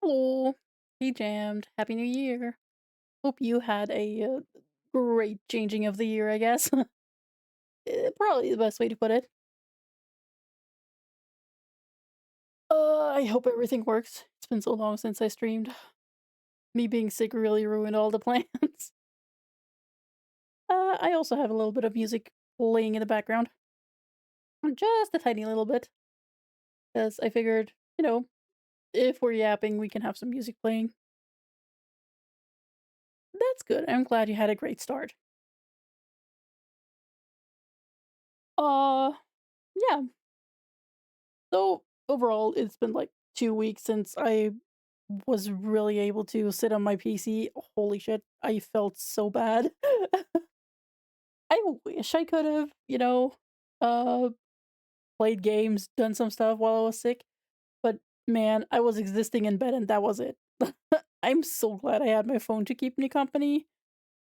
Hello. Be jammed. Happy New Year. Hope you had a great changing of the year, I guess. Probably the best way to put it. I hope everything works. It's been so long since I streamed. Me being sick really ruined all the plans. I also have a little bit of music playing in the background. Just a tiny little bit. Because I figured, if we're yapping, we can have some music playing. That's good. I'm glad you had a great start. Uh, yeah, so overall, it's been like 2 weeks since I was really able to sit on my PC. Holy shit, I felt so bad. I wish I could have, uh, played games, done some stuff while I was sick, but man, I was existing in bed and that was it. I'm so glad I had my phone to keep me company.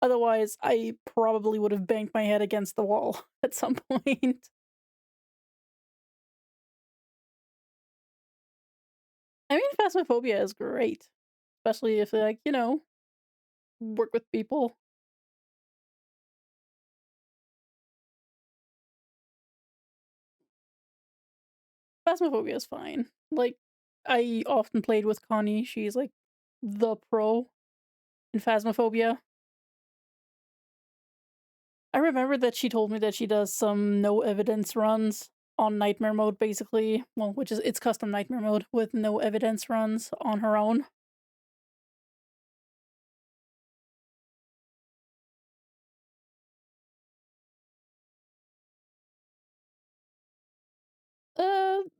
Otherwise, I probably would have banged my head against the wall at some point. I mean, Phasmophobia is great, especially if, like, work with people. Phasmophobia is fine. Like, I often played with Connie. She's like the pro in Phasmophobia. I remember that she told me that she does some no evidence runs on nightmare mode, basically. Well, which is it's custom nightmare mode with no evidence runs on her own.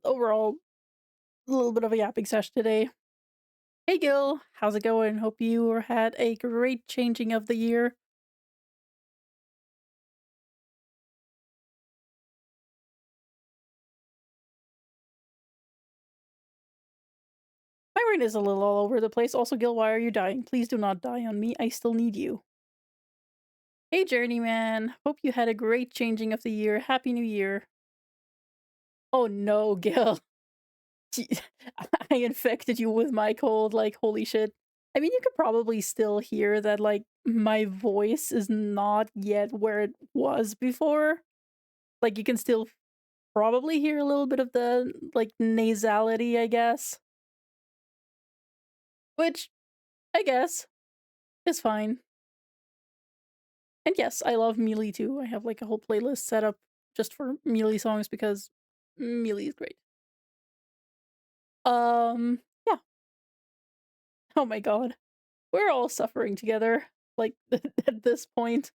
Overall, a little bit of a yapping session today. Hey Gil, how's it going? Hope you had a great changing of the year. My brain is a little all over the place. Also, Gil, why are you dying? Please do not die on me. I still need you. Hey, Journeyman. Hope you had a great changing of the year. Happy New Year. Oh no, Gil. I infected you with my cold. Like, holy shit. I mean, you could probably still hear that, like, my voice is not yet where it was before. Like, you can still probably hear a little bit of the, like, nasality, I guess. Which, I guess, is fine. And yes, I love Melee too. I have, like, a whole playlist set up just for Melee songs because Melee is great. Yeah. Oh my god. We're all suffering together, like, at this point.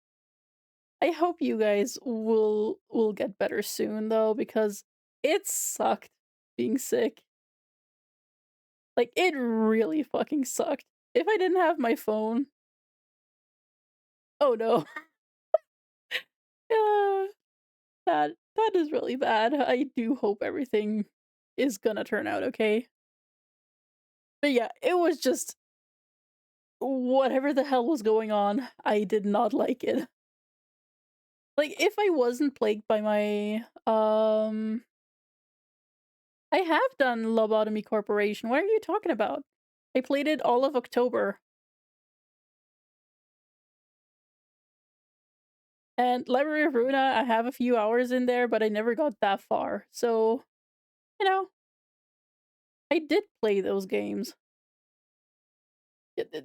I hope you guys will get better soon, though, because it sucked being sick. Like, it really fucking sucked. If I didn't have my phone oh, no. Yeah, that is really bad. I do hope everything is gonna turn out okay. But yeah, it was just whatever the hell was going on, I did not like it. Like, if I wasn't plagued by my, I have done Lobotomy Corporation, what are you talking about? I played it all of October, and Library of Runa, I have a few hours in there, but I never got that far, so, you know, I did play those games.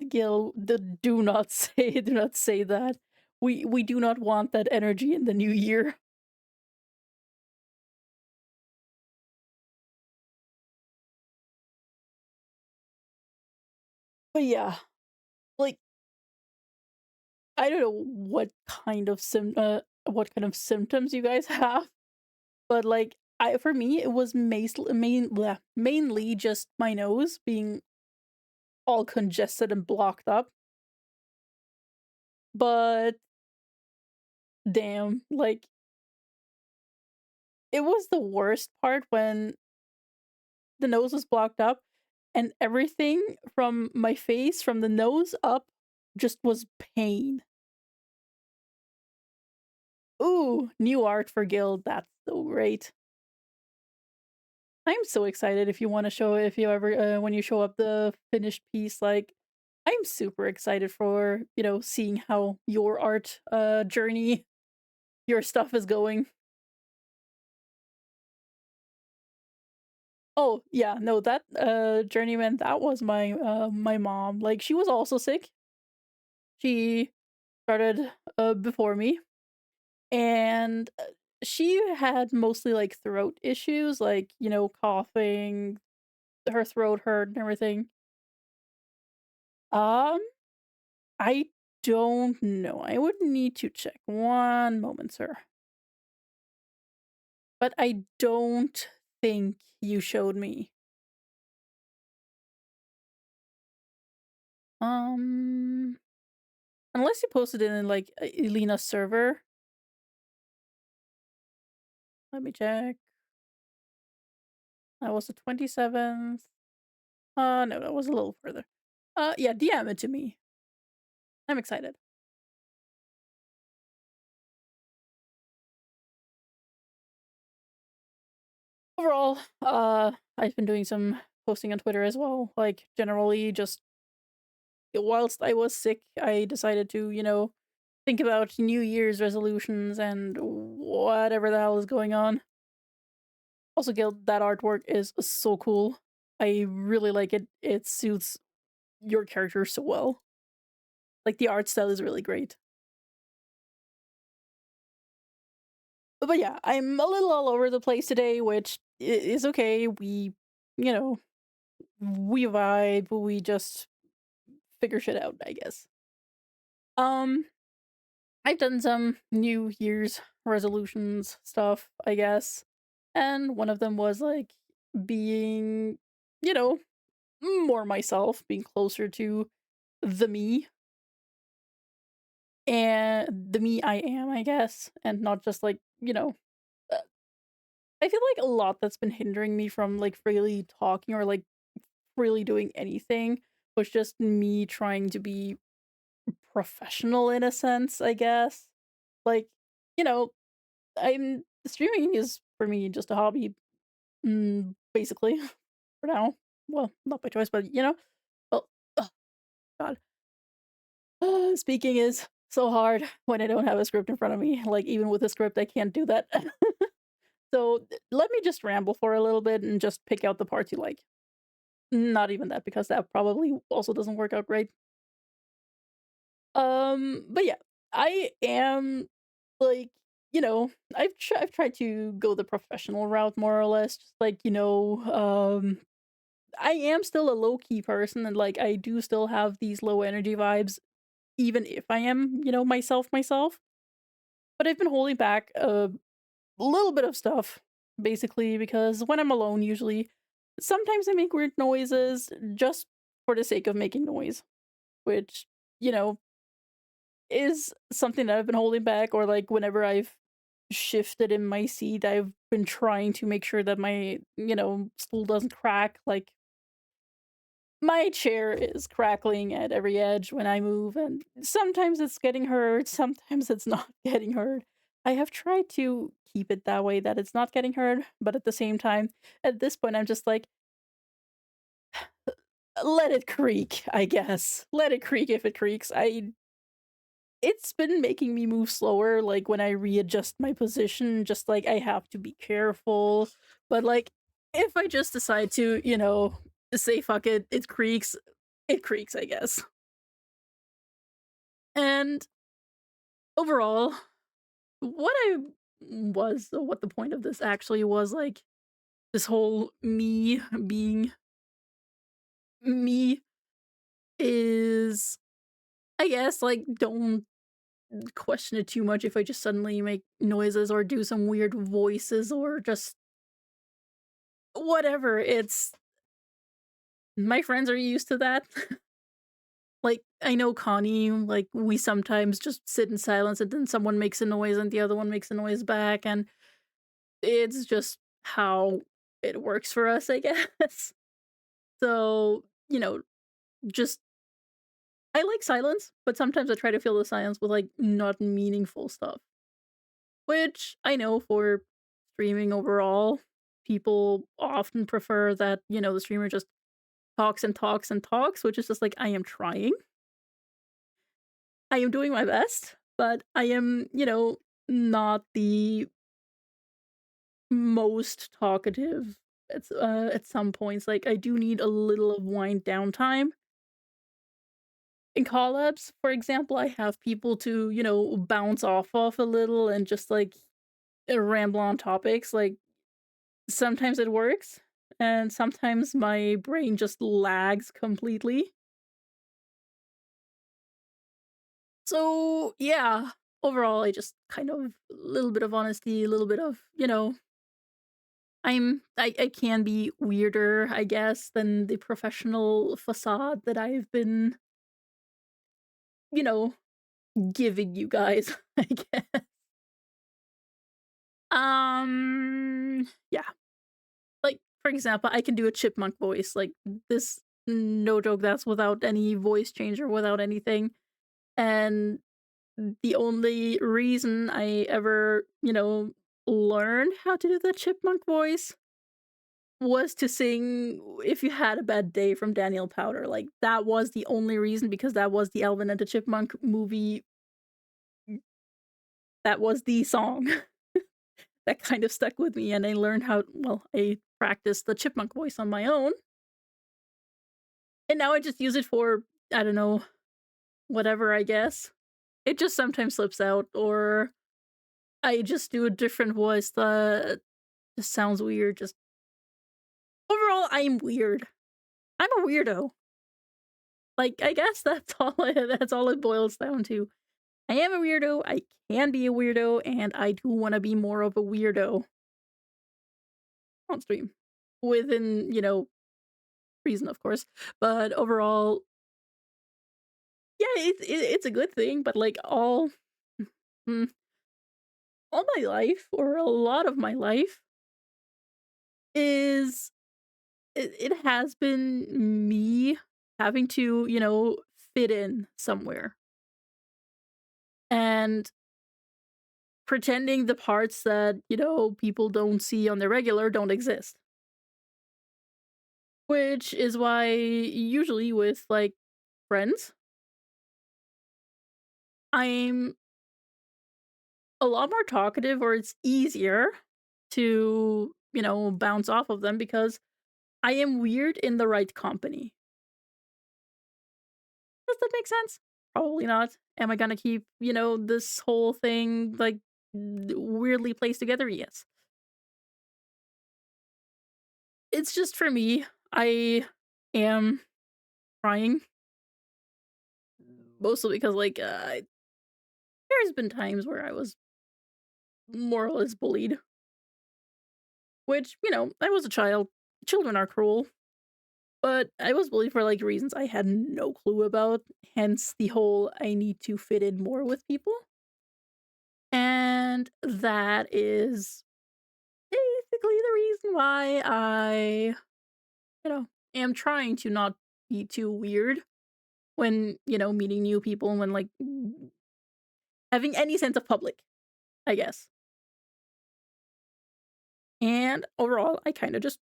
Gil, do not do not say that. We do not want that energy in the new year. But yeah, like, I don't know what kind of symptoms you guys have, but, like, I for me, it was mainly just my nose being all congested and blocked up, but damn, like, it was the worst part when the nose was blocked up and everything from my face, from the nose up, just was pain. Ooh, new art for Guild, that's so great. I'm so excited if you ever when you show up the finished piece, like I'm super excited for, seeing how your art journey, your stuff is going. Oh, yeah, no, that journeyman, that was my mom. Like she was also sick. She started before me, and she had mostly like throat issues, like, coughing, her throat hurt and everything. Um I don't know. I would need to check. One moment, sir. But I don't think you showed me. Um, Unless you posted it in like Elena's server. Let me check. That was the 27th. No, that was a little further. Yeah, DM it to me. I'm excited. Overall, I've been doing some posting on Twitter as well. Like generally, just whilst I was sick, I decided to, think about New Year's resolutions and whatever the hell is going on. Also, Guild, that artwork is so cool. I really like it. It suits your character so well. Like the art style is really great. But yeah, I'm a little all over the place today, which is okay. You know, we vibe. We just figure shit out, I guess. Um, I've done some New Year's resolutions stuff, I guess. And one of them was like being, you know, more myself, being closer to the me and the me I am, I guess, and not just like, uh, I feel like a lot that's been hindering me from like freely talking or like freely doing anything was just me trying to be professional in a sense, I guess. Like, you know, I'm streaming is for me just a hobby, basically for now. Well, not by choice, but well, oh god, speaking is so hard when I don't have a script in front of me. Like even with a script, I can't do that. So let me just ramble for a little bit and just pick out the parts you like. Not even that, because that probably also doesn't work out great. But yeah, I am like, I've tried to go the professional route more or less, just like, I am still a low key person and like I do still have these low energy vibes even if I am, myself. But I've been holding back a little bit of stuff basically because when I'm alone usually sometimes I make weird noises just for the sake of making noise, which, you know, is something that I've been holding back, or like whenever I've shifted in my seat, I've been trying to make sure that my, stool doesn't crack. Like my chair is crackling at every edge when I move, and sometimes it's getting hurt, sometimes it's not getting hurt. I have tried to keep it that way that it's not getting hurt, but at the same time, at this point, I'm just like, let it creak, I guess. Let it creak if it creaks. It's been making me move slower, like when I readjust my position, just like I have to be careful. But like, if I just decide to, say fuck it, it creaks, I guess. And overall, what the point of this actually was, like, this whole me being me is, I guess, like, don't question it too much if I just suddenly make noises or do some weird voices or just whatever. It's my friends are used to that. Like, I know Connie, like, we sometimes just sit in silence and then someone makes a noise and the other one makes a noise back, and it's just how it works for us, I guess. So, just I like silence, but sometimes I try to fill the silence with, like, not meaningful stuff, which I know for streaming overall, people often prefer that, the streamer just talks and talks and talks, which is just like, I am trying. I am doing my best, but I am, not the most talkative at some points. Like, I do need a little of wind down time. In collabs, for example, I have people to, bounce off a little and just like ramble on topics. Like, sometimes it works, and sometimes my brain just lags completely. So, yeah, overall, I just kind of a little bit of honesty, a little bit of, I can be weirder, I guess, than the professional facade that I've been, you know, giving you guys, I guess. Yeah. Like, for example, I can do a chipmunk voice. Like, this, no joke, that's without any voice change or without anything. And the only reason I ever, learned how to do the chipmunk voice was to sing "If You Had a Bad Day" from Daniel Powder. Like, that was the only reason, because that was the Alvin and the Chipmunk movie. That was the song that kind of stuck with me, and I learned I practiced the chipmunk voice on my own, and now I just use it for, I don't know, whatever, I guess. It just sometimes slips out, or I just do a different voice that just sounds weird. Just overall, I'm weird. I'm a weirdo. Like, I guess that's all it boils down to. I am a weirdo, I can be a weirdo, and I do wanna be more of a weirdo on stream. Within, reason, of course. But overall, yeah, it's a good thing, but, like, mm, all my life, or a lot of my life, is it has been me having to, fit in somewhere, and pretending the parts that, people don't see on the regular don't exist. Which is why usually with, like, friends, I'm a lot more talkative, or it's easier to, bounce off of them, because I am weird in the right company. Does that make sense? Probably not. Am I gonna keep, this whole thing, like, weirdly placed together? Yes. It's just for me, I am trying, mostly because, like, there's been times where I was more or less bullied, which, I was a child. Children are cruel, but I was bullied for, like, reasons I had no clue about, hence the whole I need to fit in more with people. And that is basically the reason why I, you know, am trying to not be too weird when, meeting new people, and when, like, having any sense of public, I guess. And overall, I kind of just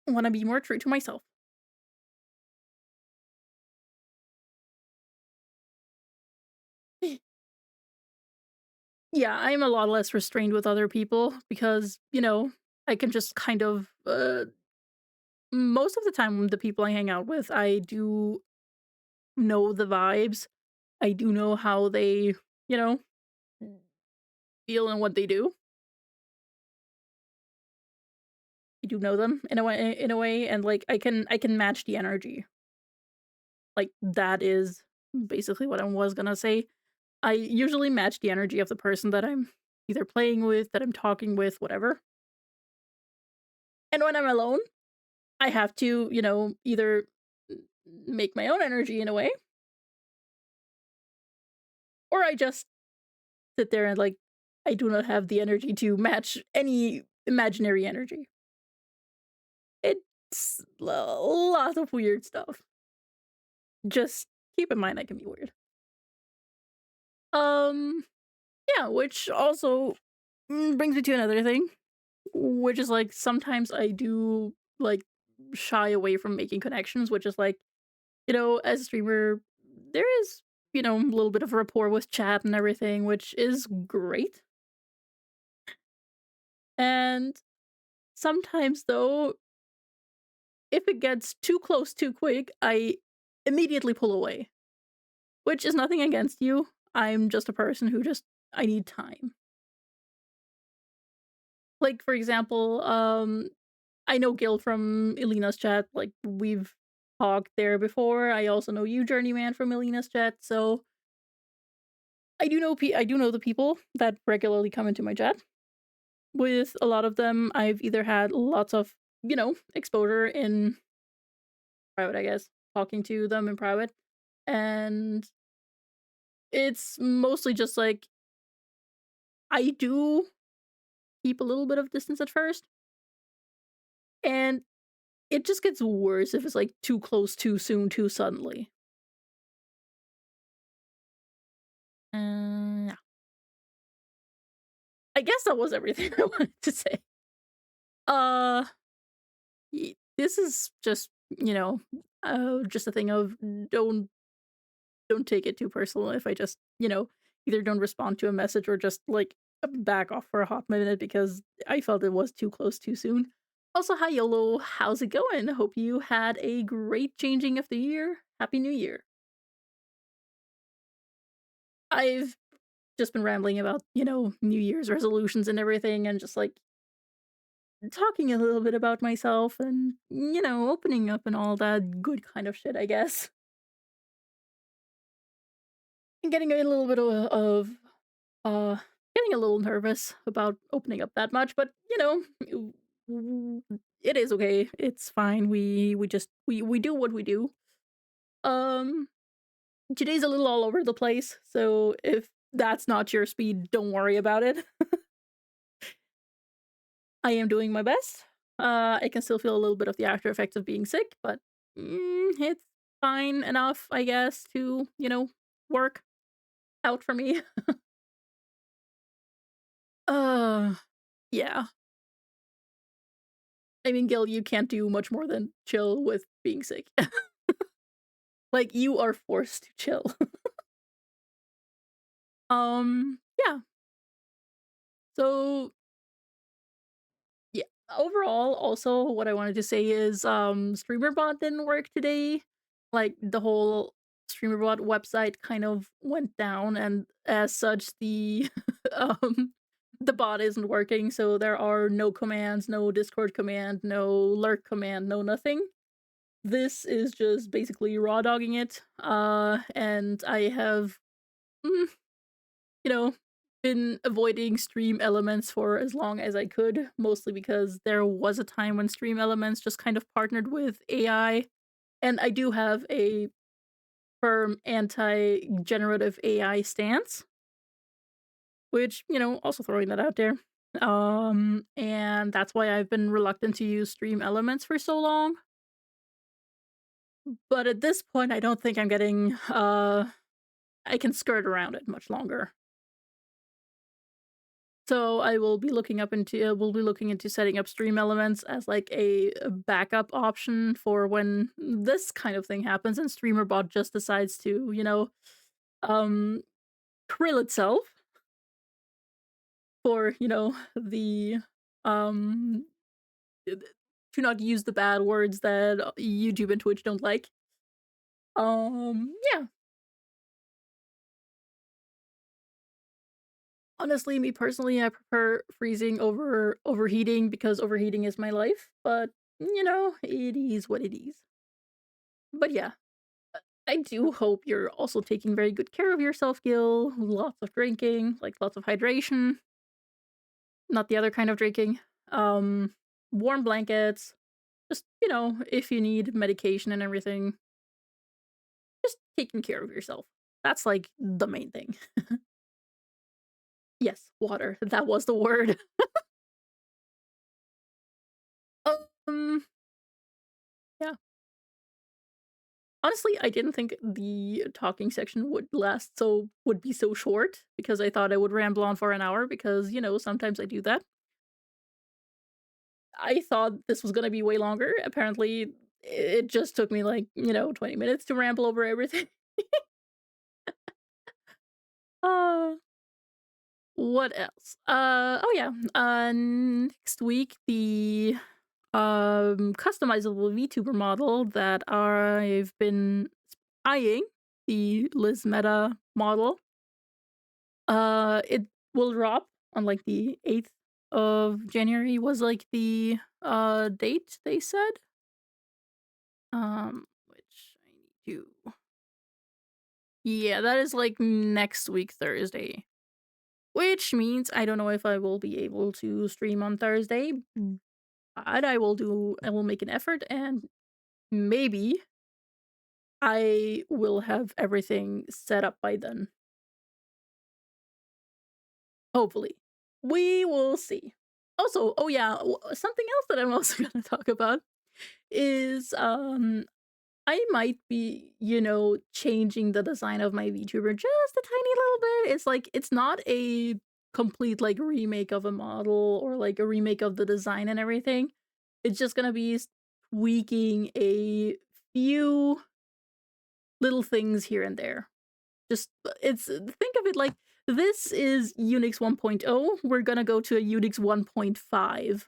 want to be more true to myself. Yeah, I'm a lot less restrained with other people, because, I can just kind of, most of the time, the people I hang out with, I do know the vibes. I do know how they, you know, feel and what they do. I do know them in a way, and, like, I can match the energy. Like, that is basically what I was gonna say. I usually match the energy of the person that I'm either playing with, that I'm talking with, whatever. And when I'm alone, I have to, either make my own energy in a way, or I just sit there and, like, I do not have the energy to match any imaginary energy. It's a lot of weird stuff. Just keep in mind I can be weird. Um, yeah, which also brings me to another thing. which is like sometimes I do like shy away from making connections, which is like, as a streamer, there is, a little bit of rapport with chat and everything, which is great. And sometimes though, if it gets too close too quick, I immediately pull away, which is nothing against you. I'm just a person who just I need time. Like for example, I know Gil from Elena's chat, like, we've talked there before. I also know you, Journeyman, from Elena's chat, so I do know the people that regularly come into my chat. With a lot of them, I've either had lots of, exposure in private, I guess, talking to them in private, and it's mostly just, like, I do keep a little bit of distance at first, and it just gets worse if it's, like, too close, too soon, too suddenly. Yeah. I guess that was everything I wanted to say. Uh, this is just, just a thing of don't take it too personal if I just, either don't respond to a message or just like back off for a hot minute because I felt it was too close too soon. Also, hi YOLO, how's it going? Hope you had a great changing of the year. Happy New Year. I've just been rambling about, New Year's resolutions and everything and just like talking a little bit about myself and, opening up and all that good kind of shit, I guess. And getting a little bit uh, getting a little nervous about opening up that much, but, it is okay. It's fine. We just we do what we do. Um, Today's a little all over the place, so if that's not your speed, don't worry about it. I am doing my best. I can still feel a little bit of the after effects of being sick, but it's fine enough, I guess, to, work out for me. Uh, yeah. I mean, Gil, you can't do much more than chill with being sick. Like, you are forced to chill. Yeah. So, yeah. Overall, also, what I wanted to say is, StreamerBot didn't work today. Like, the whole StreamerBot website kind of went down, and as such, um, the bot isn't working, so there are no commands, no Discord command, no lurk command, no nothing. This is just basically raw dogging it, and I have, mm, you know, been avoiding Stream Elements for as long as I could, mostly because there was a time when Stream Elements just kind of partnered with AI, and I do have a firm anti-generative AI stance, which, also throwing that out there. And that's why I've been reluctant to use Stream Elements for so long. But at this point, I don't think I'm getting, I can skirt around it much longer. So I will be we'll be looking into setting up Stream Elements as like a backup option for when this kind of thing happens and StreamerBot just decides to, um, krill itself for, the um to not use the bad words that YouTube and Twitch don't like. Yeah. Honestly, me personally, I prefer freezing over overheating because overheating is my life, but, it is what it is. But yeah, I do hope you're also taking very good care of yourself, Gil. Lots of drinking, like, lots of hydration, not the other kind of drinking. Um, Warm blankets, just, if you need medication and everything, just taking care of yourself. That's, like, the main thing. Yes, water, that was the word. Um, yeah. Honestly, I didn't think the talking section would be so short because I thought I would ramble on for an hour because, sometimes I do that. I thought this was gonna be way longer. Apparently, it just took me, like, 20 minutes to ramble over everything. Uh, what else? Oh, yeah, next week, the, customizable VTuber model that I've been eyeing, the Liz Meta model, it will drop on, like, the 8th of January was, like, the, date they said. Which I need to Yeah, that is, like, next week, Thursday, which means I don't know if I will be able to stream on Thursday, but I will make an effort, and maybe I will have everything set up by then. Hopefully. We will see. Also, oh yeah, something else that I'm also gonna talk about is, I might be, changing the design of my VTuber just a tiny little bit. It's like it's not a complete like remake of a model or like a remake of the design and everything. It's just gonna be tweaking a few little things here and there. Just it's think of it like this is Unix 1.0. We're gonna go to a Unix 1.5.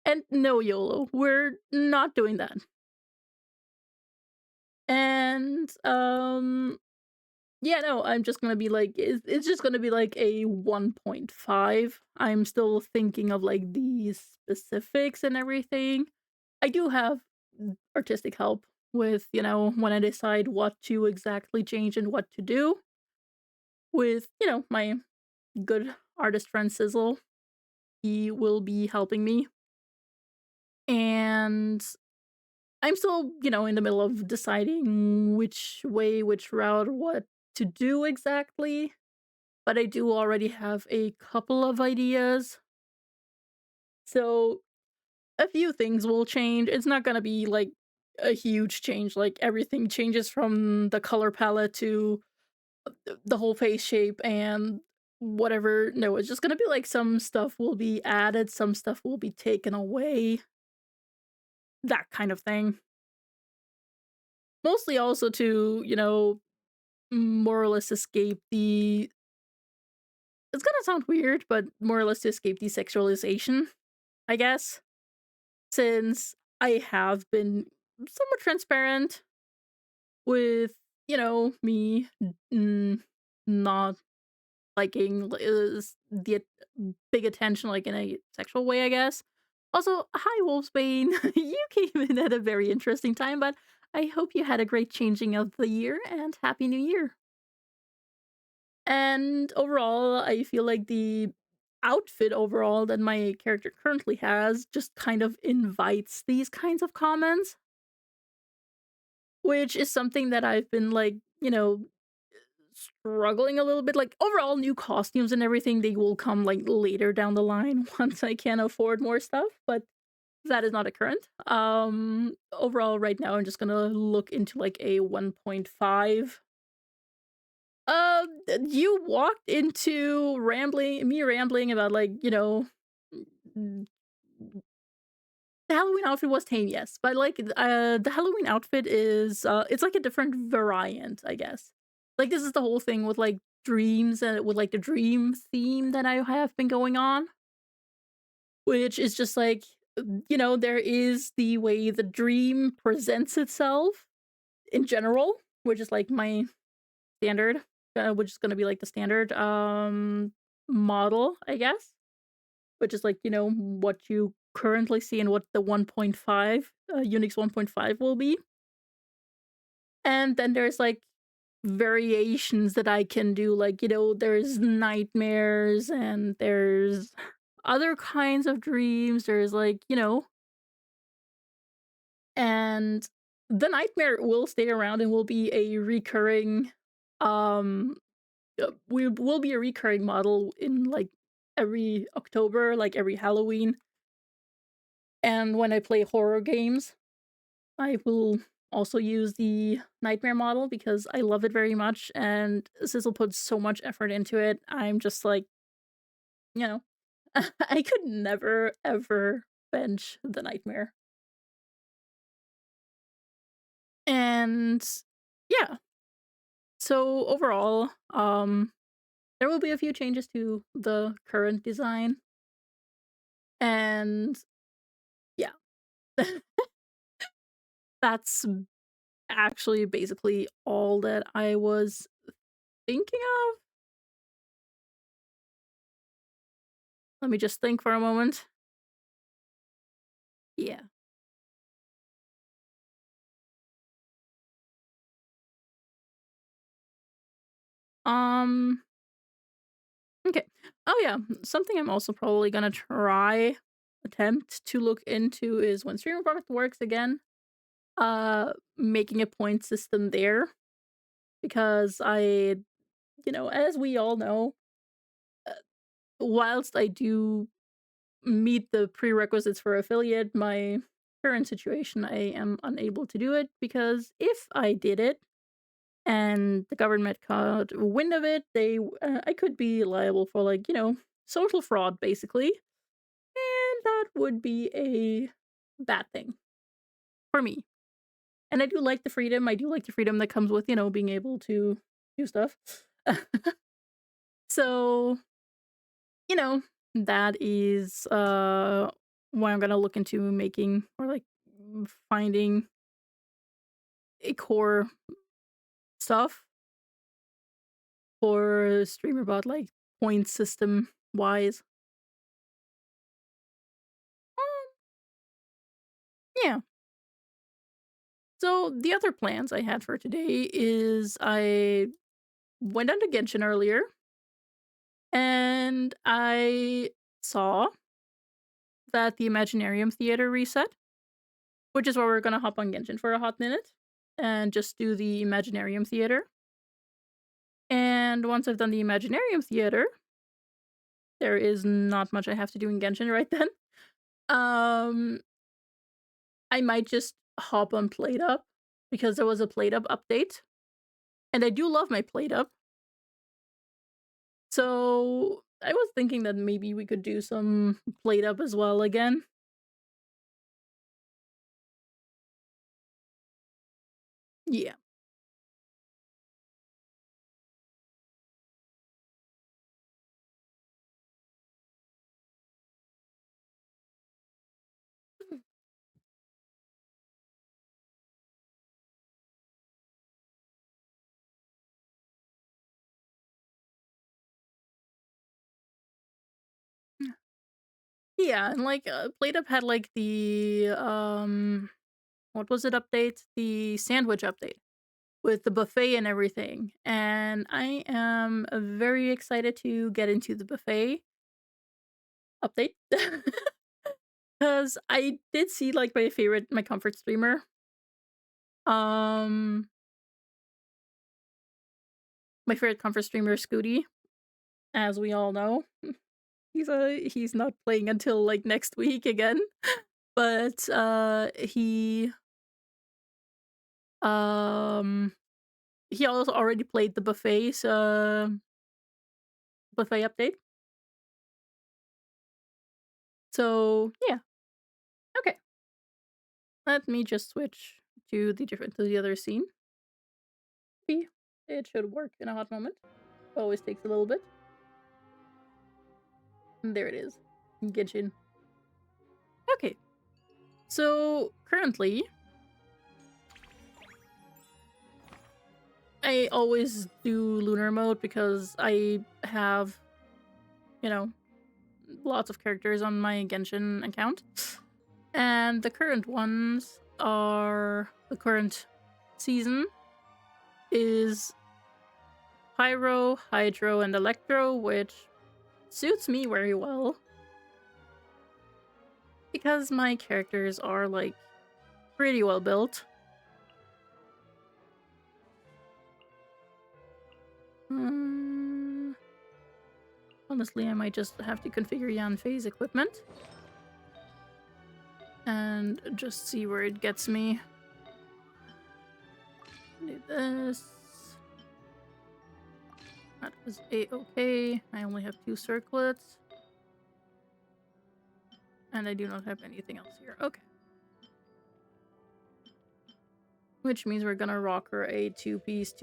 And no YOLO. We're not doing that. And yeah, no, I'm just gonna be like it's just gonna be like a 1.5. I'm still thinking of like the specifics and everything. I do have artistic help with, when I decide what to exactly change and what to do with, my good artist friend Sizzle. He will be helping me. And I'm still, in the middle of deciding which way, which route, what to do exactly. But I do already have a couple of ideas. So a few things will change. It's not gonna be like a huge change, like everything changes from the color palette to the whole face shape and whatever. No, it's just gonna be like some stuff will be added, some stuff will be taken away, that kind of thing. Mostly also to, more or less escape the it's gonna sound weird, but more or less to escape desexualization, I guess, since I have been somewhat transparent with, me not liking the big attention, like in a sexual way, I guess. Also, hi, Wolfsbane. You came in at a very interesting time, but I hope you had a great changing of the year and Happy New Year. And overall, I feel like the outfit overall that my character currently has just kind of invites these kinds of comments, which is something that I've been like, struggling a little bit. Like overall, new costumes and everything, they will come like later down the line once I can afford more stuff, but that is not a current. Overall, right now, I'm just gonna look into like a 1.5. You walked into rambling about like, mm, the Halloween outfit was tame, yes, but like the Halloween outfit is it's like a different variant, I guess. Like this is the whole thing with like dreams and with like the dream theme that I have been going on, which is just like there is the way the dream presents itself in general, which is like my standard, which is gonna be like the standard model, I guess, which is like, what you currently see and what the 1.5, Unix 1.5 will be. And then there's like variations that I can do, like, there's nightmares and there's other kinds of dreams. There's like, and the nightmare will stay around and will be a recurring um we will be a recurring model in like every October, like every Halloween. And when I play horror games, I will also use the nightmare model because I love it very much and Sizzle puts so much effort into it. I'm just like, you know, I could never ever. bench the nightmare. And yeah, so overall, there will be a few changes to the current design. And yeah, that's actually basically all that I was thinking of. Let me just think for a moment. Yeah. Um, okay. Oh yeah, something I'm also probably gonna attempt to look into is when streamer product works again, making a point system there because as we all know, uh, whilst I do meet the prerequisites for affiliate, my current situation, I am unable to do it because if I did it and the government caught wind of it, I could be liable for social fraud basically, and that would be a bad thing for me. And I do like the freedom. I do like the freedom that comes with being able to do stuff. So you know, that is what I'm gonna look into making or finding a core stuff for streamer bot point system wise. Um, yeah. So the other plans I had for today is I went on to Genshin earlier and I saw that the Imaginarium Theater reset, which is where we're gonna hop on Genshin for a hot minute and just do the Imaginarium Theater. And once I've done the Imaginarium Theater, there is not much I have to do in Genshin right then. Um, I might just hop on Played Up because there was a Played Up update, and I do love my Played Up. So I was thinking that maybe we could do some Played Up as well again. Yeah. Yeah, and Played Up had the what was it update? The sandwich update with the buffet and everything. And I am very excited to get into the buffet update. Because I did see my comfort streamer. Um my favorite comfort streamer is Scooty, as we all know. He's not playing until next week again. But um he also already played the buffet update. So yeah. Okay. Let me just switch to the other scene. Maybe it should work in a hot moment. Always takes a little bit. And there it is. Genshin. Okay. So currently, I always do lunar mode because I have, you know, lots of characters on my Genshin account. And the current season is Pyro, Hydro, and Electro, which suits me very well because my characters are pretty well built. Mm, honestly, I might just have to configure Yanfei's equipment and just see where it gets me. Do this. That was a-okay. I only have 2 circlets. And I do not have anything else here. Okay. Which means we're gonna rock her a two-piece.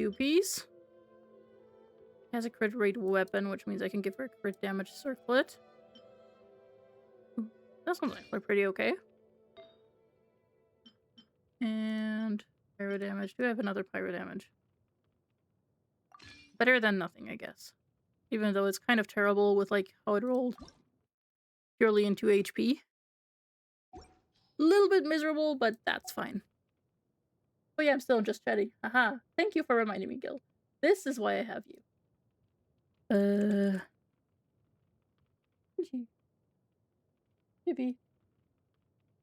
Has a crit rate weapon, which means I can give her a crit damage circlet. Ooh, that sounds actually pretty okay. And pyro damage. Do I have another pyro damage? Better than nothing, I guess. Even though it's kind of terrible with like how it rolled purely into HP. A little bit miserable, but that's fine. Oh yeah, I'm still just chatting. Haha. Thank you for reminding me, Gil. This is why I have you. Maybe.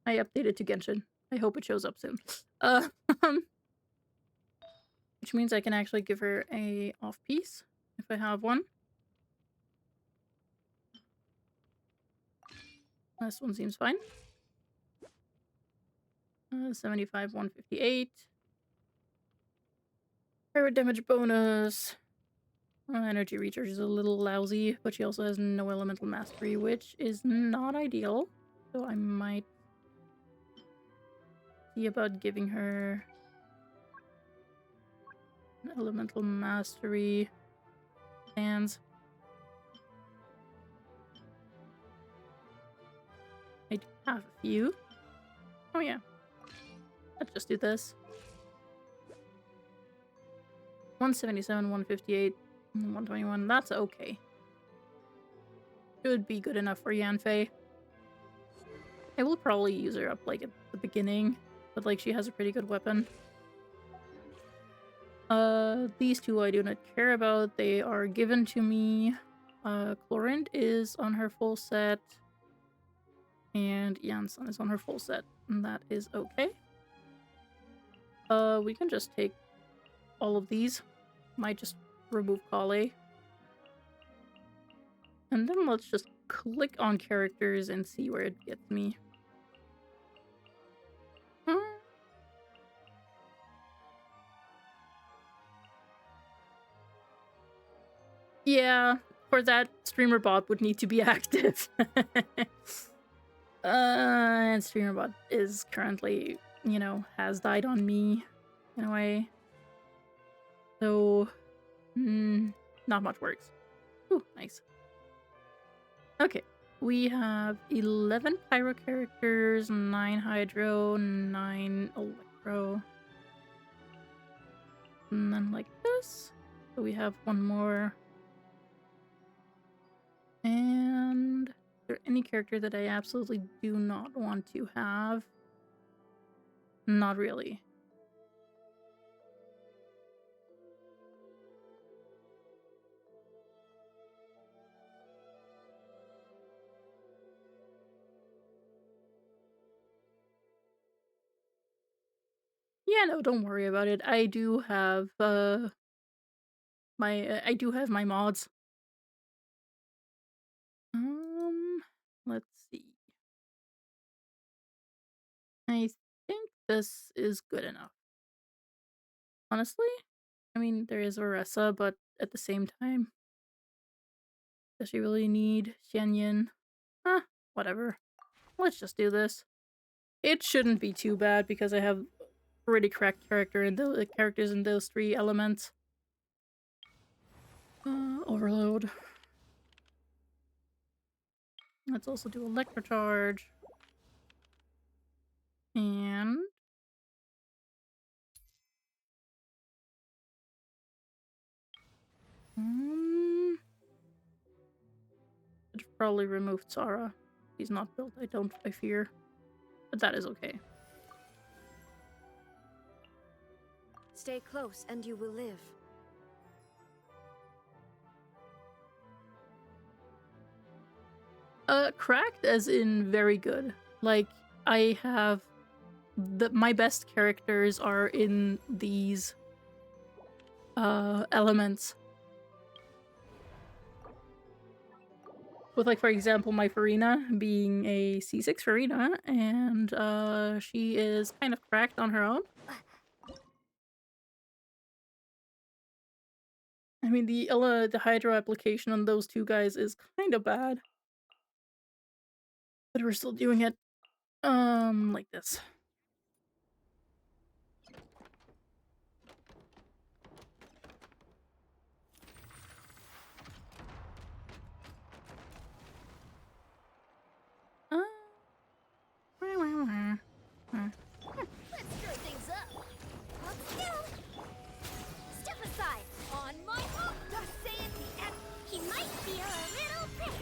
I updated to Genshin. I hope it shows up soon. Uh, which means I can actually give her a off piece if I have one. This one seems fine. 75, 158. Pirate damage bonus. Energy recharge is a little lousy, but she also has no elemental mastery, which is not ideal. So I might see about giving her an elemental mastery. Hands. I do have a few. Oh yeah. Let's just do this. 177, 158, 121. That's okay. Should be good enough for Yanfei. I will probably use her up like at the beginning, but like she has a pretty good weapon. These two I do not care about. They are given to me. Chlorint is on her full set. And Janssen is on her full set. And that is okay. We can just take all of these. Might just remove Kale. And then let's just click on characters and see where it gets me. Yeah, for that, streamer bot would need to be active. And streamer bot is currently, you know, has died on me in a way. So, not much works. Ooh, nice. Okay, we have 11 pyro characters, 9 hydro, 9 electro. And then like this. So we have one more. And is there any character that I absolutely do not want to have? Not really. Yeah, no, don't worry about it. I do have I do have my mods. Let's see. I think this is good enough. Honestly, I mean, there is Oressa, but at the same time, does she really need Xianyin? Whatever. Let's just do this. It shouldn't be too bad because I have pretty correct characters in those 3 elements. Overload. Let's also do Electrocharge. And should probably remove Tsara. He's not built, I fear. But that is okay. Stay close and you will live. Cracked as in very good. Like, I have my best characters are in these elements. With, like, for example, my Farina being a C6 Farina, and she is kind of cracked on her own. I mean, the Hydro application on those 2 guys is kind of bad. but we're still doing it like this. Uh, Let's stir things up. Let's go. Step aside. On my own. Just saying the end. He might feel a little prick.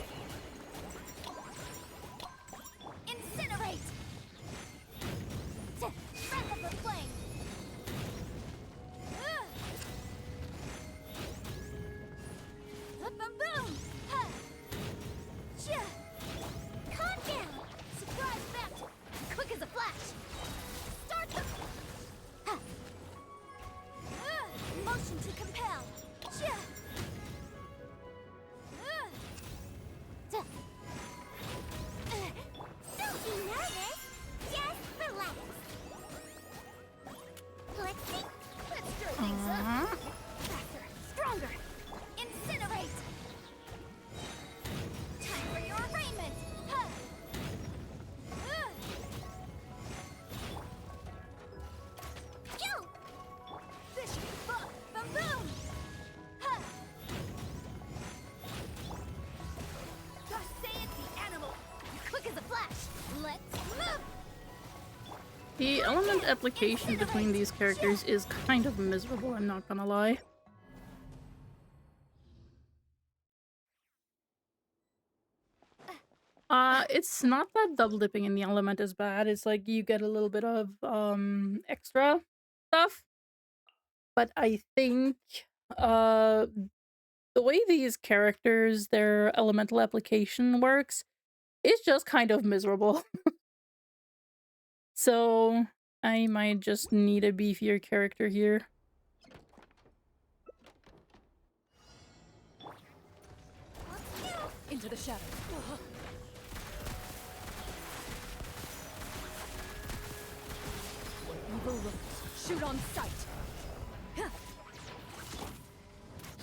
Incinerate. Breath of the flame. Boom boom. Huh. Chia. Calm down. Surprise back. Quick as a flash. Start them. Huh. Motion to compel. Chia. Don't be nervous. Just relax. Let's see. Let's stir things up. Faster, stronger. Incinerate. Time for your arraignment. Huh. Go. Fishing bug. Boom boom. Huh. Just say it, the animal. Quick as a flash. Let's move. The element application between these characters is kind of miserable, I'm not gonna lie. It's not that double dipping in the element is bad. It's like you get a little bit of extra stuff. But I think uh the way these characters, their elemental application works is just kind of miserable. So I might just need a beefier character here. Into the shadows. Evil looks. Shoot on sight.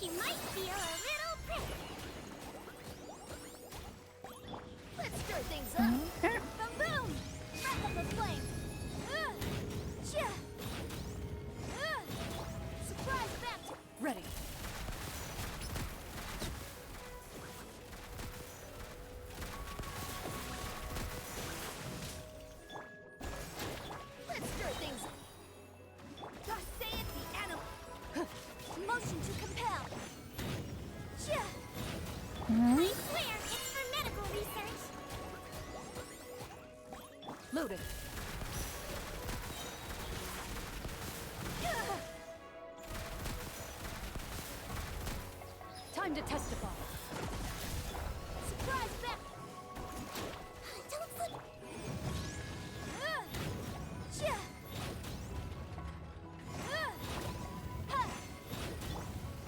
He might feel a little prick. Let's stir things up. Okay. Boom boom. Breath of the flame. Chia. Surprise event. Ready. Let's stir things up. Just say it, the animal. Motion to compel. Chia. I swear it's for medical research. Loaded. Time to testify. Surprise back. Don't slip. Chia.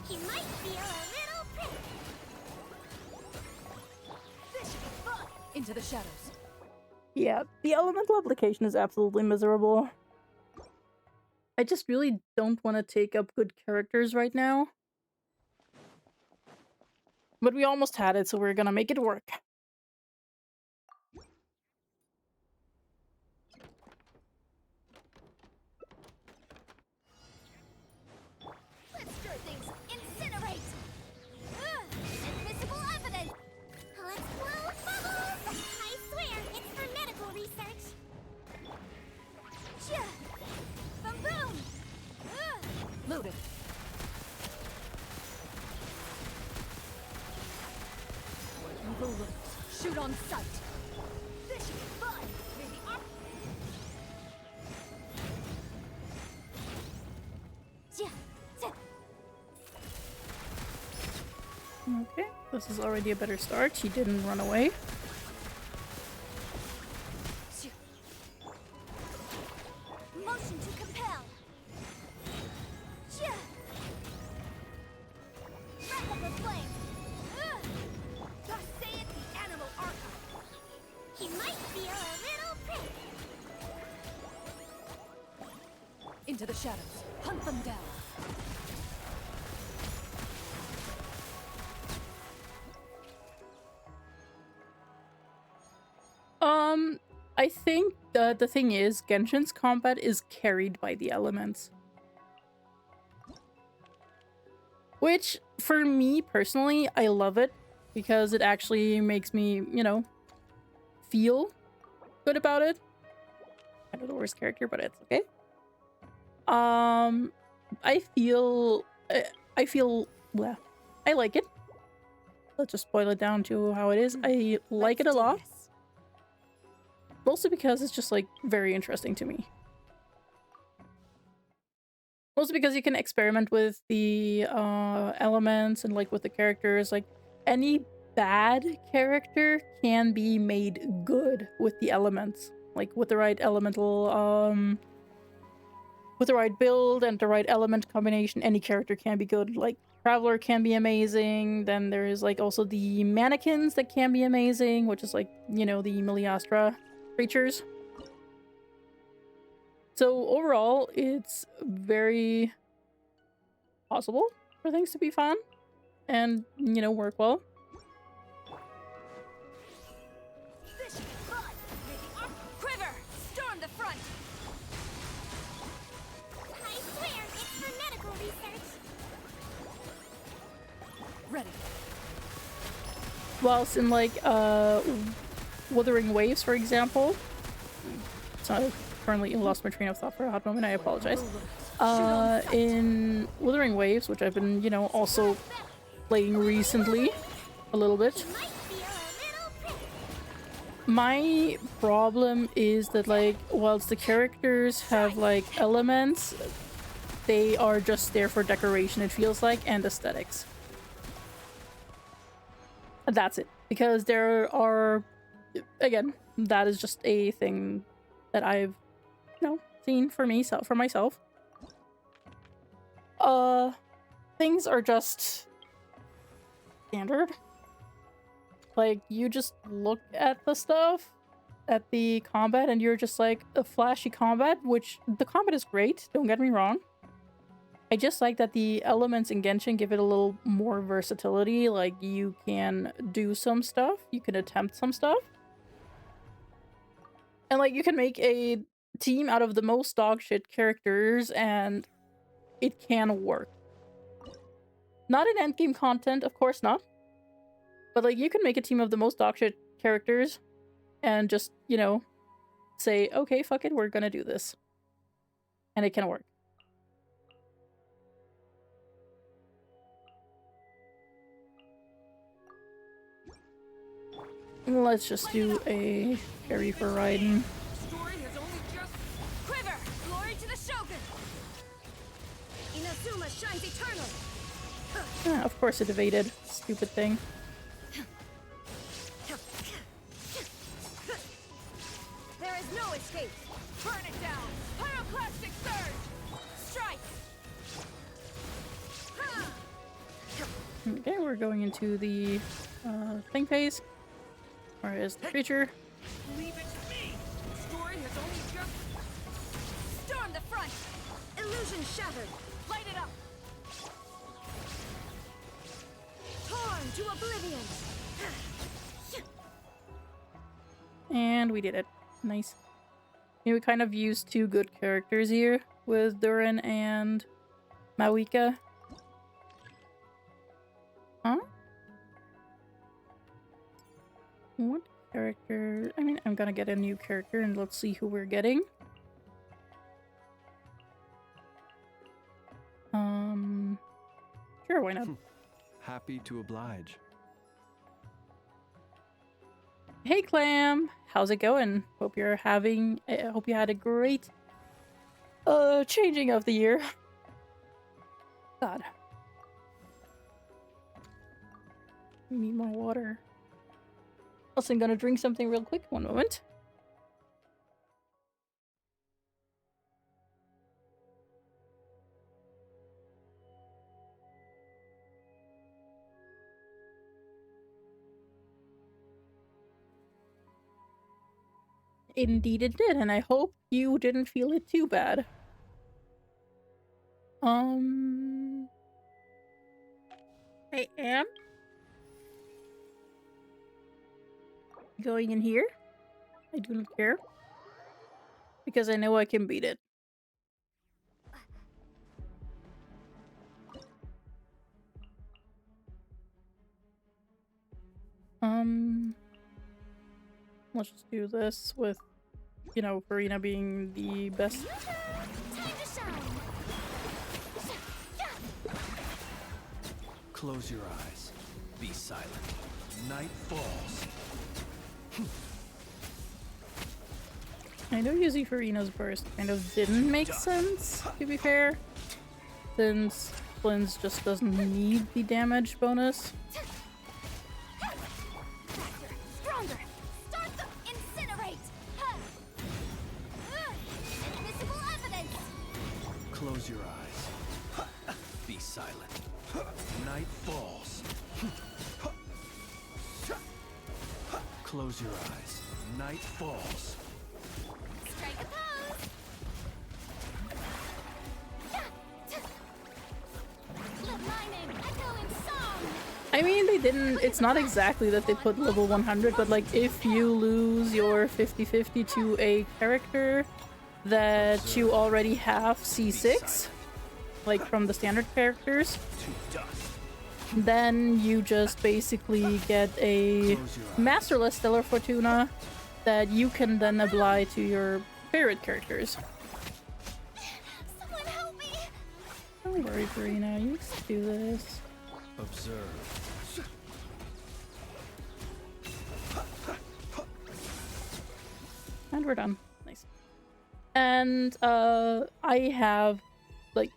He might feel a little prick. Fishing bug. Into the shadows. Yeah, the elemental application is absolutely miserable. I just really don't want to take up good characters right now. But we almost had it, so we're gonna make it work. Let's stir things. Incinerate. Invisible evidence. Let's blow bubbles. I swear it's for medical research. Chia. Boom boom. Loaded. Evil looks. Shoot on sight. Fishing bug. Maybe up. Chia. Okay, this is already a better start. She didn't run away. Motion to compel. Chia. Breath of the flame. Just say it, the animal archive. He might feel a little prick. Into the shadows. Hunt them down. I think the thing is, Genshin's combat is carried by the elements. Which, for me personally, I love it because it actually makes me, you know, feel good about it. Kind of the worst character, but it's okay. Um, I feel, I feel, well, I like it. Let's just boil it down to how it is. I like it a lot. Mostly because it's just, like, very interesting to me. Mostly because you can experiment with the elements and, like, with the characters. Like, any bad character can be made good with the elements. Like, with the right elemental, with the right build and the right element combination, any character can be good. Like, Traveler can be amazing. Then there is, like, also the mannequins that can be amazing, which is, like, you know, the Meliastra creatures. So overall, it's very possible for things to be fun and, you know, work well. Quiver! Storm the front! I swear, it's for medical research. Ready. Whilst in, like, Wuthering Waves, for example. So I currently lost my train of thought for a hot moment, I apologize. In Wuthering Waves, which I've been, you know, also playing recently a little bit. My problem is that, like, whilst the characters have, like, elements, they are just there for decoration, it feels like, and aesthetics. That's it. Because there are, again, that is just a thing that I've, you know, seen for me, for myself. Things are just standard. Like, you just look at the stuff, at the combat, and you're just like, a flashy combat, which the combat is great, don't get me wrong. I just like that the elements in Genshin give it a little more versatility. Like, you can do some stuff, you can attempt some stuff. And, like, you can make a team out of the most dogshit characters, and it can work. Not in endgame content, of course not. But, like, you can make a team of the most dogshit characters and just, you know, say, okay, fuck it, we're gonna do this. And it can work. Let's just do a carry for Raiden. Story has only just... Quiver! Glory to the Shogun! Inazuma shines eternal! Ah, of course it evaded. Stupid thing. There is no escape! Burn it down! Pyroclastic surge! Strike! Okay, we're going into the thing phase. Where is the creature? Leave it to me! Story has only just... Storm the front! Illusion shattered! Light it up! Torn to oblivion! And we did it. Nice. Yeah, we kind of used two good characters here with Durin and Mawika. Huh? What character? I mean, I'm gonna get a new character and let's see who we're getting. Sure, why not? Happy to oblige. Hey Clam, how's it going? Hope you're having, hope you had a great changing of the year. God. Need more water. Also, I'm gonna drink something real quick. One moment. Indeed it did, and I hope you didn't feel it too bad. I am going in here. I do not care. because I know I can beat it. Let's just do this with, you know, Farina being the best. Time to shine. Close your eyes. Be silent. Night falls. I know using Farina's burst kind of didn't make sense, to be fair, since Flynn's just doesn't need the damage bonus. Faster, stronger. Start the incinerate. Invisible evidence. Close your eyes. Be silent. Night falls. Close your eyes. Night falls. Strike a pose. Let my name echo in song. I mean, they didn't, it's not exactly that they put level 100, but like if you lose your 50-50 to a character that you already have C6, like from the standard characters, To dust. then you just basically get a Masterless Stellar Fortuna that you can then apply to your favorite characters. Someone help me. Don't worry, Farina, you can do this. Observe. And we're done. Nice. And I have like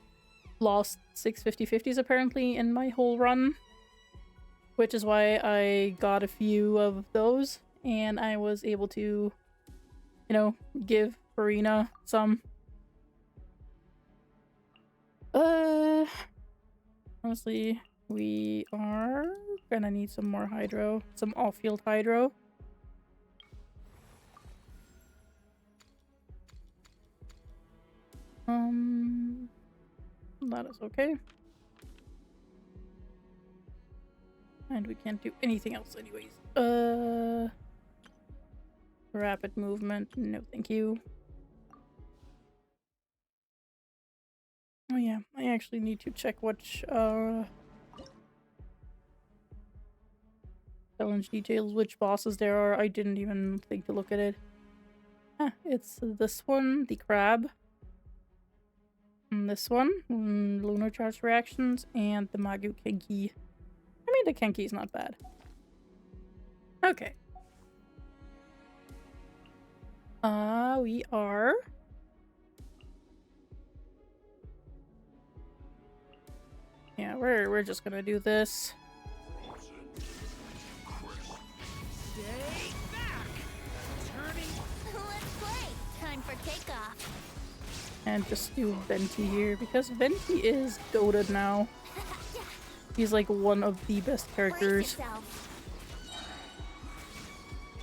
lost 6 50-50s apparently in my whole run, which is why I got a few of those and I was able to, you know, give Farina some. Honestly, we are gonna need some more hydro, some off-field hydro. That is okay. And we can't do anything else anyways. Rapid movement, no thank you. Oh yeah, I actually need to check which, challenge details, which bosses there are. I didn't even think to look at it. It's this one, the crab. And this one, lunar charge reactions, and the Magu Kenki. I mean, the Kenki is not bad. Okay. We are... Yeah, we're just gonna do this. Stay back! Turning. Let's play. Time for takeoff. And just do Venti here, because Venti is goated now. He's like one of the best Brace characters yourself.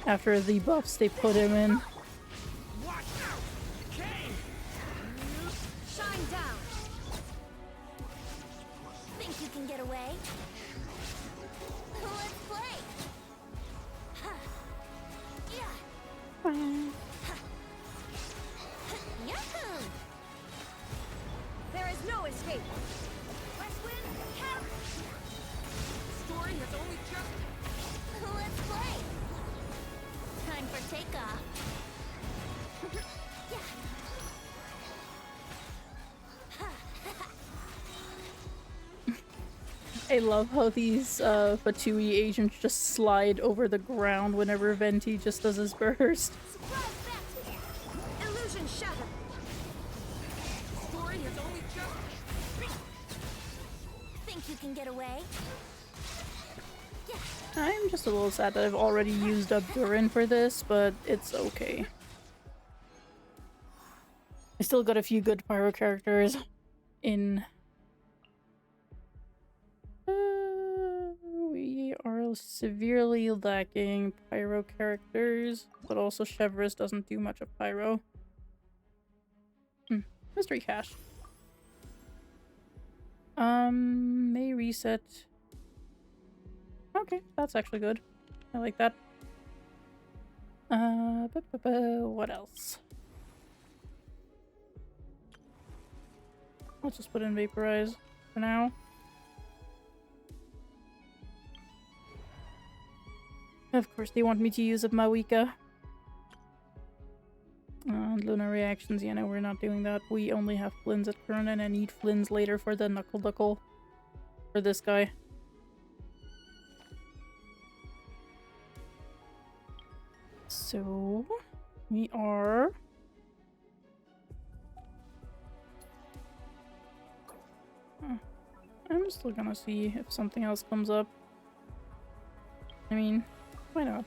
after the buffs they put him in. Watch out! Okay! Shine down. Think you can get away? Let's play. Yeah. Yahoo! There is no escape. West wind, cap. Story has only just... Let's play. Time for takeoff. Yeah. I love how these Fatui agents just slide over the ground whenever Venti just does his burst. Surprise back. Illusion shattered. Story has only just... Think you can get away? Yeah. I'm just a little sad that I've already used up Durin for this, but it's okay. I still got a few good pyro characters in. We are severely lacking pyro characters, but also Chevreuse doesn't do much of pyro. Mystery cache. May reset. Okay, that's actually good. I like that. What else? Let's just put in Vaporize for now. Of course, they want me to use a Mawika. And Lunar Reactions, yeah, no, we're not doing that. We only have Flins at current, and I need Flins later for the Knuckle Duckle. For this guy. So, we are... I'm still gonna see if something else comes up. I mean, why not?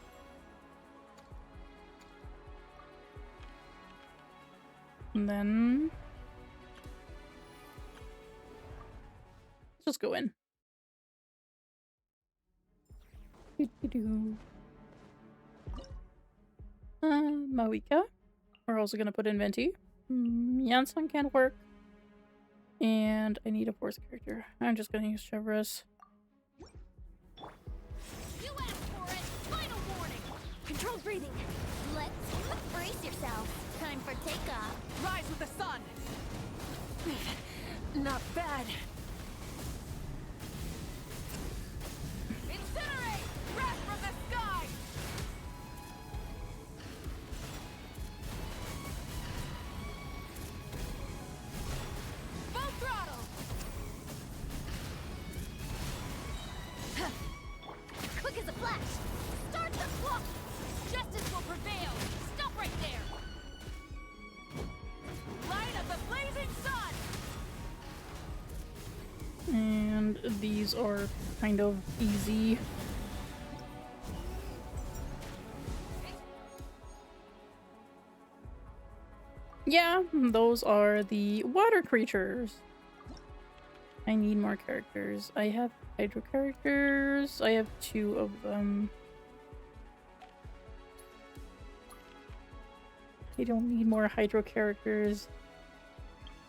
And then... let's just go in. Doo-doo-doo. Mawika. We're also gonna put in Venti. Yansan can't work. And I need a fourth character. I'm just gonna use Chevrolet. You asked for it! Final warning! Controlled breathing. Let's brace yourself. Time for takeoff. Rise with the sun! Not bad. Incinerate! Wrath from the sky! Full throttle! Quick as a flash! Start the clock! Justice will prevail! Stop right there! Light of the blazing sun! And these are kind of easy. Yeah, those are the water creatures. I need more characters. I have hydro characters. I have 2 of them. I don't need more hydro characters.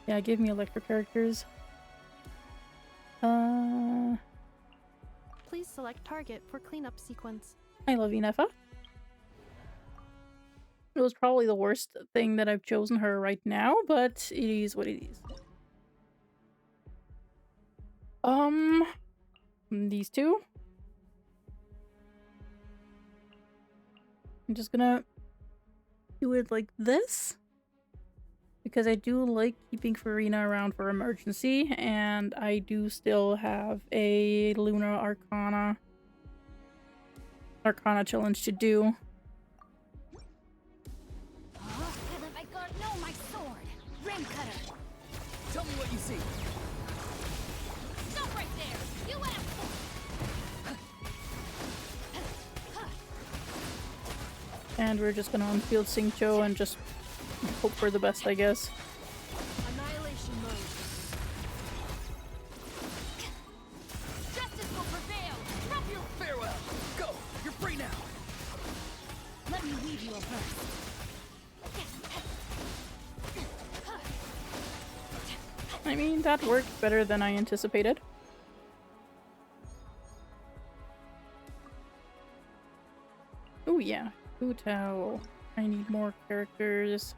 Yeah, give me electro characters. Please select target for cleanup sequence. I love you, Nefa. It was probably the worst thing that I've chosen her right now, but it is what it is. These 2. I'm just gonna do it like this. Because I do like keeping Farina around for emergency, and I do still have a Luna Arcana challenge to do. Haven't I got no my sword? Rim cutter! Tell me what you see. Stop right there! You asked for And we're just gonna unfield Xingqiu and just hope for the best, I guess. Annihilation mode. Justice will prevail! Drop your Farewell. Go. You're free now. Let me weave you a verse. I mean, that worked better than I anticipated. Oh yeah, Hu Tao. I need more characters.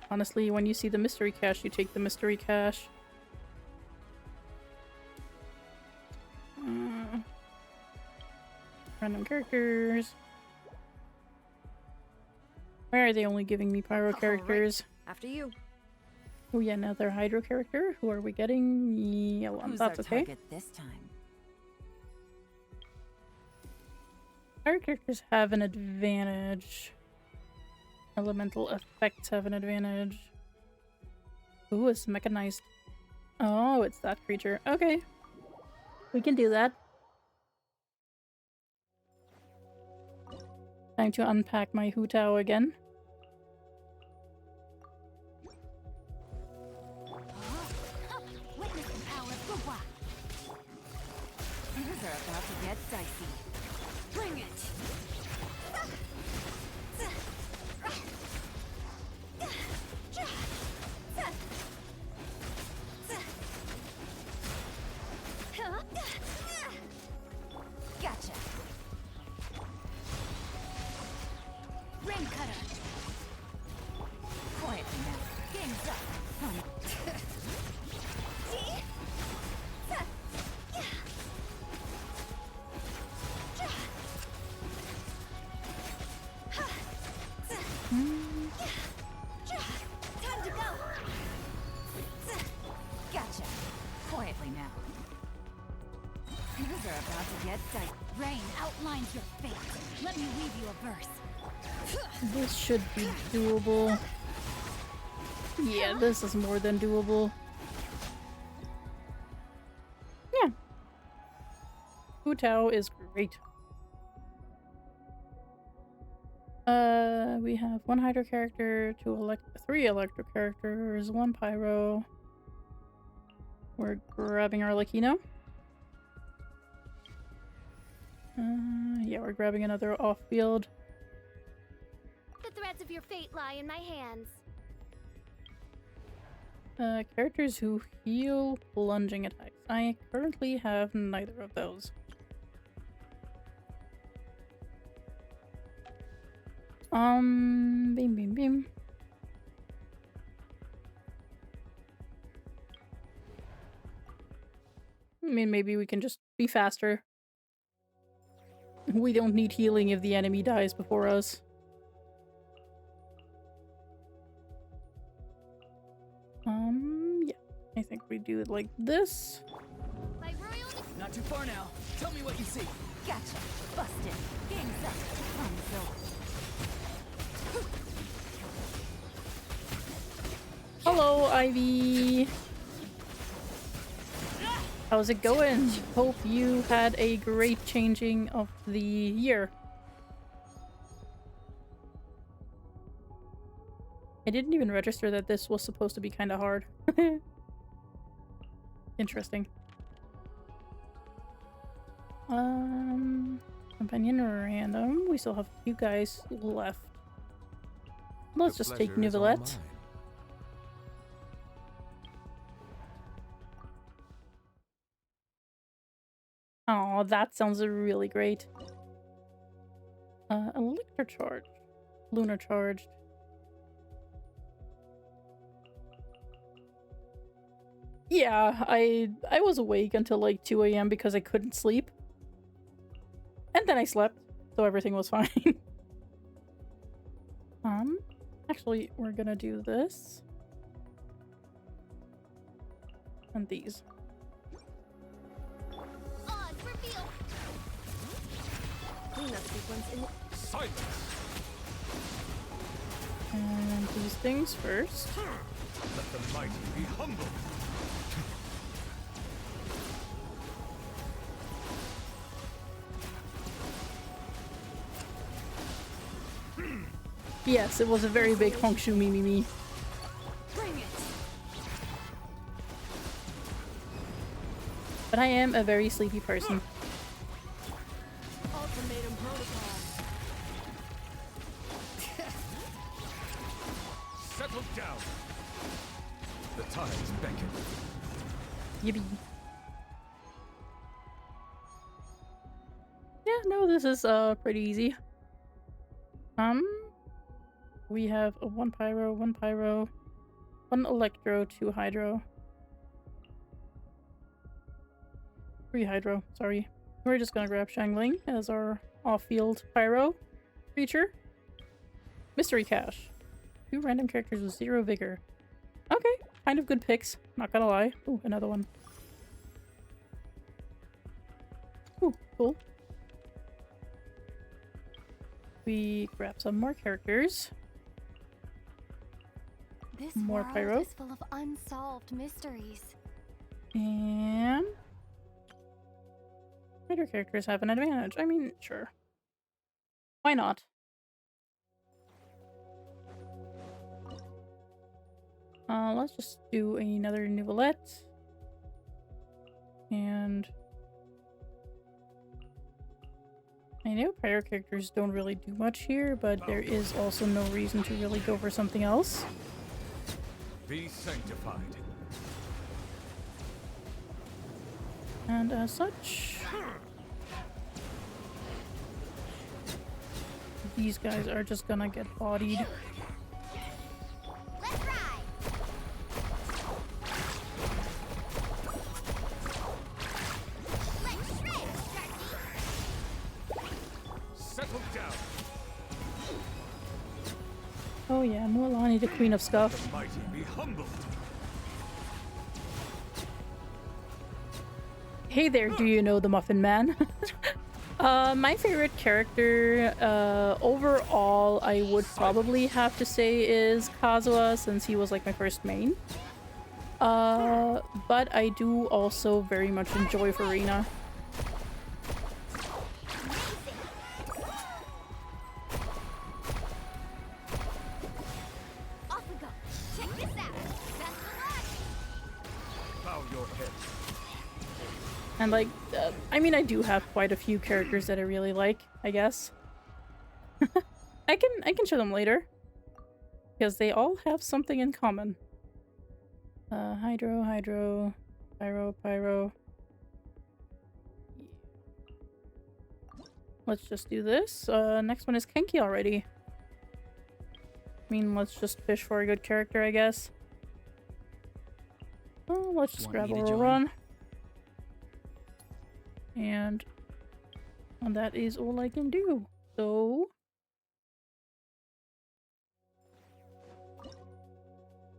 Honestly, when you see the mystery cache, you take the mystery cache. Random characters. Why are they only giving me pyro characters? After you. Oh yeah, another hydro character. Who are we getting? Yellow. Who's That's our okay. target this time? Fire characters have an advantage. Elemental effects have an advantage. Ooh, it's mechanized. Oh, it's that creature. Okay. We can do that. Time to unpack my Hu Tao again. Witness the power of the wild. Things are about to get dicey. Bring it! Gotcha. Rim cutter! Quiet now. silly now. Things are about to get dicey. Rain outlines your fate. Let me weave you a verse. This should be doable. Yeah, this is more than doable. Yeah. Hu Tao is great. We have 1 Hydro character, 3 Electro characters, 1 Pyro. We're grabbing our Lakino. Yeah, we're grabbing another off-field. The threads of your fate lie in my hands. Characters who heal plunging attacks. I currently have neither of those. Beam, beam, beam. I mean, maybe we can just be faster. We don't need healing if the enemy dies before us. Yeah. I think we do it like this. By royal Not too far now. Tell me what you see. Gotcha. Busted. Game's up. Fun's over. Hello, Ivy. How's it going? Hope you had a great changing of the year. I didn't even register that this was supposed to be kind of hard. Interesting. Companion random. We still have a few guys left. Let's just take Nouvellette. Oh, that sounds really great. Electro charge. Lunar charged. Yeah, I was awake until like 2 a.m. because I couldn't sleep. And then I slept, so everything was fine. Actually, we're gonna do this. And these. odds reveal. Cleanup sequence in Silence! And these things first. Let the mighty be humbled! Yes, it was a very big Hongshu Mimimi. Bring it. But I am a very sleepy person. ultimatum protocol. Settle down! The tides beckon. Yippee. Yeah, no, this is pretty easy. We have a 1 Pyro, 1 Electro, 2 Hydro. 3 Hydro, sorry. We're just gonna grab Shangling as our off-field Pyro creature. Mystery Cache. 2 random characters with 0 vigor. Okay, kind of good picks, not gonna lie. Ooh, another one. Ooh, cool. We grab some more characters. This More world pyro. is full of unsolved mysteries. And fighter characters have an advantage. I mean, sure. Why not? Let's just do another Nouvellette. And I know pyro characters don't really do much here, but there is also no reason to really go for something else. Be sanctified. And as such, these guys are just gonna get bodied. Let's ride. Let's shred, Sharky. Settle down! Oh yeah, Mualani, the Queen of Scuff. The mighty be humbled! Hey there, do you know the Muffin Man? My favorite character, overall, I would probably have to say is Kazuha, since he was like my first main. But I do also very much enjoy Farina. Off we go. Check this out. Best of luck. Bow your head. And like, I mean, I do have quite a few characters that I really like, I guess. I can show them later. Because they all have something in common. Hydro, Hydro, Pyro, Pyro. Let's just do this. Next one is Kenki already. I mean, let's just fish for a good character, I guess. Oh, let's just grab a run. And that is all I can do. So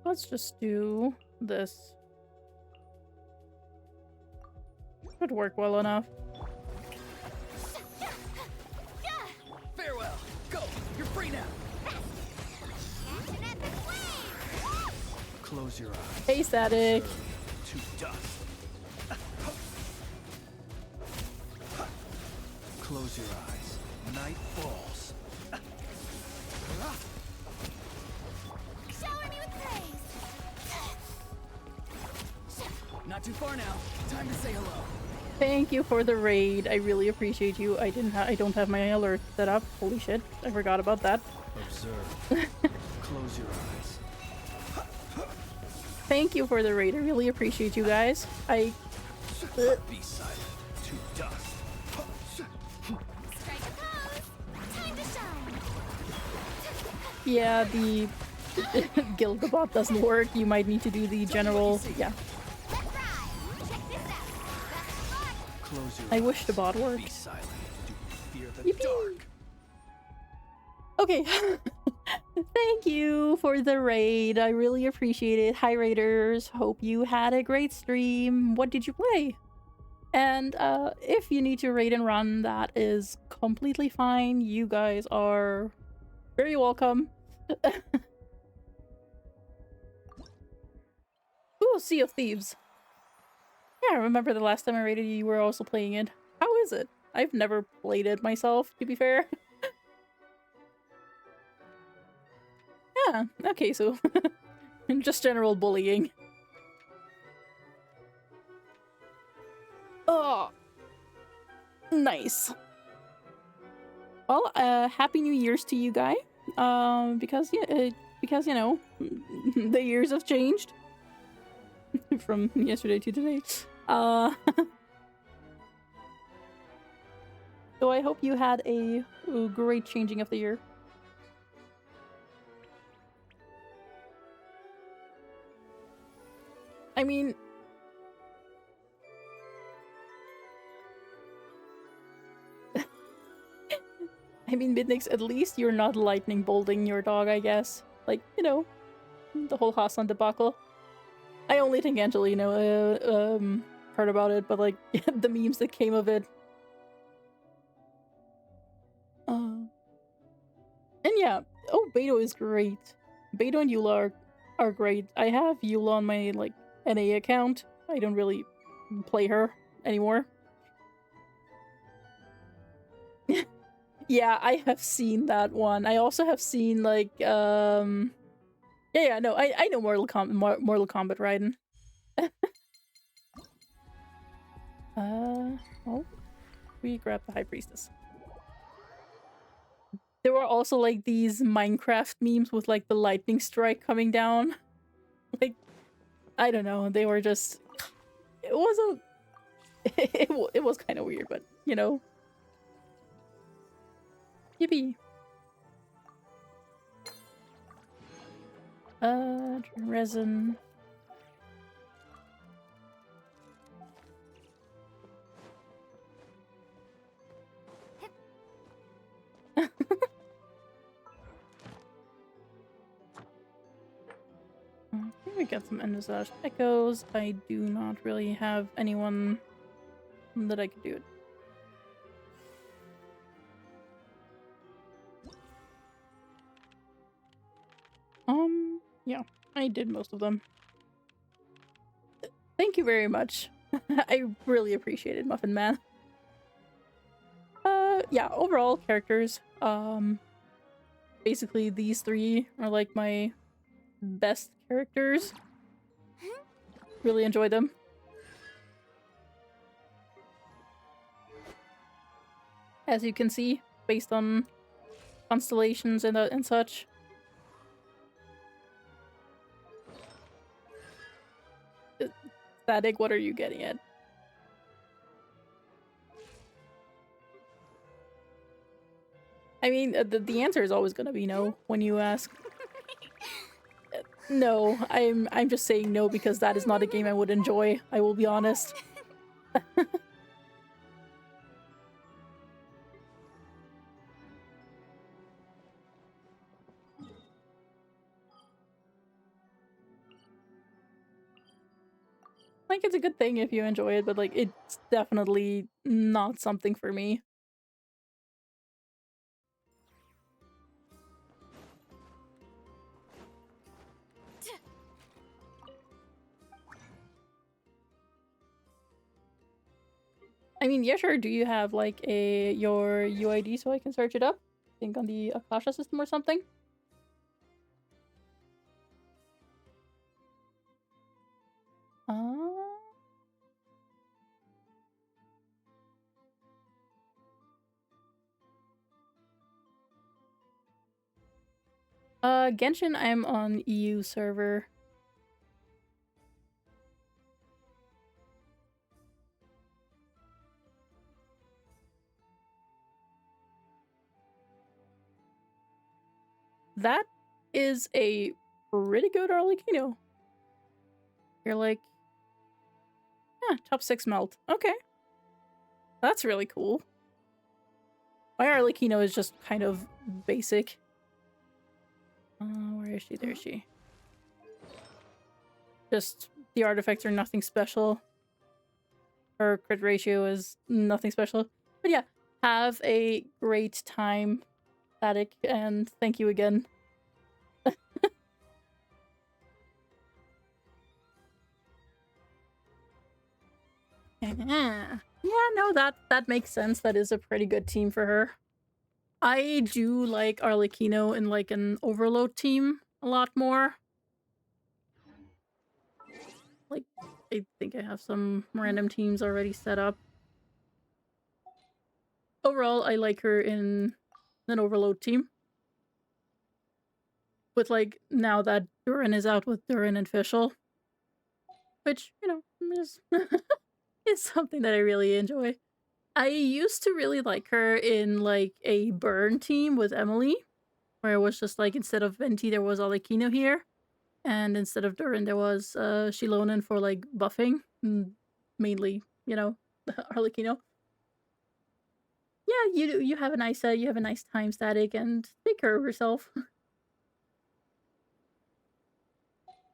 let's just do this. Could work well enough. Farewell. Go. You're free now. Catch an epic wave. Close your eyes. Hey, Static. To dust. Close your eyes. Night falls. Shower me with praise. Not too far now. Time to say hello. Thank you for the raid. I really appreciate you. I don't have my alert set up. Holy shit. I forgot about that. Observe. Close your eyes. Thank you for the raid. I really appreciate you guys. Be silent. To dust. Strike a pose. Time to shine. Yeah, the guild the bot doesn't work. You might need to do the general. Yeah. Let's ride. Check this out. Best of luck. Close your I eyes. wish the bot Be worked. silent. Do you fear the Yippee. dark? Okay. Thank you for the raid. I really appreciate it. Hi, raiders. Hope you had a great stream. What did you play? And if you need to raid and run, that is completely fine. You guys are very welcome. Ooh, Sea of Thieves. Yeah, I remember the last time I raided you, you were also playing it. How is it? I've never played it myself, to be fair. Yeah, okay, so just general bullying. Oh, nice. Well, happy New Year's to you, guy. Because yeah, because you know, the years have changed from yesterday to today. So I hope you had a great changing of the year. I mean, Midnix, at least you're not lightning bolting your dog, I guess. Like, you know, the whole Hassan debacle. I only think Angelina heard about it, but like the memes that came of it. And yeah, oh, Beto is great. Beto and Eula are great. I have Eula on my like NA account. I don't really play her anymore. Yeah, I have seen that one. I also have seen like yeah, no, I know Mortal Kombat Raiden. Oh, we grab the High Priestess. There were also like these Minecraft memes with like the lightning strike coming down. Like, I don't know, they were just, it wasn't, it was kind of weird, but you know. Yippee. Resin. Okay, we got some Envisaged Echoes. I do not really have anyone that I could do it. Yeah, I did most of them. Thank you very much. I really appreciate it, Muffin Man. Yeah, overall characters, basically these three are like my best characters. Really enjoy them. As you can see, based on constellations and such. Static, what are you getting at? I mean, the answer is always gonna be no when you ask. No, I'm just saying no because that is not a game I would enjoy. I will be honest. Like, it's a good thing if you enjoy it, but like, it's definitely not something for me. I mean, yeah, sure. Do you have like your UID so I can search it up? I think on the Akasha system or something. Genshin, I'm on EU server. That is a pretty good Arlecchino. You're like, yeah, top 6 melt. Okay. That's really cool. My Arlecchino is just kind of basic. Where is she? There is she. Just the artifacts are nothing special. Her crit ratio is nothing special. But yeah, have a great time, Static, and thank you again. Yeah, no, that makes sense. That is a pretty good team for her. I do like Arlecchino in like an overload team a lot more. Like, I think I have some random teams already set up. Overall, I like her in an overload team. With like, now that Durin is out with Durin and Fischl. Which, you know, is, is something that I really enjoy. I used to really like her in like a burn team with Emily. Where it was just like, instead of Venti, there was Arlecchino here. And instead of Durin, there was Shilonen for like buffing. Mainly, you know, Arlecchino. Yeah, you have a nice time, Static, and take care of yourself.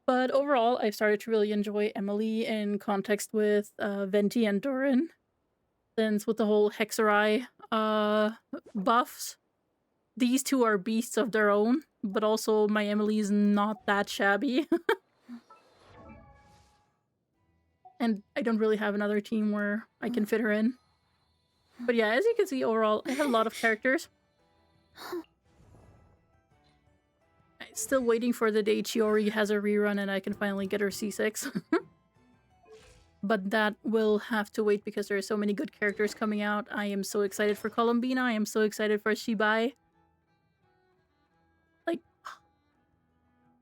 But overall, I've started to really enjoy Emily in context with Venti and Durin. Since with the whole Hexerai buffs, these two are beasts of their own, but also my Emily is not that shabby. And I don't really have another team where I can fit her in. But yeah, as you can see, overall, I have a lot of characters. I'm still waiting for the day Chiori has a rerun and I can finally get her C6. But that will have to wait because there are so many good characters coming out. I am so excited for Columbina. I am so excited for Shibai. Like,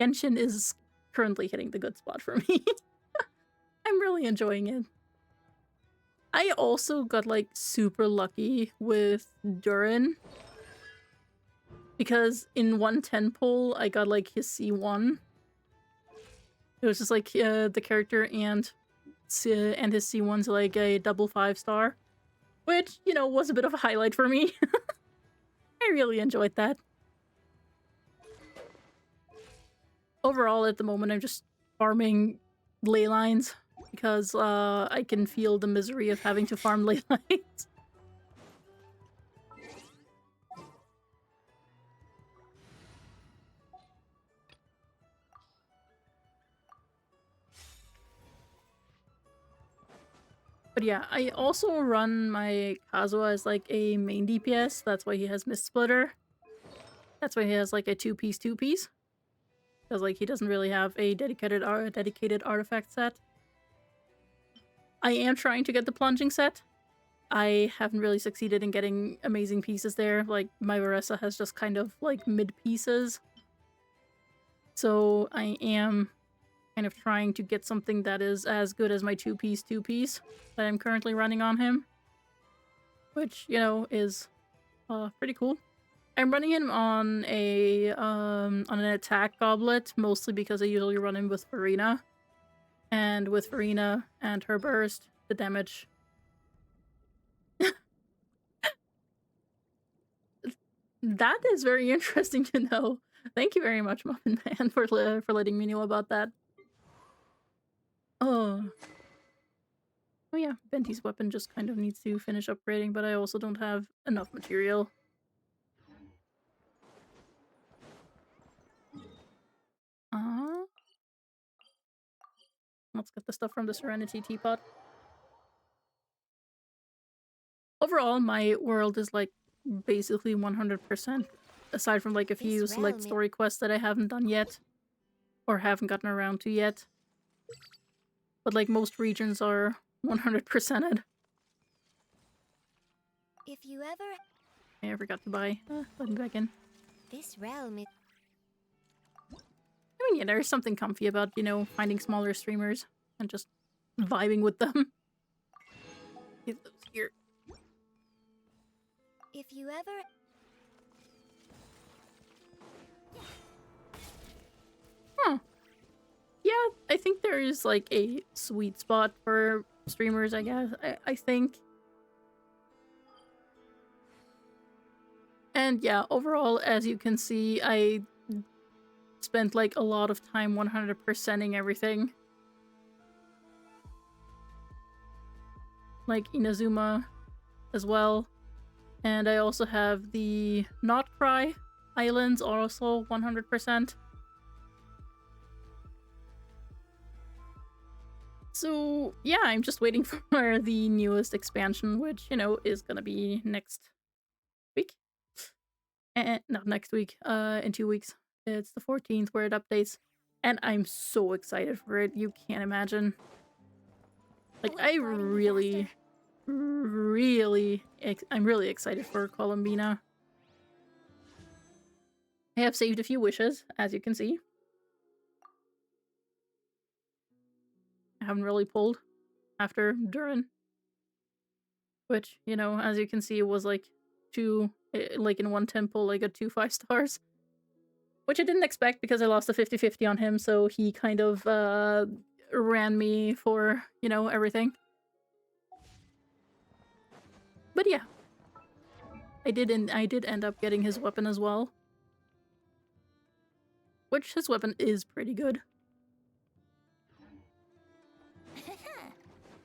Genshin is currently hitting the good spot for me. I'm really enjoying it. I also got like super lucky with Durin. Because in 110 pull, I got like his C1. It was just like the character and his C1's like a double 5-star. Which, you know, was a bit of a highlight for me. I really enjoyed that. Overall, at the moment, I'm just farming ley lines. because I can feel the misery of having to farm late night. But yeah, I also run my Kazuha as like a main DPS. That's why he has Mist Splitter. That's why he has like a two-piece. Because like he doesn't really have a dedicated artifact set. I am trying to get the plunging set. I haven't really succeeded in getting amazing pieces there. Like my Varessa has just kind of like mid pieces. So I am kind of trying to get something that is as good as my two-piece that I'm currently running on him. Which, you know, is pretty cool. I'm running him on an attack goblet, mostly because I usually run him with Farina. And with Farina and her burst, the damage... That is very interesting to know. Thank you very much, Muffin Man, for letting me know about that. Oh. Oh yeah, Venti's weapon just kind of needs to finish upgrading, but I also don't have enough material. Let's get the stuff from the Serenity Teapot. Overall, my world is like basically 100%, aside from like a few select story quests that I haven't done yet, or haven't gotten around to yet. But like most regions are 100%ed. If you ever... I forgot to buy. Let me back in. This realm is... I mean, yeah, there's something comfy about, you know, finding smaller streamers and just vibing with them. Get those here. If you ever... Huh. Yeah, I think there is like a sweet spot for streamers, I guess. I think. And yeah, overall, as you can see, I spent like a lot of time 100%ing everything. Like Inazuma as well. And I also have the Not Cry Islands also 100%. So yeah, I'm just waiting for the newest expansion, which, you know, is gonna be next week. Not next week, in 2 weeks. It's the 14th where it updates. And I'm so excited for it, you can't imagine. Like, I'm really excited for Columbina. I have saved a few wishes, as you can see. I haven't really pulled after Durin. Which, you know, as you can see, it was like like in one temple, I got 2 5-stars. Which I didn't expect because I lost a 50-50 on him, so he kind of ran me for, you know, everything. But yeah. I did end up getting his weapon as well. Which his weapon is pretty good.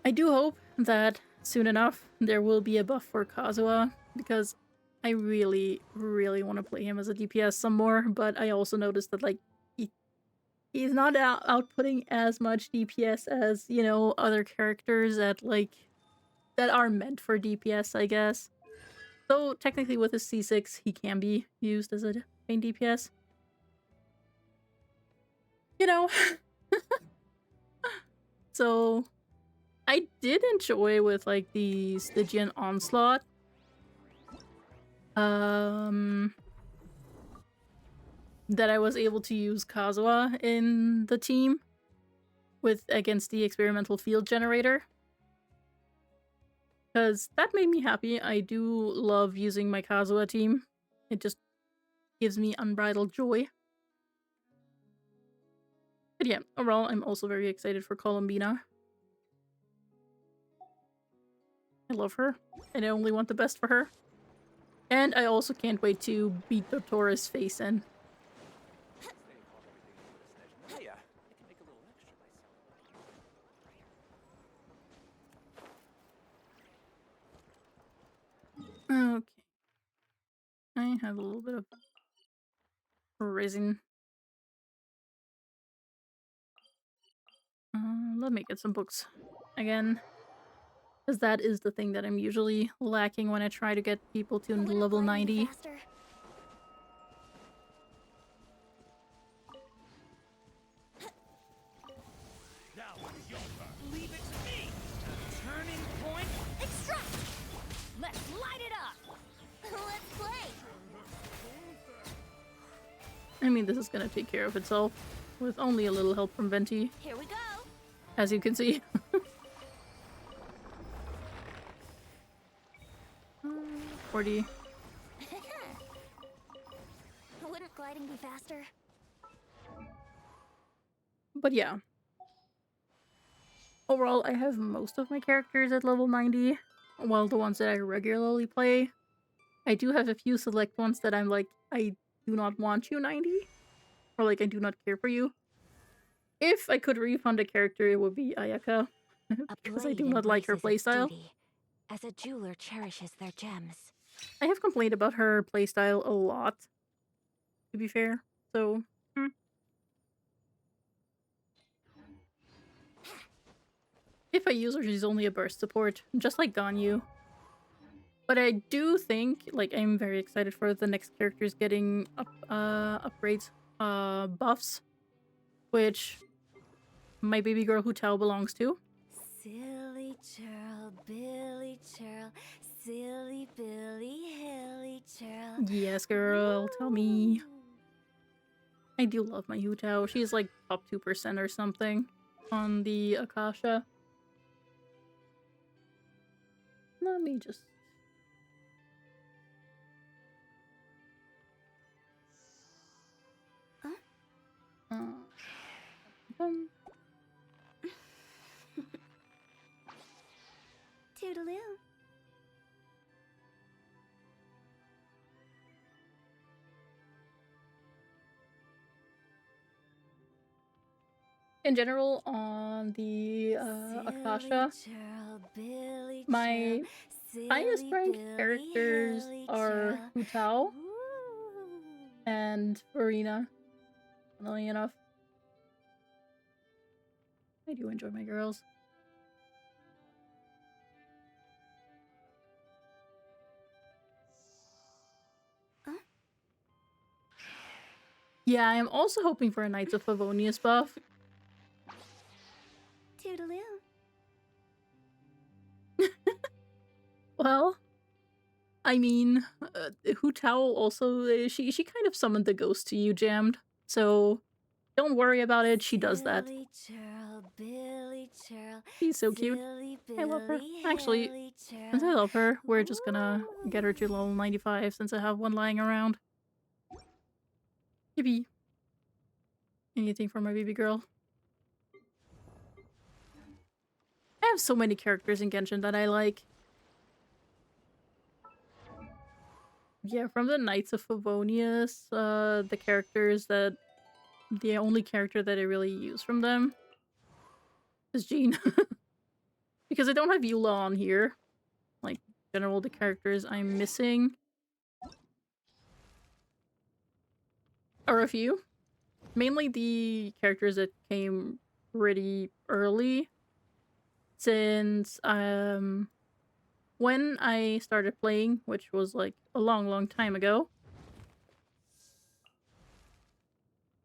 I do hope that soon enough there will be a buff for Kazuha, because I really want to play him as a DPS some more, but I also noticed that like he's not outputting as much DPS as, you know, other characters that are meant for DPS, I guess. Though technically with his C6 he can be used as a main DPS. You know. So I did enjoy with like the Stygian Onslaught. That I was able to use Kazuha in the team against the experimental field generator. Because that made me happy. I do love using my Kazuha team. It just gives me unbridled joy. But yeah, overall, I'm also very excited for Columbina. I love her, and I only want the best for her. And I also can't wait to beat Dotora's face in. have a little bit of resin. Let me get some books again. Because that is the thing that I'm usually lacking when I try to get people to Wouldn't level gliding be 90. faster? Now it's your turn. Leave it to me. A turning point. Extract! Let's light it up. Let's play! I mean, this is gonna take care of itself with only a little help from Venti, Here we go! as you can see. Uh, 40. Wouldn't gliding be faster? But yeah. Overall, I have most of my characters at level 90, while the ones that I regularly play. I do have a few select ones that I'm like, I do not want you 90, or like, I do not care for you. If I could refund a character, it would be Ayaka, because I do not like her playstyle. As a jeweler cherishes their gems. I have complained about her playstyle a lot, to be fair, so... If I use her, she's only a burst support, just like Ganyu. But I do think, like, I'm very excited for the next characters getting upgrades, buffs, which my baby girl Hu Tao belongs to. Silly churl, Billy churl, silly Billy, hilly churl. Yes, girl, tell me. I do love my Hu Tao. She's like top 2% or something on the Akasha. Let me just... Um, Toodaloo. in general, on the Akasha, my highest ranked characters are Hu Tao and Farina. Funnily enough. I do enjoy my girls. Yeah, I am also hoping for a Knights of Favonius buff. Toodaloo. Well, I mean, Hu Tao also, she kind of summoned the ghost to you, Jammed. So, don't worry about it, she does that. She's so cute. I love her. Actually, since I love her, we're just gonna get her to level 95 since I have one lying around. Yippee. Anything for my baby girl. I have so many characters in Genshin that I like. Yeah, from the Knights of Favonius, the characters that... The only character that I really use from them is Jean. Because I don't have Eula on here. Like, in general, the characters I'm missing are a few. Mainly the characters that came pretty early. Since, when I started playing, which was like a long time ago,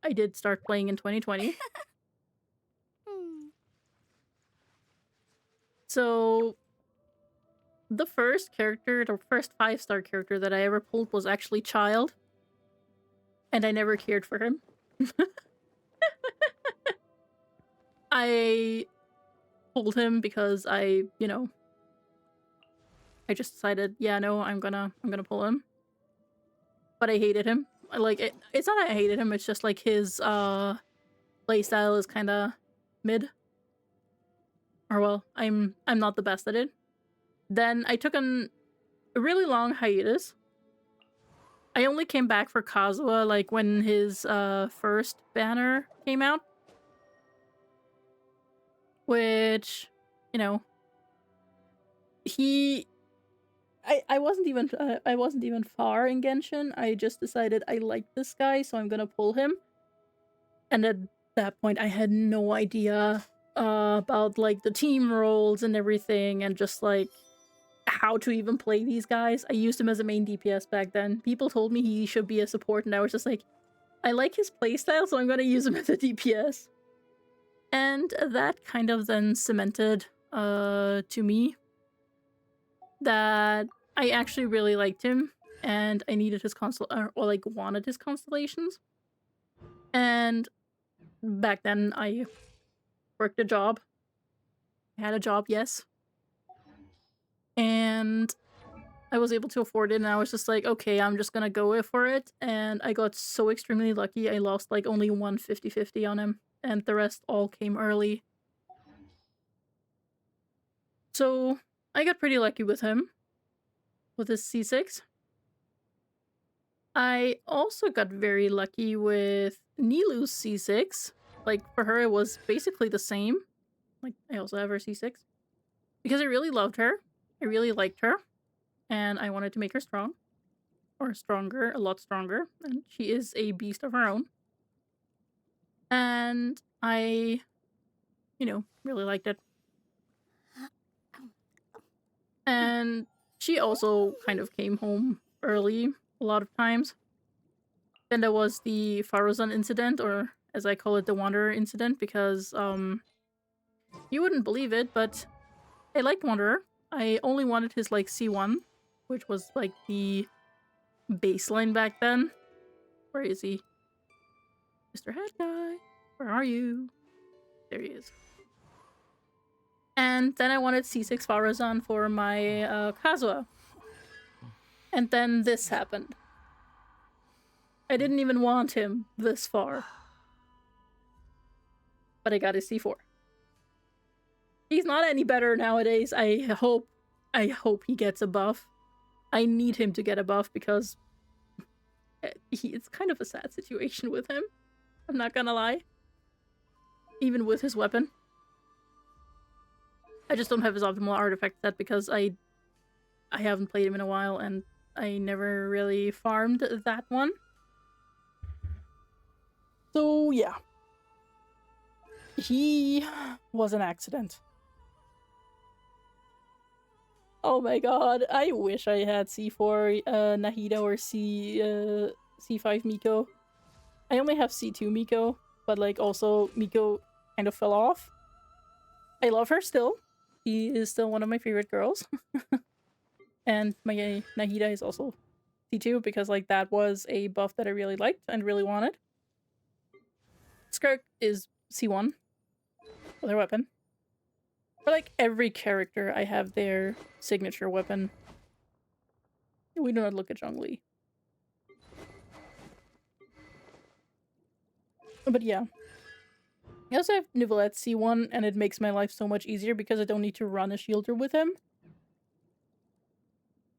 I did start playing in 2020. So, the first 5-star character that I ever pulled was actually Child. And I never cared for him. I pulled him because I just decided, yeah, no, I'm gonna pull him. But I hated him. It's not that I hated him, it's just like his playstyle is kinda mid. Or well, I'm not the best at it. Then I took a really long hiatus. I only came back for Kazuha like when his first banner came out. Which, he I wasn't even far in Genshin. I just decided I like this guy, so I'm gonna pull him. And at that point, I had no idea about like the team roles and everything, and just like how to even play these guys. I used him as a main DPS back then. People told me he should be a support, and I was just like, I like his playstyle, so I'm gonna use him as a DPS. And that kind of then cemented to me that I actually really liked him, and I needed his or like wanted his constellations. And back then I worked a job. I had a job, yes. And I was able to afford it, and I was just like, okay, I'm just gonna go for it. And I got so extremely lucky. I lost like only one 50-50 on him, and the rest all came early. So I got pretty lucky with him, with his C6. I also got very lucky with Nilu's C6. Like, for her, it was basically the same. Like, I also have her C6. Because I really loved her. I really liked her. And I wanted to make her strong. Or stronger, a lot stronger. And she is a beast of her own. And I, really liked it. And she also kind of came home early a lot of times. Then there was the Faruzan incident, or as I call it, the Wanderer incident, because you wouldn't believe it, but I liked Wanderer. I only wanted his like C1, which was like the baseline back then. Where is he? Mr. Head Guy, where are you? There he is. And then I wanted C6 Faruzan for my Kazuha. And then this happened. I didn't even want him this far. But I got his C4. He's not any better nowadays. I hope he gets a buff. I need him to get a buff because it's kind of a sad situation with him. I'm not gonna lie. Even with his weapon. I just don't have his optimal artifact set because I haven't played him in a while, and I never really farmed that one. So yeah. He was an accident. Oh my god, I wish I had C4 Nahida or C5 Miko. I only have C2 Miko, but like also Miko kind of fell off. I love her still. She is still one of my favorite girls. And my Nahida is also C2 because like that was a buff that I really liked and really wanted. Skirk is C1 with her weapon. For like every character, I have their signature weapon. We do not look at Zhongli. But yeah. I also have Nivelette C1, and it makes my life so much easier because I don't need to run a shielder with him.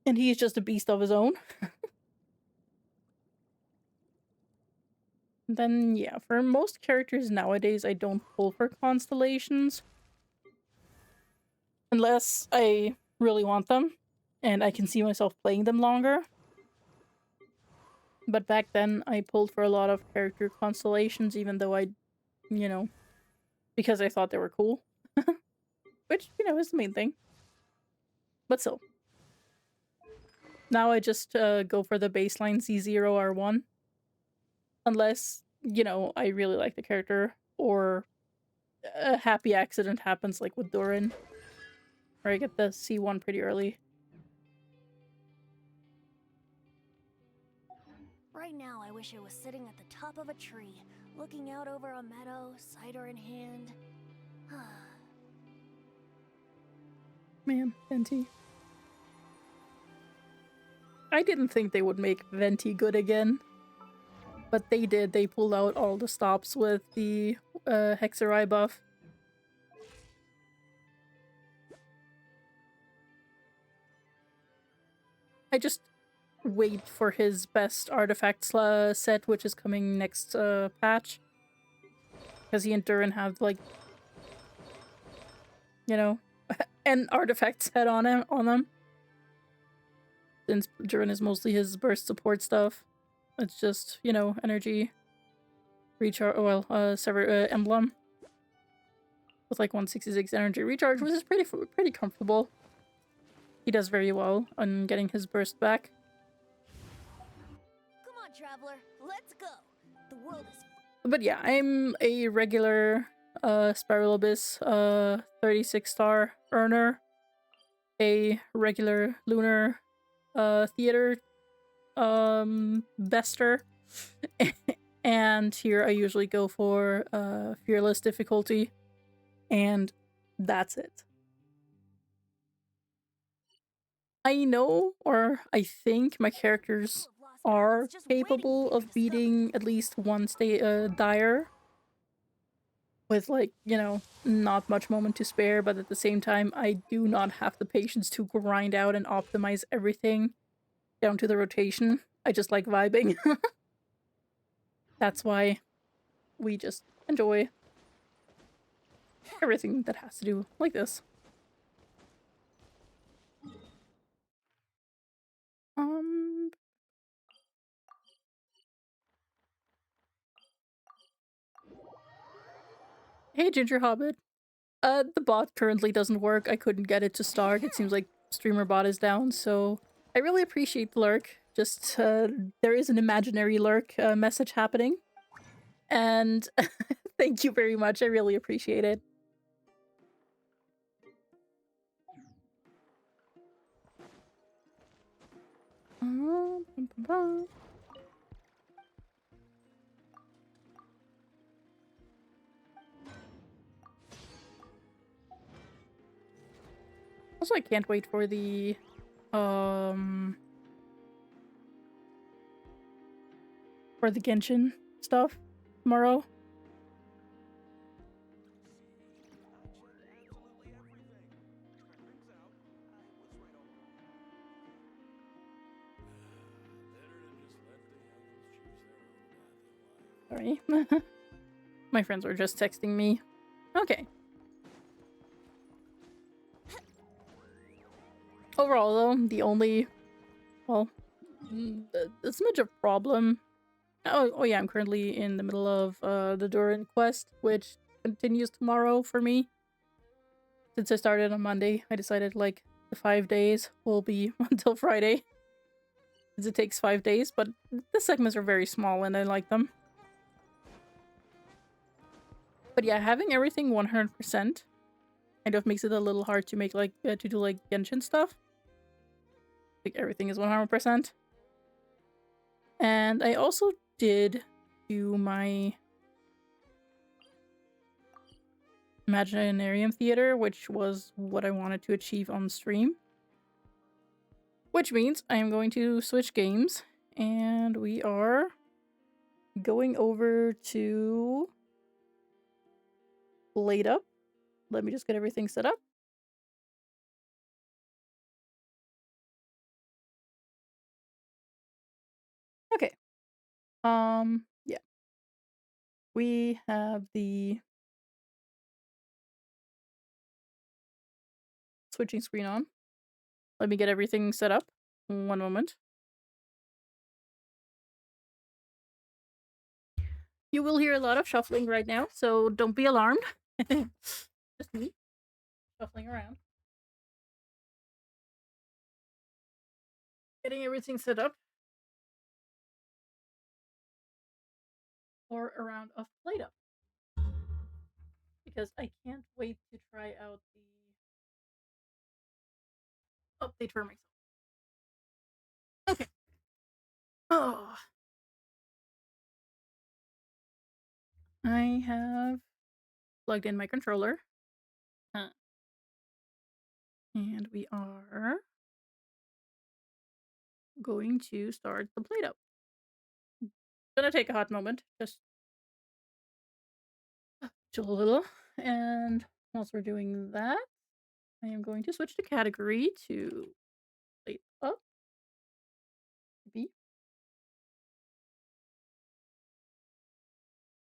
And he's just a beast of his own. Then, yeah, for most characters nowadays, I don't pull for constellations. Unless I really want them, and I can see myself playing them longer. But back then, I pulled for a lot of character constellations, even though I, because I thought they were cool. Which, is the main thing. But still. Now I just go for the baseline C0 R1. Unless, I really like the character, or a happy accident happens like with Doran. Where I get the C1 pretty early. Right now, I wish I was sitting at the top of a tree, looking out over a meadow, cider in hand. Man, Venti. I didn't think they would make Venti good again. But they did. They pulled out all the stops with the Hexerai buff. I just wait for his best artifact set, which is coming next patch. Because he and Durin have, like, an artifact set on them. since Durin is mostly his burst support stuff. It's just, you know, energy recharge, well, emblem with like 166 energy recharge, which is pretty comfortable. He does very well on getting his burst back. Come on, traveler, let's go. The world is. But yeah, I'm a regular Spiral Abyss 36-star earner, a regular lunar theater bester, and here I usually go for fearless difficulty, and that's it. I know, or I think my characters are capable of beating at least one dire with, like, you know, not much moment to spare, but at the same time, I do not have the patience to grind out and optimize everything down to the rotation. I just like vibing. That's why we just enjoy everything that has to do like this. Hey, Ginger Hobbit. The bot currently doesn't work. I couldn't get it to start. It seems like streamer bot is down, so I really appreciate the lurk. Just, there is an imaginary lurk message happening. And thank you very much. I really appreciate it. Also, I can't wait for the Genshin stuff tomorrow. Sorry. My friends were just texting me. Okay. Overall, though, the only, well, the smidge of problem. Oh yeah, I'm currently in the middle of the Durin quest, which continues tomorrow for me. Since I started on Monday, I decided like the 5 days will be until Friday. Because it takes 5 days, but the segments are very small and I like them. But yeah, having everything 100% kind of makes it a little hard to make like to do like Genshin stuff. Like everything is 100%. And I also did do my Imaginarium Theater, which was what I wanted to achieve on stream. Which means I am going to switch games, and we are going over to Blade Up. Let me just get everything set up. Okay. Yeah. We have the switching screen on. Let me get everything set up. One moment. You will hear a lot of shuffling right now, so don't be alarmed. Just me shuffling around. Getting everything set up for a round of Blade Up. Because I can't wait to try out the update for myself. Okay. Oh. I have plugged in my controller. And we are going to start the Blade Up. Gonna take a hot moment. Just chill a little. And whilst we're doing that, I am going to switch the category to Blade Up. B.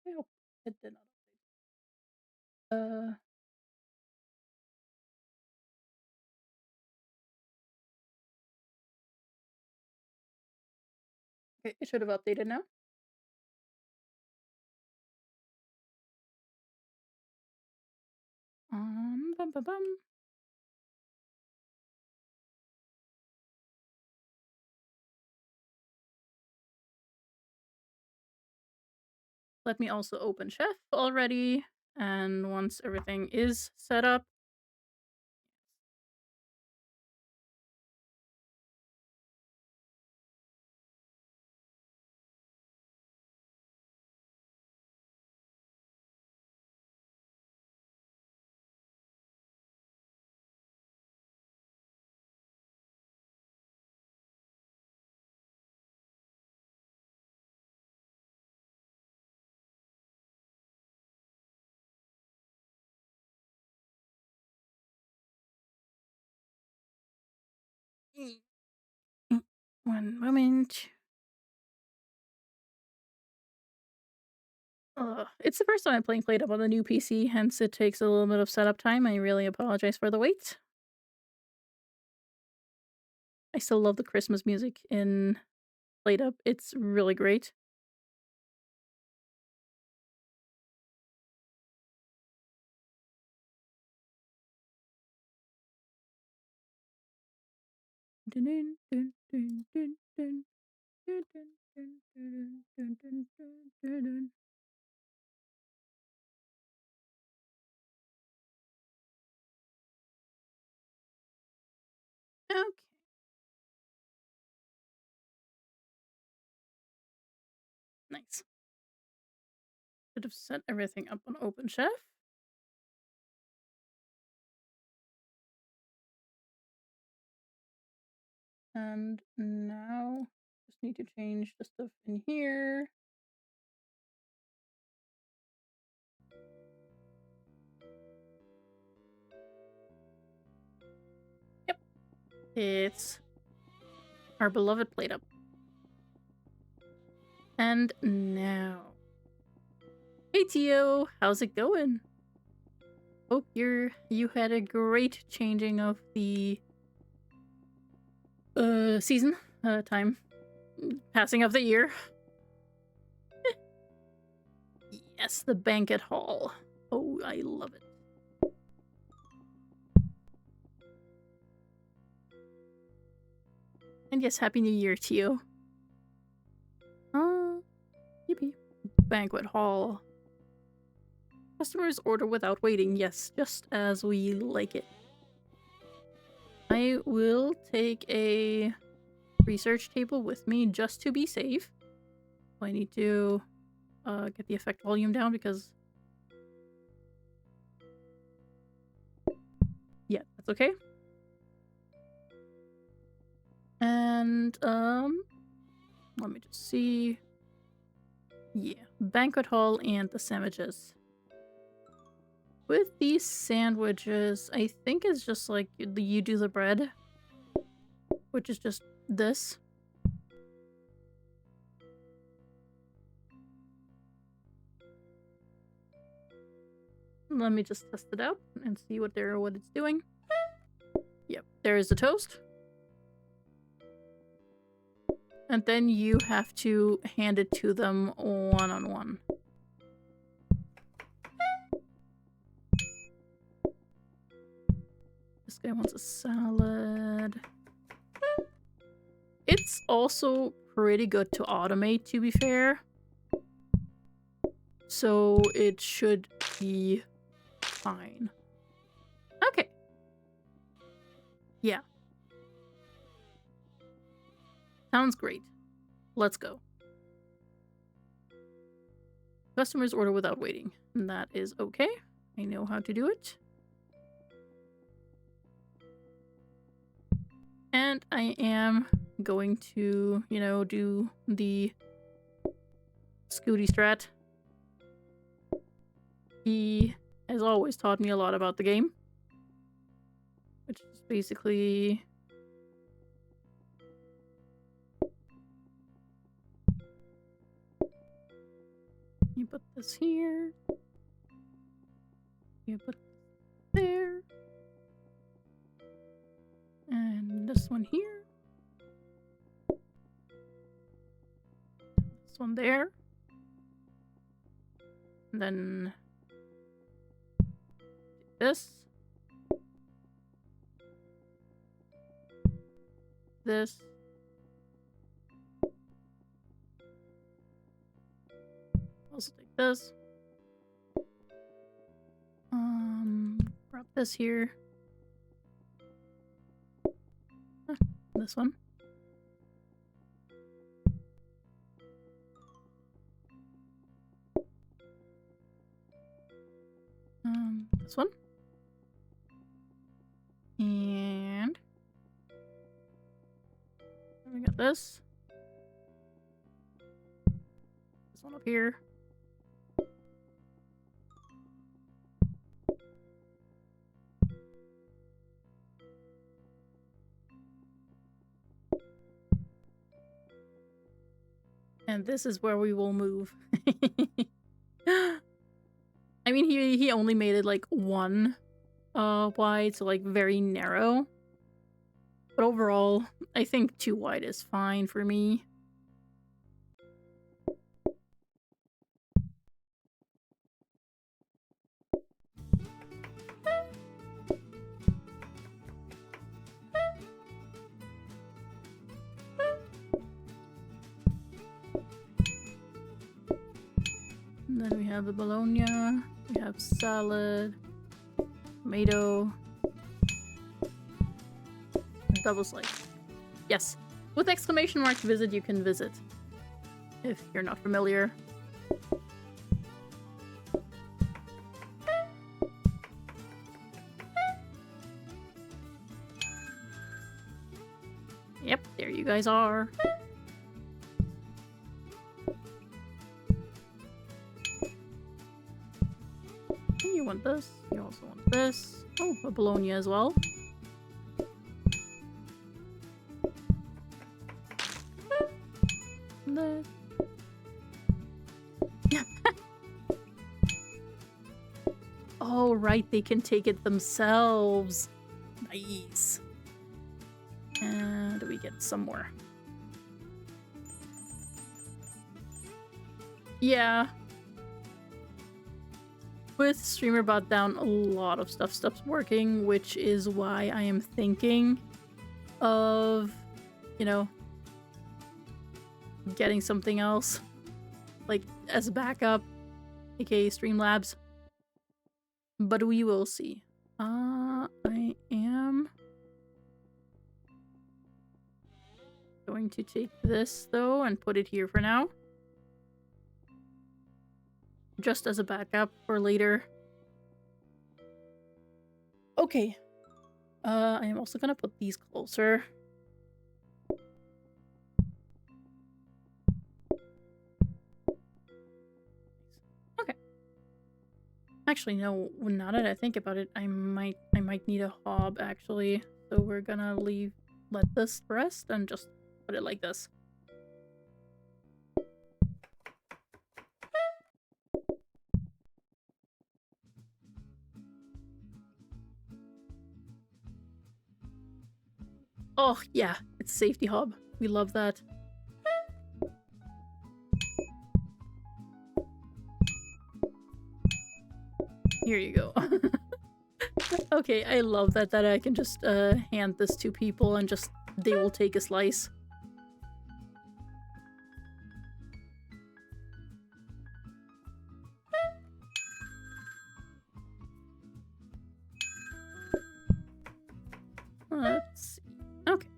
I hope it did not update. Okay, it should have updated now. Bum, bum, bum. Let me also open Chef already. And once everything is set up, Mm, one moment. It's the first time I'm playing Played Up on the new PC, hence it takes a little bit of setup time. I really apologize for the wait. I still love the Christmas music in Played Up. It's really great. Dun, dun, dun, dun, dun, dun, dun, dun, dun, dun, dun, dun, dun, dun. Okay, nice. Should have set everything up on OpenChef. And now just need to change the stuff in here. Yep, it's our beloved Plate Up. And now, hey Tio, how's it going? Hope you had a great changing of the season time, passing of the year. Yes, the banquet hall. Oh, I love it. And yes, Happy New Year to you. Yippee. Banquet hall. Customers order without waiting. Yes, just as we like it. I will take a research table with me just to be safe. I need to get the effect volume down because... Yeah, that's okay. And, let me just see. Yeah, banquet hall and the sandwiches. With these sandwiches, I think it's just like you do the bread, which is just this. Let me just test it out and see what it's doing. Yep, there is the toast. And then you have to hand it to them one-on-one. This guy wants a salad. It's also pretty good to automate, to be fair. So it should be fine. Okay. Yeah. Sounds great. Let's go. Customers order without waiting. And that is okay. I know how to do it. And I am going to, you know, do the Scooty strat. He has always taught me a lot about the game. Which is basically... You put this here. You put there. And this one here. one there. And then this. This. Also take this. Grab this here. This one. This one. And then we got this. This one up here. And this is where we will move. I mean, he only made it like 1 wide, so like very narrow. But overall, I think 2 wide is fine for me. And then we have the bologna, we have salad, tomato, double slice. Yes, with exclamation mark visit you can visit, if you're not familiar. Yep, there you guys are. You want this, you also want this. Oh, a bologna as well. Yeah. Oh, right, they can take it themselves. Nice. And we get some more. Yeah. With streamer bot down, a lot of stuff stops working, which is why I am thinking of, you know, getting something else, like as a backup, aka Streamlabs. But we will see. I am going to take this though and put it here for now. Just as a backup for later. Okay. I am also gonna put these closer. Okay. Actually, no, now that I think about it, I might need a hob actually. So we're gonna let this rest and just put it like this. Oh, yeah, it's safety hob. We love that. Here you go. Okay, I love that I can just hand this to people and just they will take a slice. Let's see. Okay.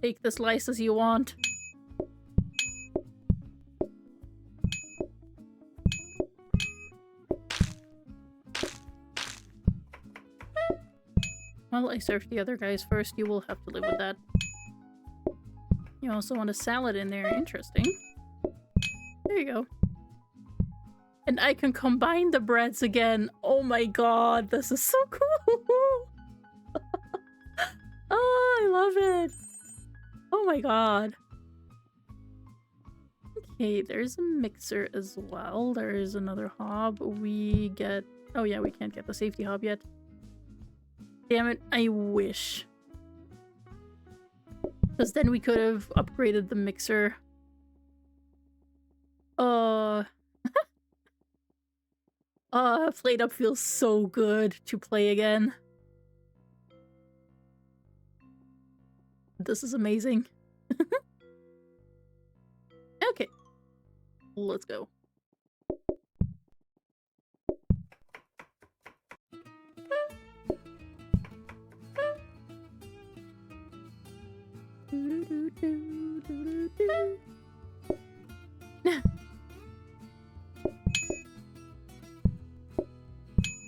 Take the slices you want. Well, I served the other guys first. You will have to live with that. You also want a salad in there. Interesting. There you go. And I can combine the breads again. Oh my god, this is so cool. Oh, I love it. Oh my god. Okay, there's a mixer as well. There is another hob. We get... Oh yeah, we can't get the safety hob yet. Damn it, I wish. Because then we could have upgraded the mixer. Played Up feels so good to play again. This is amazing. Okay. Let's go.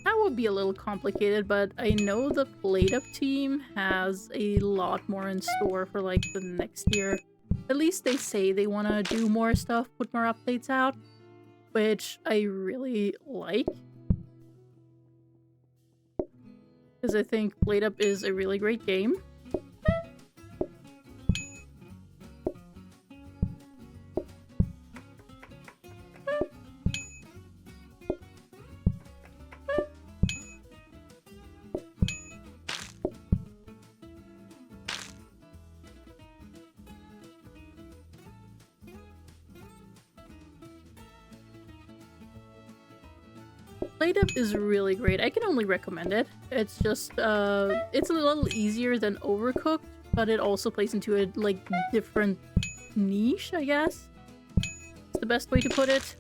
That would be a little complicated, but I know the Played Up team has a lot more in store for like the next year. At least they say they want to do more stuff, put more updates out, which I really like. Because I think Played Up is a really great game. Played Up is really great. I can only recommend it. It's just, it's a little easier than Overcooked, but it also plays into a, like, different niche, I guess. It's the best way to put it.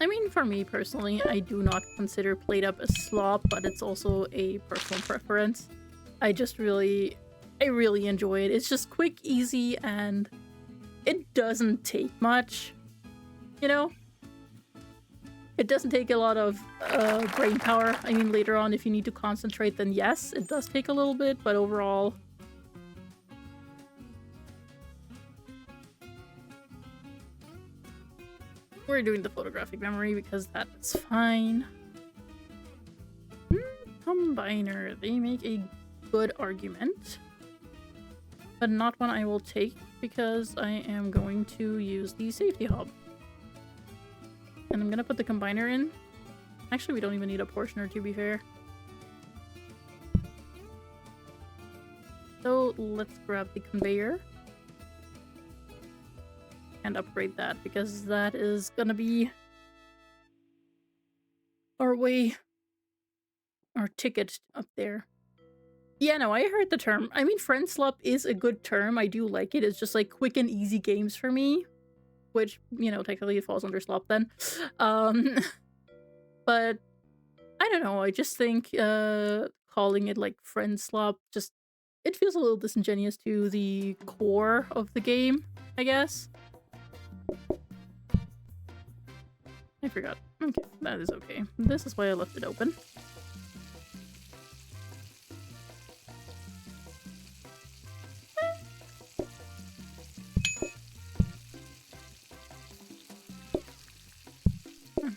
I mean, for me personally, I do not consider Played Up a slop, but it's also a personal preference. I really enjoy it. It's just quick, easy, and it doesn't take much, you know? It doesn't take a lot of brain power. I mean, later on, if you need to concentrate, then yes, it does take a little bit, but overall... We're doing the photographic memory because that's fine. Combiner. They make a good argument. But not one I will take because I am going to use the safety hub. And I'm gonna put the combiner in. Actually, we don't even need a portioner to be fair. So let's grab the conveyor. And upgrade that because that is gonna be our ticket up there. Yeah, no, I heard the term. I mean, friend slop is a good term. I do like it. It's just like quick and easy games for me, which, you know, technically it falls under slop then. But I don't know. I just think calling it like friend slop just it feels a little disingenuous to the core of the game, I guess. I forgot. Okay, that is okay. This is why I left it open.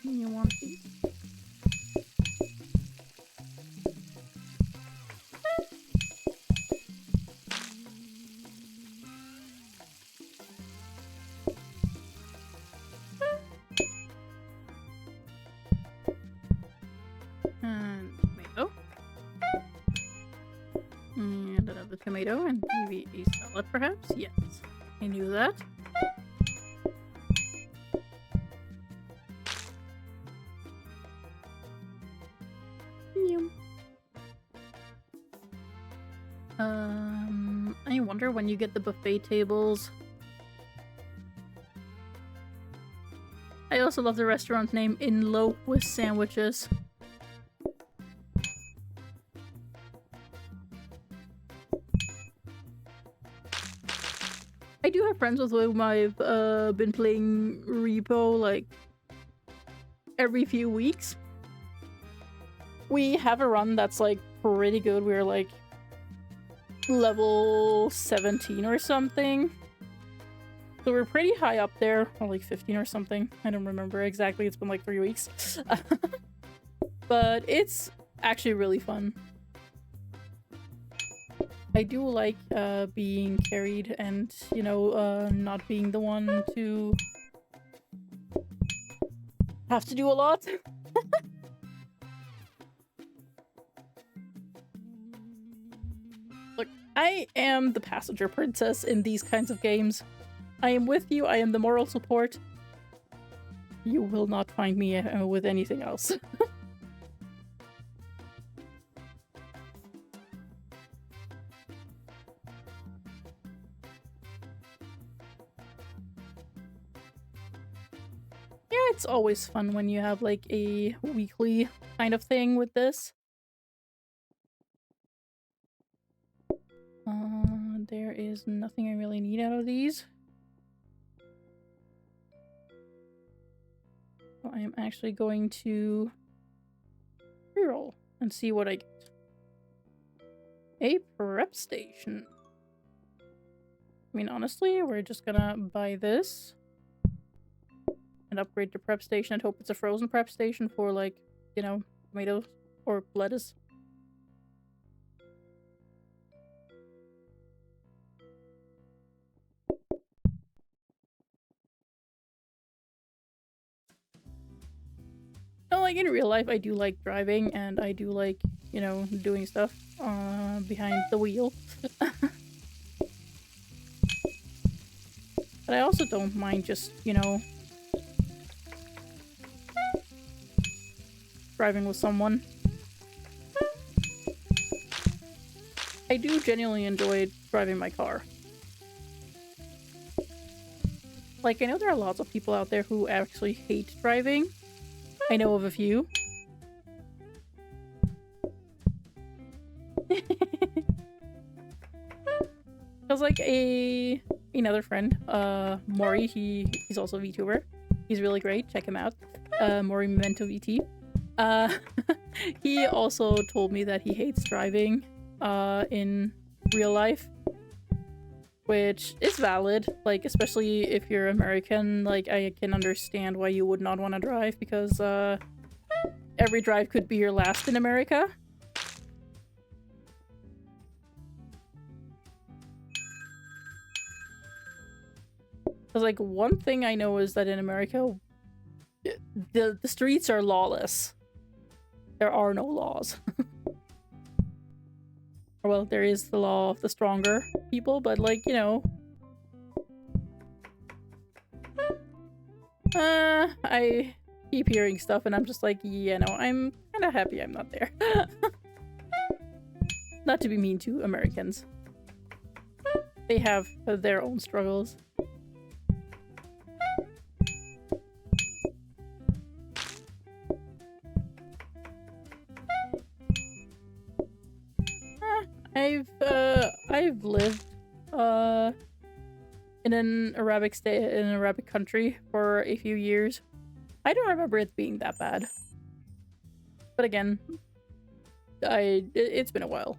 You want these? And tomato. And another tomato and maybe a salad perhaps? Yes. I knew that. I wonder when you get the buffet tables. I also love the restaurant name In Lo with sandwiches. I do have friends with whom I've been playing Repo like every few weeks. We have a run that's like pretty good. We're like level 17 or something. So we're pretty high up there, or like 15 or something. I don't remember exactly. It's been like 3 weeks. But it's actually really fun. I do like being carried and, you know, not being the one to have to do a lot. Look, I am the passenger princess in these kinds of games. I am with you, I am the moral support. You will not find me with anything else. Yeah, it's always fun when you have like a weekly kind of thing with this. There is nothing I really need out of these. So I am actually going to reroll and see what I get. A prep station. I mean, honestly, we're just gonna buy this and upgrade the prep station and hope it's a frozen prep station for, like, you know, tomatoes or lettuce. No, like in real life, I do like driving and I do like, you know, doing stuff behind the wheel. But I also don't mind just, you know, driving with someone. I do genuinely enjoy driving my car. Like, I know there are lots of people out there who actually hate driving. I know of a few. Because like another friend, Maury, he's also a VTuber. He's really great. Check him out. Maury Memento VT. He also told me that he hates driving in real life, which is valid. Like, especially if you're American, like, I can understand why you would not want to drive, because every drive could be your last in America. Because, like, one thing I know is that in America, the streets are lawless. There are no laws. Or, well, there is the law of the stronger people, but, like, you know... I keep hearing stuff and I'm just like, yeah, no, I'm kind of happy I'm not there. Not to be mean to Americans. They have their own struggles. I've lived in an Arabic state, in an Arabic country for a few years. I don't remember it being that bad. But again, it's been a while.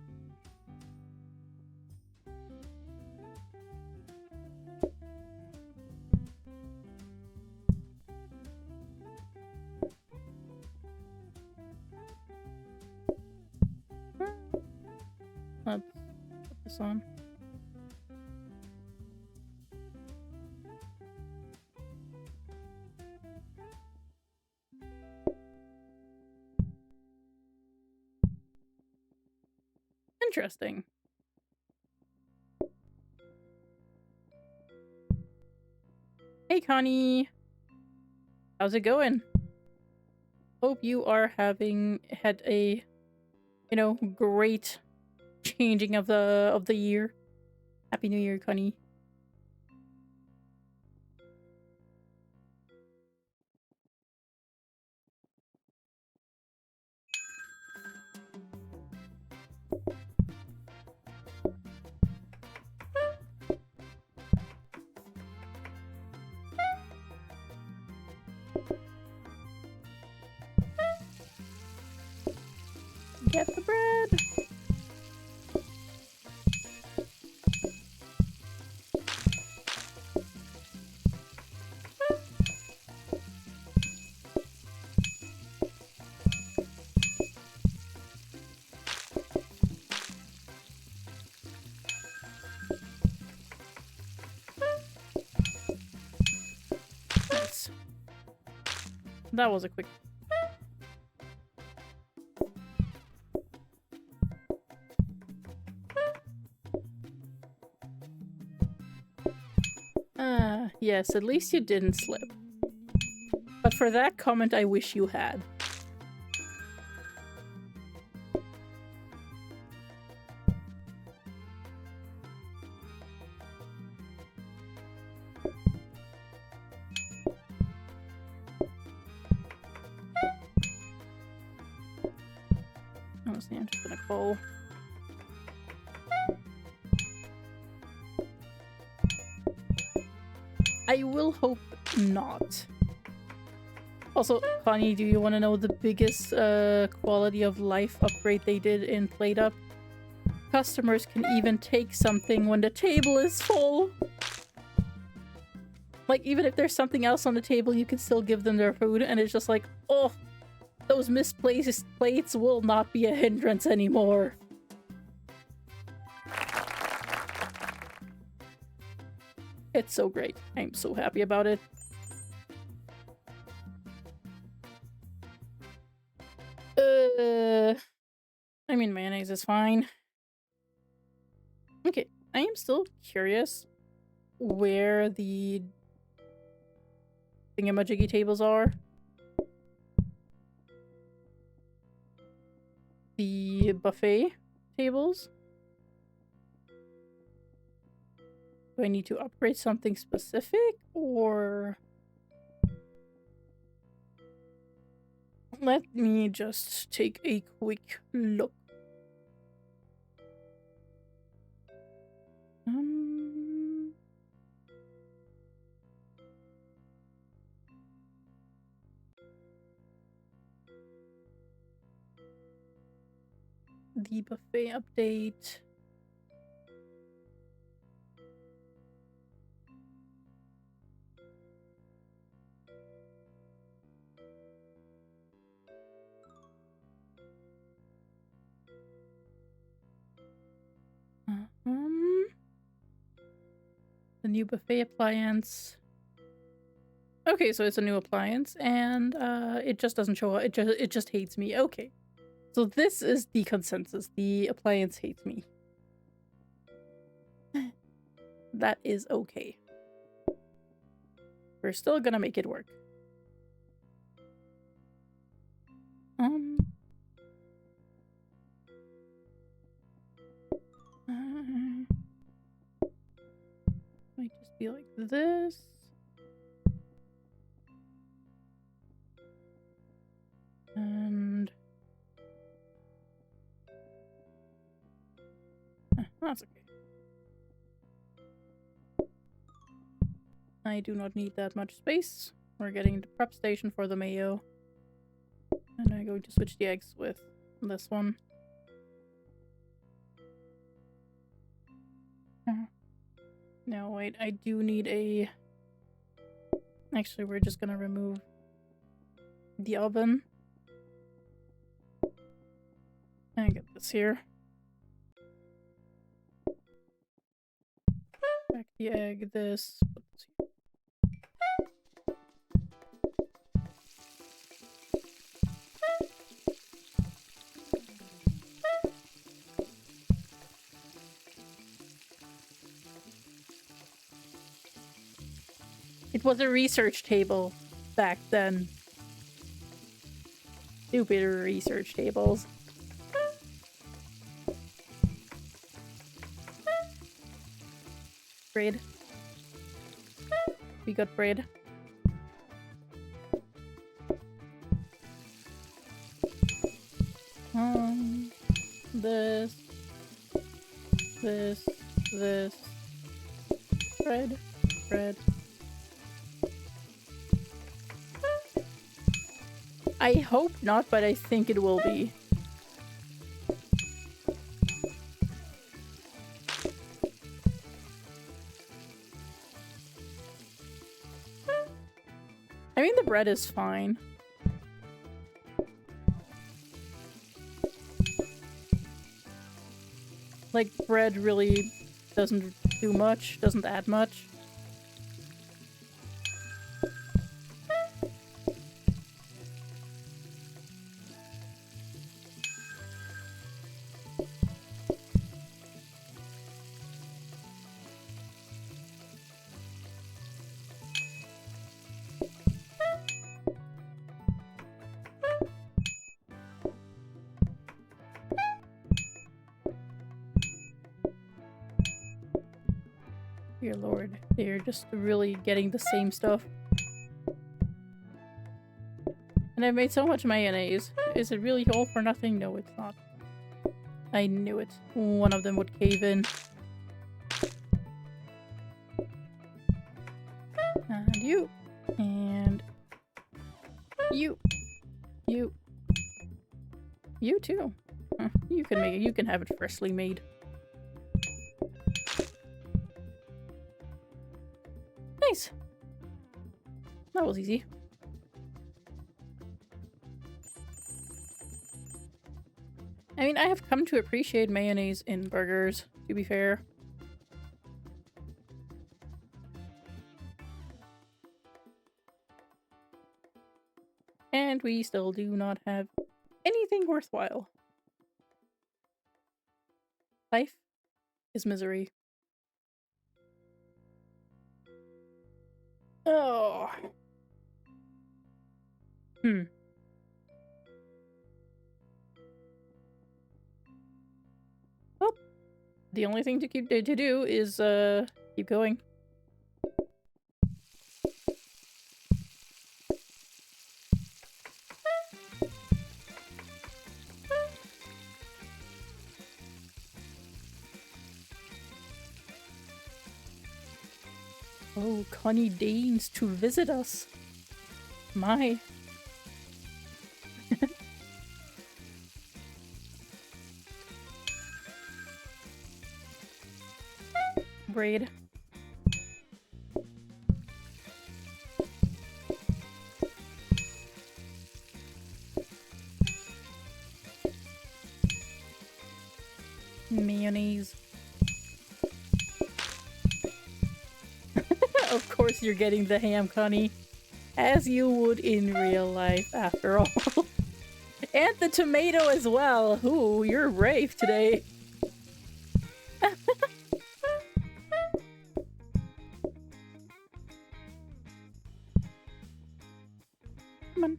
Let's put this on. Interesting. Hey, Connie. How's it going? Hope you are had a, you know, great changing of the year. Happy New Year, Connie. Get the bread. Nice. That was a quick... Yes, at least you didn't slip. But for that comment, I wish you had. Honestly, I'm just gonna call. I will hope not. Also, Connie, do you want to know the biggest quality of life upgrade they did in PlateUp? Customers can even take something when the table is full. Like, even if there's something else on the table, you can still give them their food, and it's just like, oh, those misplaced plates will not be a hindrance anymore. It's so great. I'm so happy about it. I mean, mayonnaise is fine. Okay, I am still curious where the thingamajiggy tables are. The buffet tables. Do I need to upgrade something specific, or... Let me just take a quick look. The buffet update. The new buffet appliance. Okay, so it's a new appliance, and it just doesn't show up. It just hates me. Okay, so this is the consensus. The appliance hates me. That is okay. We're still gonna make it work. Might just be like this. And that's okay. I do not need that much space. We're getting the prep station for the mayo. And I'm going to switch the eggs with this one. No, wait, I do need a... Actually, we're just gonna remove the oven. And get this here. Back the egg, this. Put this here. It was a research table back then. Stupid research tables. Bread. We got bread. This. Bread. Bread. I hope not, but I think it will be. I mean, the bread is fine. Like, bread really doesn't do much, doesn't add much. Dear Lord, they're just really getting the same stuff. And I've made so much mayonnaise. Is it really all for nothing? No, it's not. I knew it. One of them would cave in. And you. And you. You. You too. You can make it. You can have it freshly made. Nice. That was easy. I mean, I have come to appreciate mayonnaise in burgers, to be fair. And we still do not have anything worthwhile. Life is misery. Oh. Well, the only thing to do is keep going. Oh, Connie deigns to visit us. My. Braid. Mayonnaise. Of course you're getting the ham, Connie. As you would in real life, after all. And the tomato as well. Ooh, you're brave today. Come on.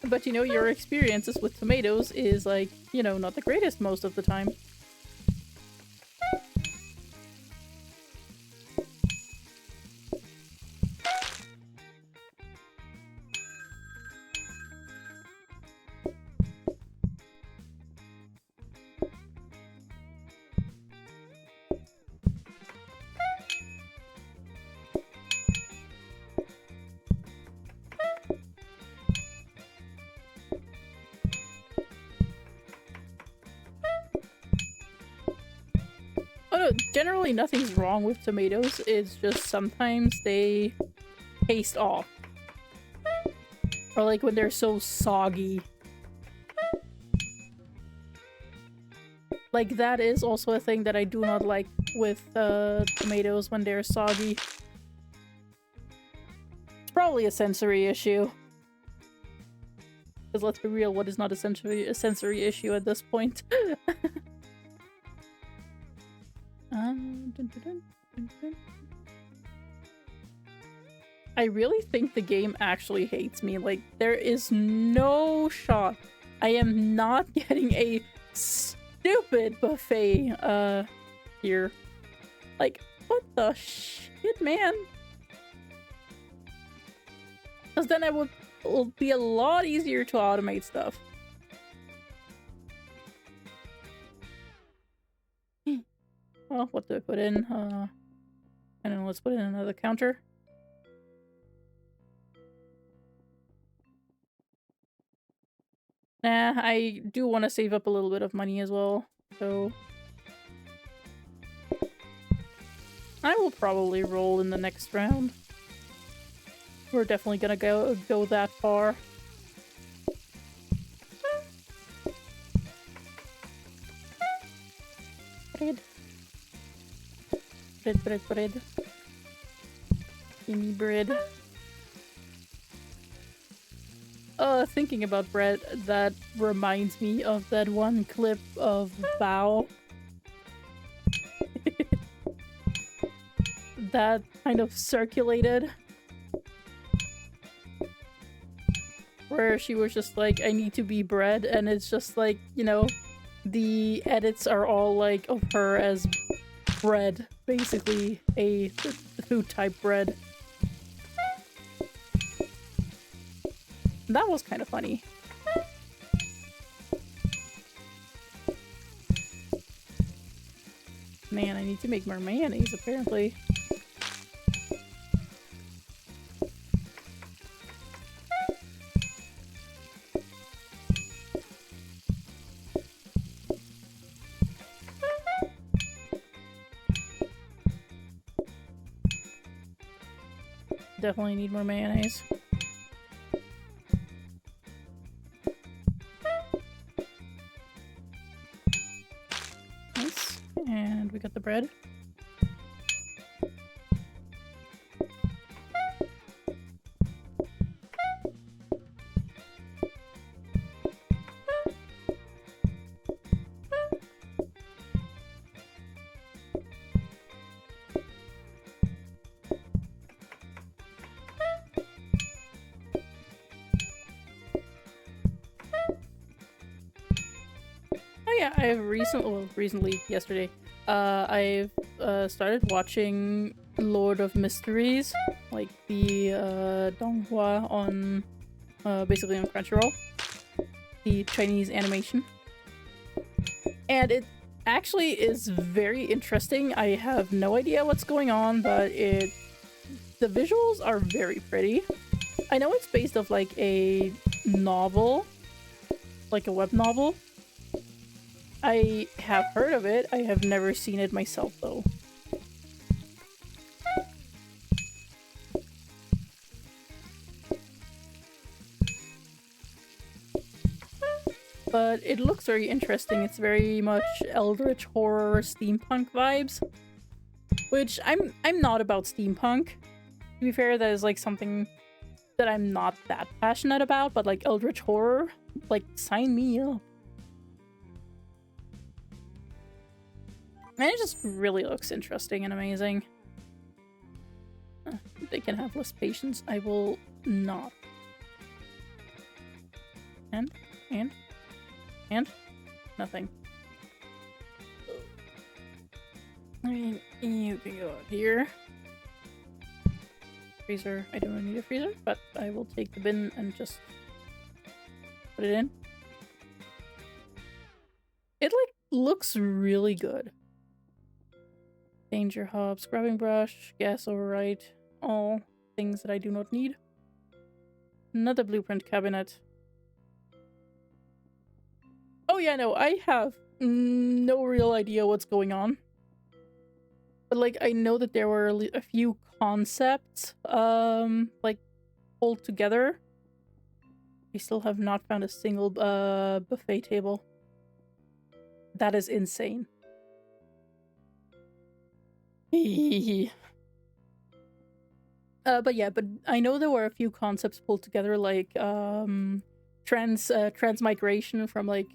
But you know, your experiences with tomatoes is like, you know, not the greatest most of the time. Oh no, generally nothing's wrong with tomatoes, it's just sometimes they taste off. Or like when they're so soggy. Like that is also a thing that I do not like with tomatoes when they're soggy. It's probably a sensory issue. Because let's be real, what is not a sensory issue at this point? Dun, dun, dun, dun, dun. I really think the game actually hates me. Like, there is no shot I am not getting a stupid buffet, here. Like, what the shit, man? Because then it'll be a lot easier to automate stuff. Well, what do I put in? And then let's put in another counter. Nah, I do want to save up a little bit of money as well, so I will probably roll in the next round. We're definitely gonna go that far. Bread. Bread. Give me bread. Thinking about bread, that reminds me of that one clip of Bao. that kind of circulated, where she was just like, I need to be bred, and it's just like, you know, the edits are all like of her as bread, basically a food type bread. That was kind of funny. Man, I need to make more mayonnaise apparently. Definitely need more mayonnaise. Nice. And we got the bread. Oh yeah, I've recently, yesterday, I've started watching Lord of Mysteries, like the Donghua on, basically on Crunchyroll, the Chinese animation. And it actually is very interesting. I have no idea what's going on, but the visuals are very pretty. I know it's based off like a novel, like a web novel. I have heard of it. I have never seen it myself, though. But it looks very interesting. It's very much eldritch horror steampunk vibes, which I'm not about steampunk. To be fair, that is like something that I'm not that passionate about, but like eldritch horror, like sign me up. And it just really looks interesting and amazing. They can have less patience. I will not. And nothing. I mean, you can go out here. Freezer. I don't need a freezer, but I will take the bin and just put it in. It like looks really good. Danger hub, scrubbing brush, gas override, all things that I do not need. Another blueprint cabinet. Oh yeah, no, I have no real idea what's going on. But like, I know that there were a few concepts, like, pulled together. I still have not found a single buffet table. That is insane. But yeah, but I know there were a few concepts pulled together, like transmigration from like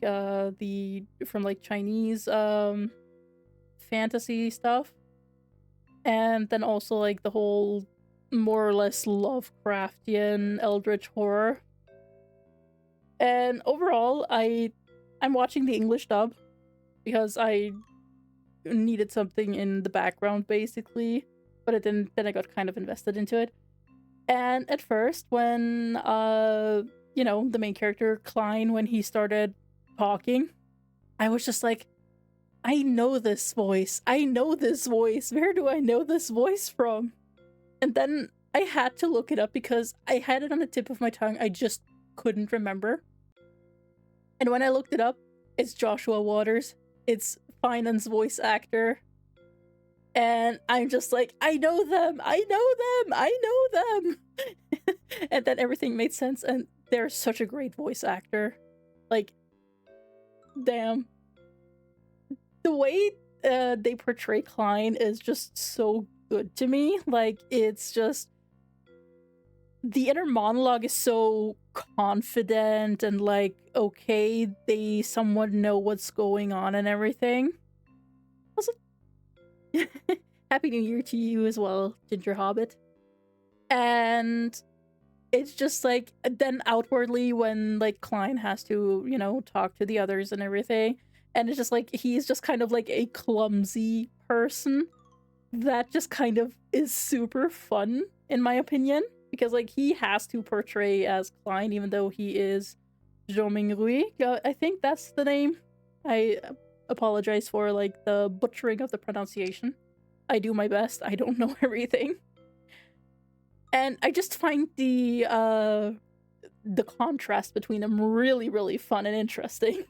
Chinese fantasy stuff, and then also like the whole more or less Lovecraftian eldritch horror. And overall, I'm watching the English dub because I needed something in the background basically, but then I got kind of invested into it. And at first, when you know, the main character Klein, when he started talking, I was just like, I know this voice. I know this voice. Where do I know this voice from? And then I had to look it up because I had it on the tip of my tongue. I just couldn't remember. And when I looked it up, it's Joshua Waters. It's Finance voice actor. And I'm just like, I know them! I know them! I know them! And then everything made sense, and they're such a great voice actor. Like, damn. The way they portray Klein is just so good to me. Like, it's just... The inner monologue is so confident and like, okay, they somewhat know what's going on and everything. Also, Happy New Year to you as well, Ginger Hobbit. And it's just like then outwardly when like Klein has to, you know, talk to the others and everything, and it's just like he's just kind of like a clumsy person that just kind of is super fun in my opinion, because like he has to portray as Klein even though he is Zhoming Rui. I think that's the name. I apologize for like the butchering of the pronunciation. I do my best. I don't know everything. And I just find the contrast between them really, really fun and interesting.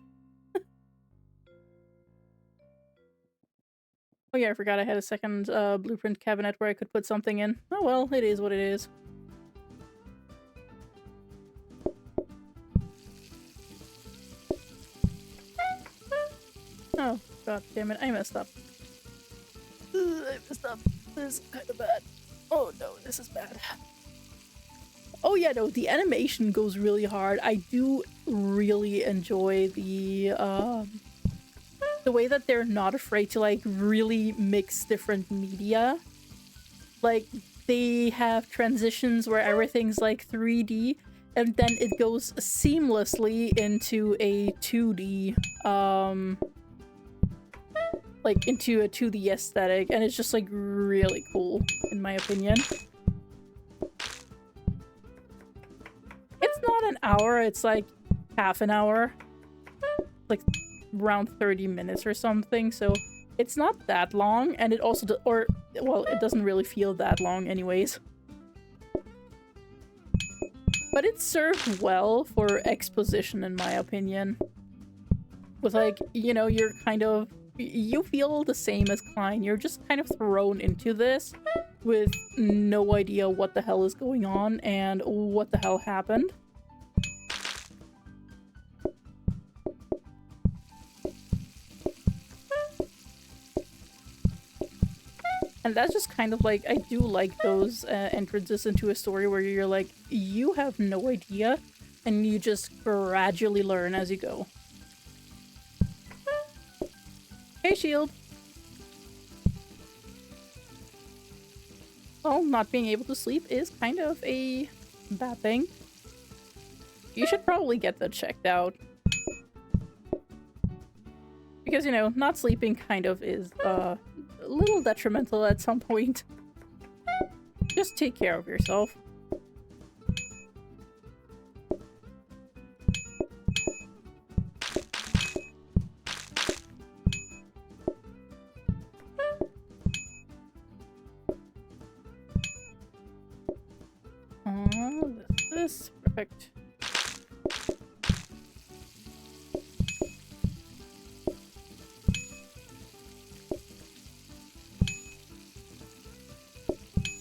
Oh yeah, I forgot I had a second blueprint cabinet where I could put something in. Oh well, it is what it is. Oh, god damn it, I messed up. Ugh, I messed up. This is kind of bad. Oh no, this is bad. Oh yeah, no, the animation goes really hard. I do really enjoy the way that they're not afraid to like really mix different media. Like they have transitions where everything's like 3D and then it goes seamlessly into a 2D like into a 2D aesthetic, and it's just like really cool in my opinion. It's not an hour, it's like half an hour. Like around 30 minutes or something, so it's not that long, and it also well, it doesn't really feel that long anyways. But it's served well for exposition in my opinion. With like, you know, you're kind of you feel the same as Klein. You're just kind of thrown into this with no idea what the hell is going on and what the hell happened. And that's just kind of like, I do like those entrances into a story where you're like, you have no idea, and you just gradually learn as you go. Hey, Shield! Well, not being able to sleep is kind of a bad thing. You should probably get that checked out. Because, you know, not sleeping kind of is a little detrimental at some point. Just take care of yourself. This perfect.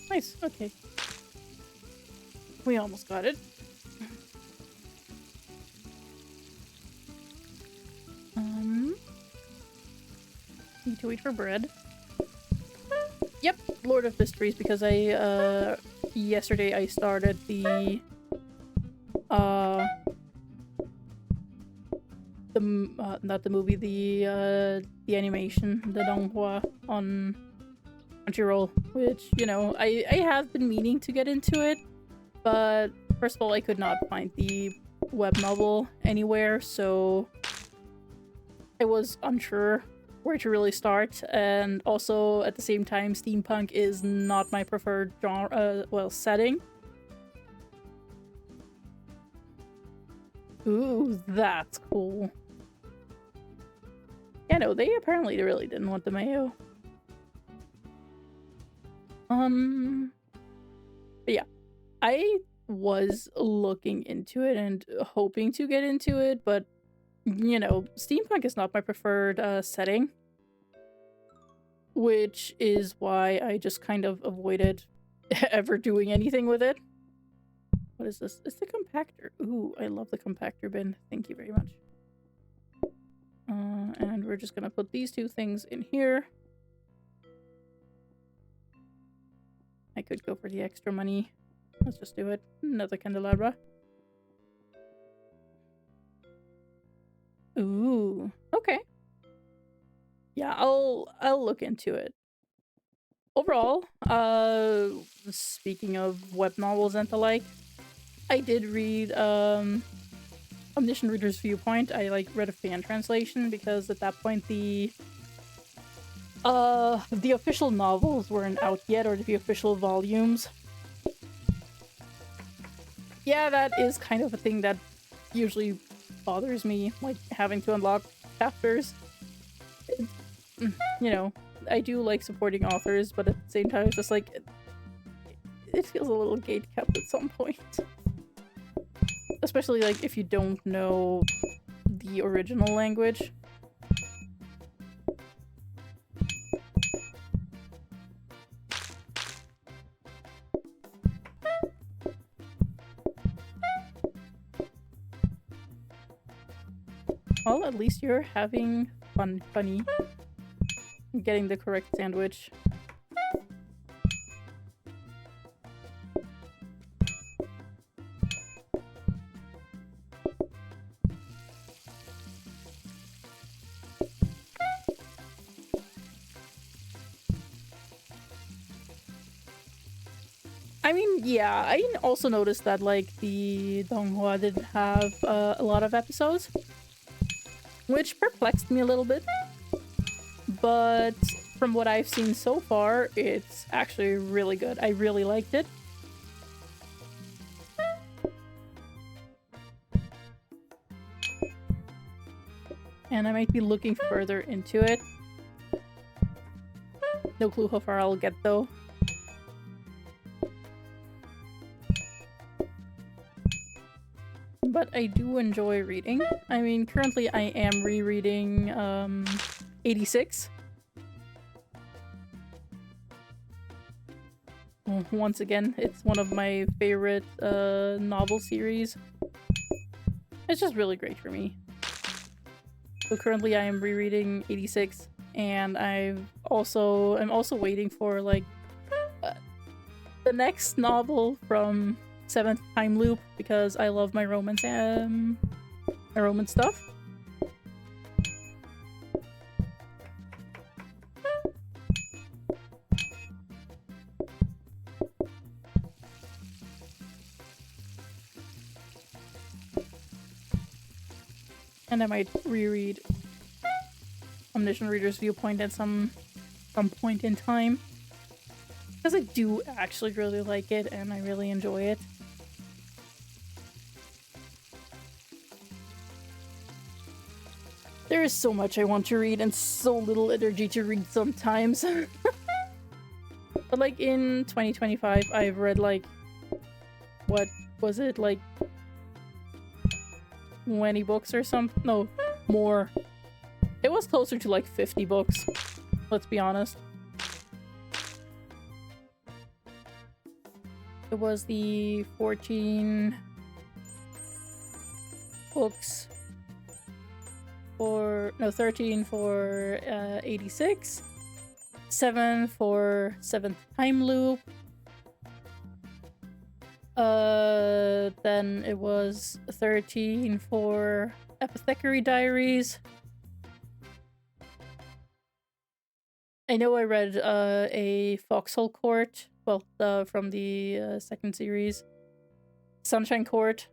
Nice, okay. We almost got it. Need to wait for bread. Yep, Lord of Mysteries, because I, yesterday I started the, not the movie, the animation, the donghua on Crunchyroll, which, you know, I have been meaning to get into it, but first of all, I could not find the web novel anywhere, so I was unsure where to really start, and also at the same time, steampunk is not my preferred genre, well, setting. Ooh, that's cool. Yeah, no, they apparently really didn't want the mayo. But yeah, I was looking into it and hoping to get into it, but you know, steampunk is not my preferred setting, which is why I just kind of avoided ever doing anything with it. What is this? It's the compactor. Ooh, I love the compactor bin. Thank you very much. And we're just gonna put these two things in here. I could go for the extra money. Let's just do it. Another candelabra. Ooh, okay. Yeah, I'll look into it. overall, speaking of web novels and the like, I did read Omniscient Reader's Viewpoint. I like read a fan translation because at that point the official novels weren't out yet, or the official volumes. Yeah, that is kind of a thing that usually bothers me, like having to unlock chapters. You know, I do like supporting authors, but at the same time, it's just like it feels a little gatekept at some point. Especially like if you don't know the original language. Well, at least you're having fun, funny. Getting the correct sandwich. I mean, yeah, I also noticed that, like, the Donghua didn't have a lot of episodes, which perplexed me a little bit. But from what I've seen so far, it's actually really good. I really liked it. And I might be looking further into it. No clue how far I'll get, though. But I do enjoy reading. I mean, currently I am rereading 86. Once again, it's one of my favorite novel series. It's just really great for me. So currently I am rereading 86, and I'm also waiting for like the next novel from Seventh Time Loop, because I love my romance stuff. And I might reread Omniscient Reader's Viewpoint at some point in time, because I do actually really like it and I really enjoy it. There is so much I want to read and so little energy to read sometimes. But like in 2025, I've read like, what was it, like 20 books or something? No, more. It was closer to like 50 books, let's be honest. It was the 14 books for, no, 13 for 86, 7 for Seventh Time Loop, then it was 13 for Apothecary Diaries. I know I read a Foxhole Court, well, from the second series, Sunshine Court,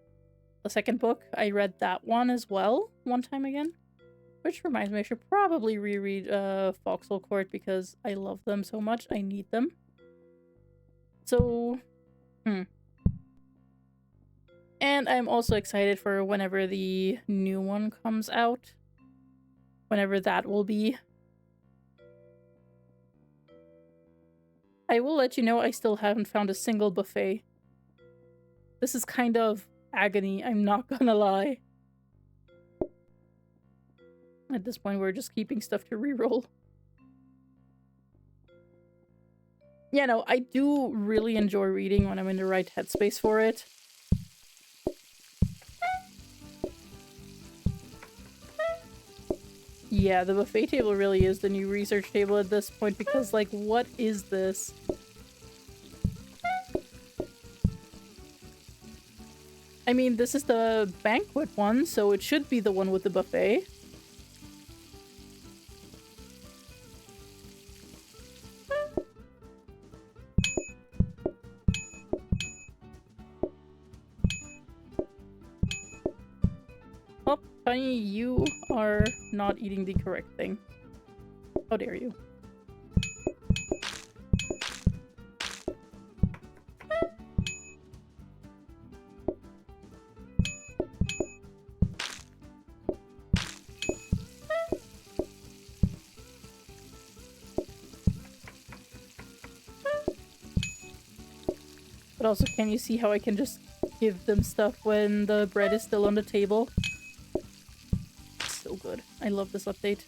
the second book. I read that one as well one time again. Which reminds me, I should probably reread Foxhole Court because I love them so much. I need them. So, And I'm also excited for whenever the new one comes out. Whenever that will be. I will let you know I still haven't found a single buffet. This is kind of agony, I'm not gonna lie. At this point, we're just keeping stuff to reroll. Yeah, no, I do really enjoy reading when I'm in the right headspace for it. Yeah, the buffet table really is the new research table at this point, because, like, what is this? I mean, this is the banquet one, so it should be the one with the buffet. Tiny, you are not eating the correct thing. How dare you? But also, can you see how I can just give them stuff when the bread is still on the table? So good. I love this update.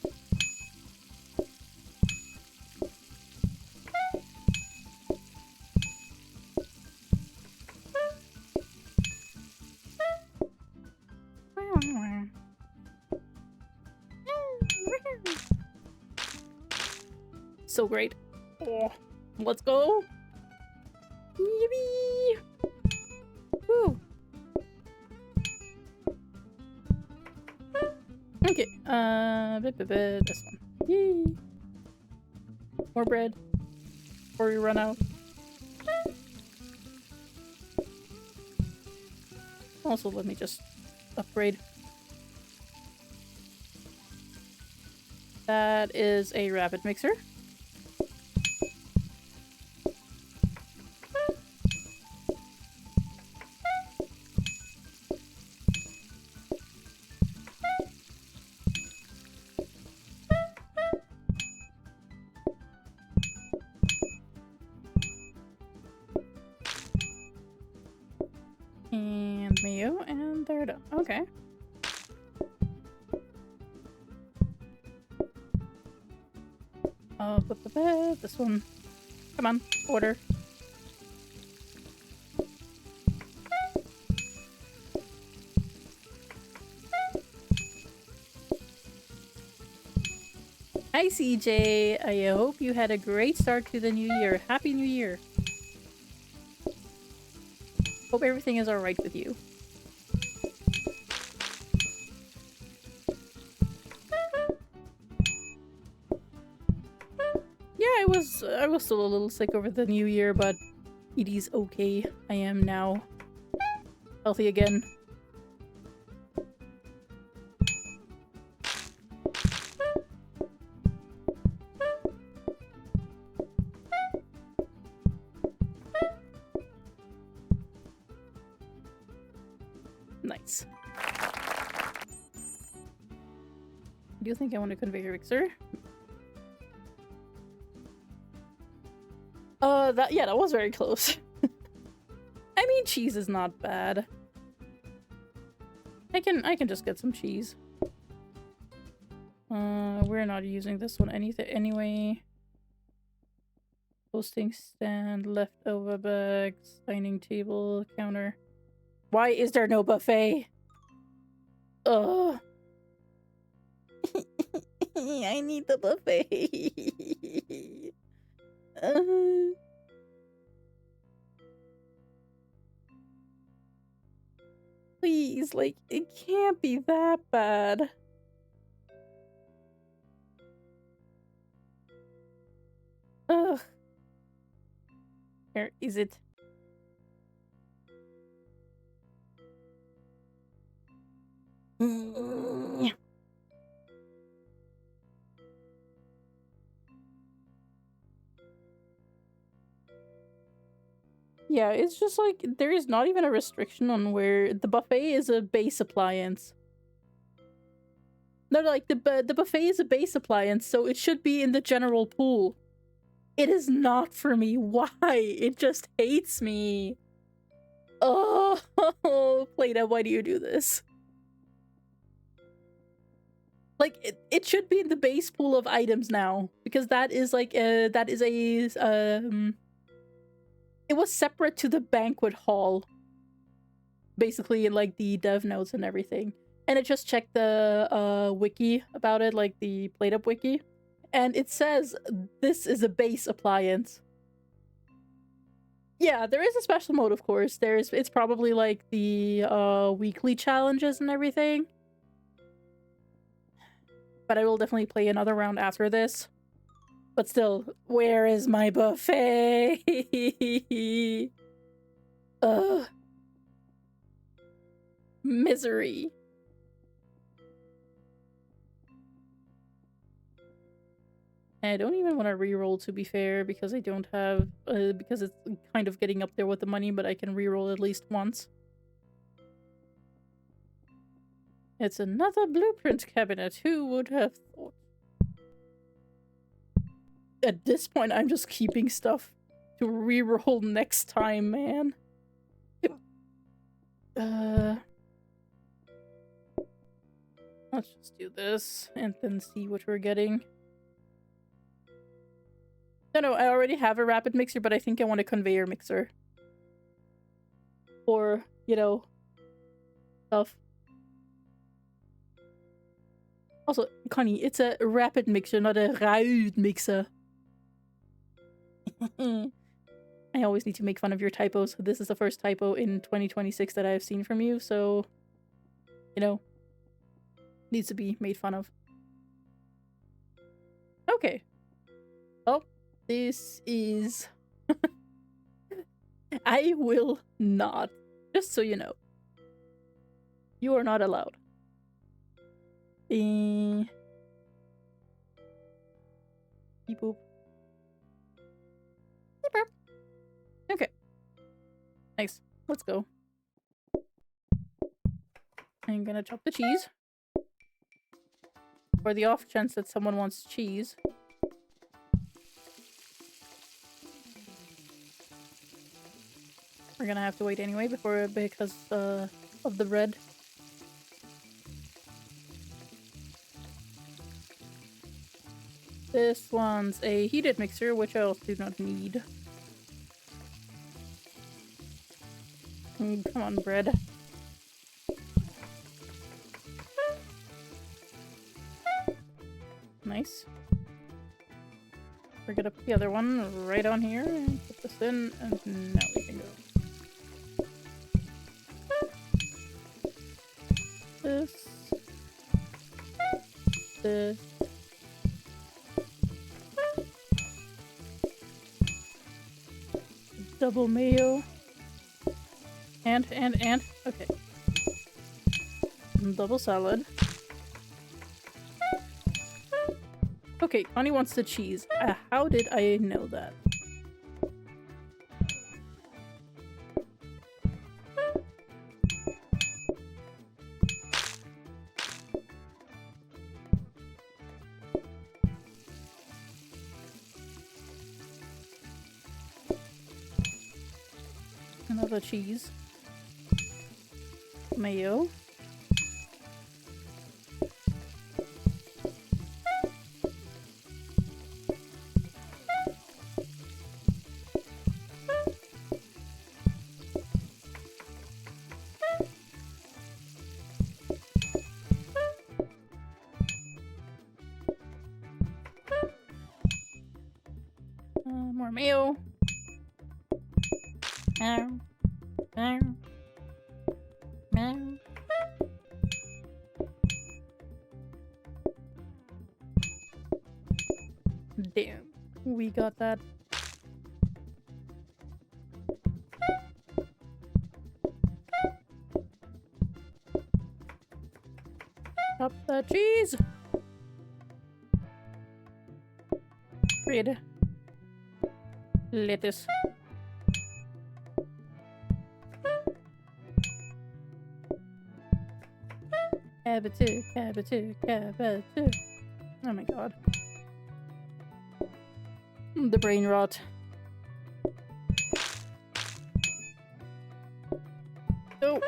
So great. Oh, let's go. Yippee! Woo. Okay, this one. Yay! More bread. Before we run out. Also, let me just upgrade. That is a rapid mixer. And mayo, and they're done. Okay. This one. Come on, order. Hi CJ, I hope you had a great start to the new year. Happy New Year. Hope everything is alright with you. Yeah, I was still a little sick over the new year, but it is okay. I am now healthy again. Nice. Do you think I want to configure Mixer? That was very close. I mean, cheese is not bad. I can just get some cheese. We're not using this one anyway. Hosting stand, leftover bags, dining table, counter. Why is there no buffet? Ugh. I need the buffet. Please, like, it can't be that bad. Ugh. Where is it? Yeah, it's just like, there is not even a restriction on where the buffet is a base appliance. No, like, the buffet is a base appliance, so it should be in the general pool. It is not for me. Why? It just hates me. Oh, Play-Doh, why do you do this? Like, it should be in the base pool of items now, because that is like it was separate to the banquet hall, basically, in like the dev notes and everything. And it just checked the wiki about it, like the Plate-Up wiki, and it says this is a base appliance. Yeah, there is a special mode, of course. It's probably like the weekly challenges and everything. But I will definitely play another round after this. But still, where is my buffet? Ugh. Misery. I don't even want to reroll, to be fair, because I don't have because it's kind of getting up there with the money, but I can reroll at least once. It's another blueprint cabinet. Who would have thought? At this point, I'm just keeping stuff to reroll next time, man. Let's just do this and then see what we're getting. No, I already have a rapid mixer, but I think I want a conveyor mixer. Or, you know, stuff. Also, Connie, it's a rapid mixer, not a roud mixer. I always need to make fun of your typos. This is the first typo in 2026 that I've seen from you, so, you know, needs to be made fun of. Okay. Oh, this is... I will not. Just so you know. You are not allowed. Beep boop. Beep boop. Okay. Nice. Let's go. I'm gonna chop the cheese. For the off chance that someone wants cheese. We're gonna have to wait anyway because of the bread. This one's a heated mixer, which I also do not need. Come on, bread. Nice. We're gonna put the other one right on here and put this in, and now we can go. This. Double mayo. And. Okay. Double salad. Okay, Connie wants the cheese. How did I know that? Another cheese. Mayo. More mayo. Damn, we got that. Chop the cheese. Bread. Lettuce. Cabbage. Oh my god. The brain rot. Oh.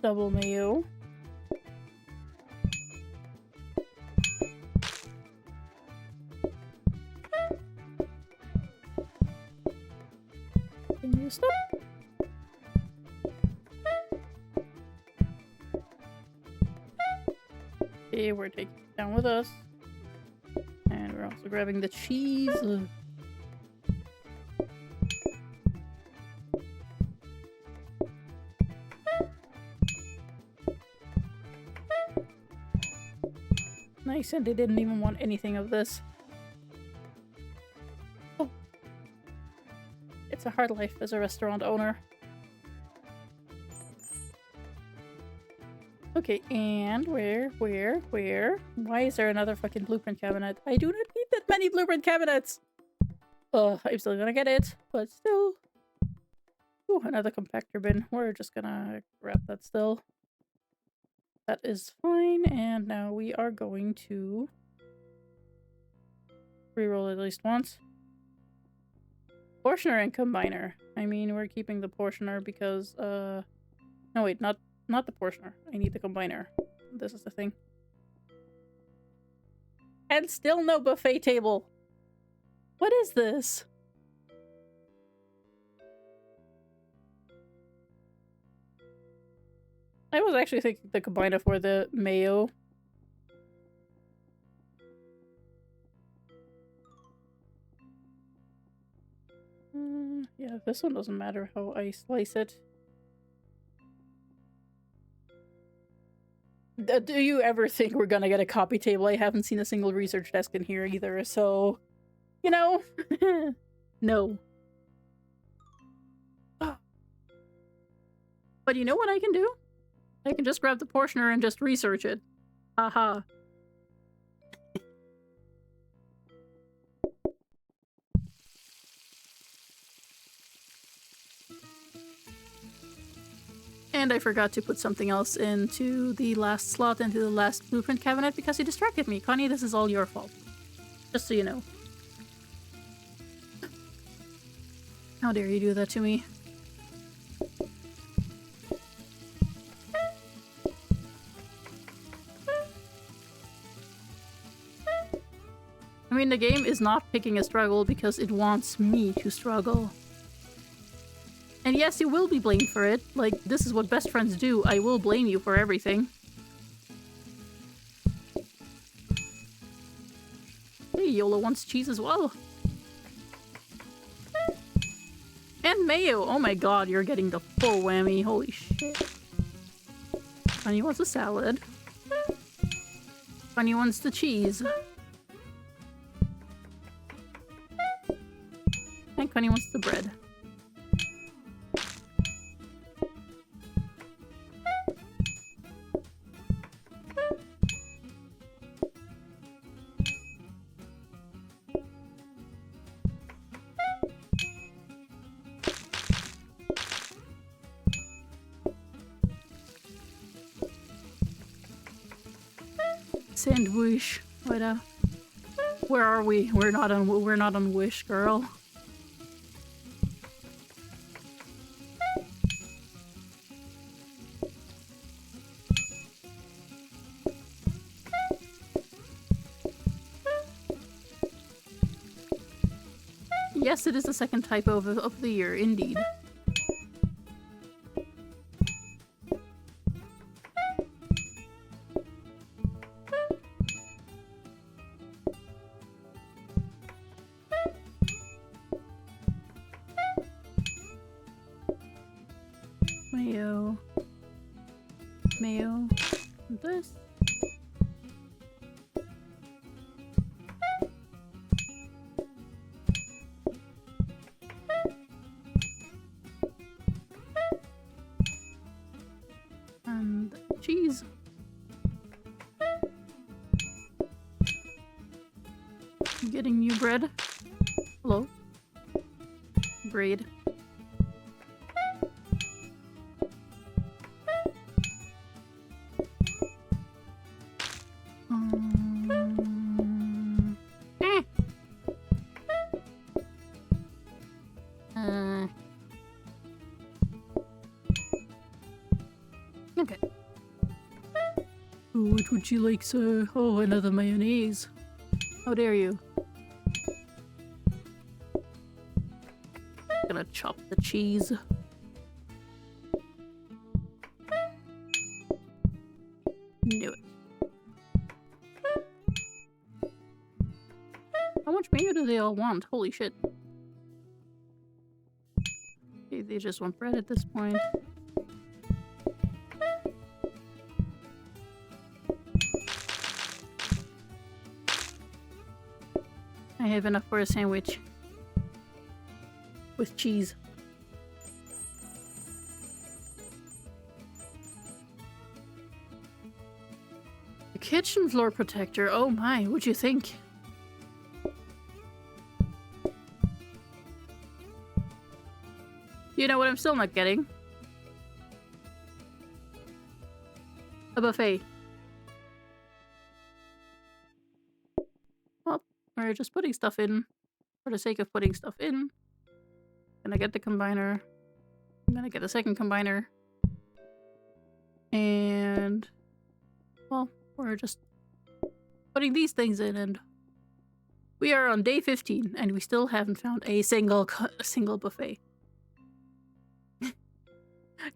Double mayo. Can you stop? Okay, we're taking it down with us. And we're also grabbing the cheese. Nice, and they didn't even want anything of this. Oh. It's a hard life as a restaurant owner. Okay, and where? Why is there another fucking blueprint cabinet? I do not need that many blueprint cabinets! Ugh, I'm still gonna get it, but still. Ooh, another compactor bin. We're just gonna grab that still. That is fine, and now we are going to reroll at least once. Portioner and combiner. I mean, we're keeping the portioner because, no wait, not the portioner. I need the combiner. This is the thing. And still no buffet table! What is this? I was actually thinking the combiner for the mayo. Yeah, this one doesn't matter how I slice it. Do you ever think we're gonna get a copy table? I haven't seen a single research desk in here either, so... You know? No. But you know what I can do? I can just grab the portioner and just research it. Haha. And I forgot to put something else into the last slot, into the last blueprint cabinet, because you distracted me. Connie, this is all your fault. Just so you know. How dare you do that to me? I mean, the game is not picking a struggle because it wants me to struggle. And yes, you will be blamed for it. Like, this is what best friends do. I will blame you for everything. Hey, Yola wants cheese as well. And mayo! Oh my god, you're getting the full whammy. Holy shit. Connie wants a salad. Connie wants the cheese. And Connie wants the bread. Sandwich. What where are we? We're not on Wish, girl. Yes, it is the second typo of the year, indeed. Mayo. Mayo. This. And cheese. I'm getting new bread. Hello. Braid. Okay. Oh, what would you like, sir? Oh, another mayonnaise. How dare you? Gonna chop the cheese. Knew it. How much mayo do they all want? Holy shit. Okay, they just want bread at this point. I have enough for a sandwich. With cheese. kitchen floor protector. Oh my, what'd you think? You know what I'm still not getting? A buffet. Well, we're just putting stuff in for the sake of putting stuff in. Gonna get the combiner. I'm gonna get a second combiner. And... well, we're just putting these things in, and we are on day 15 and we still haven't found a single buffet.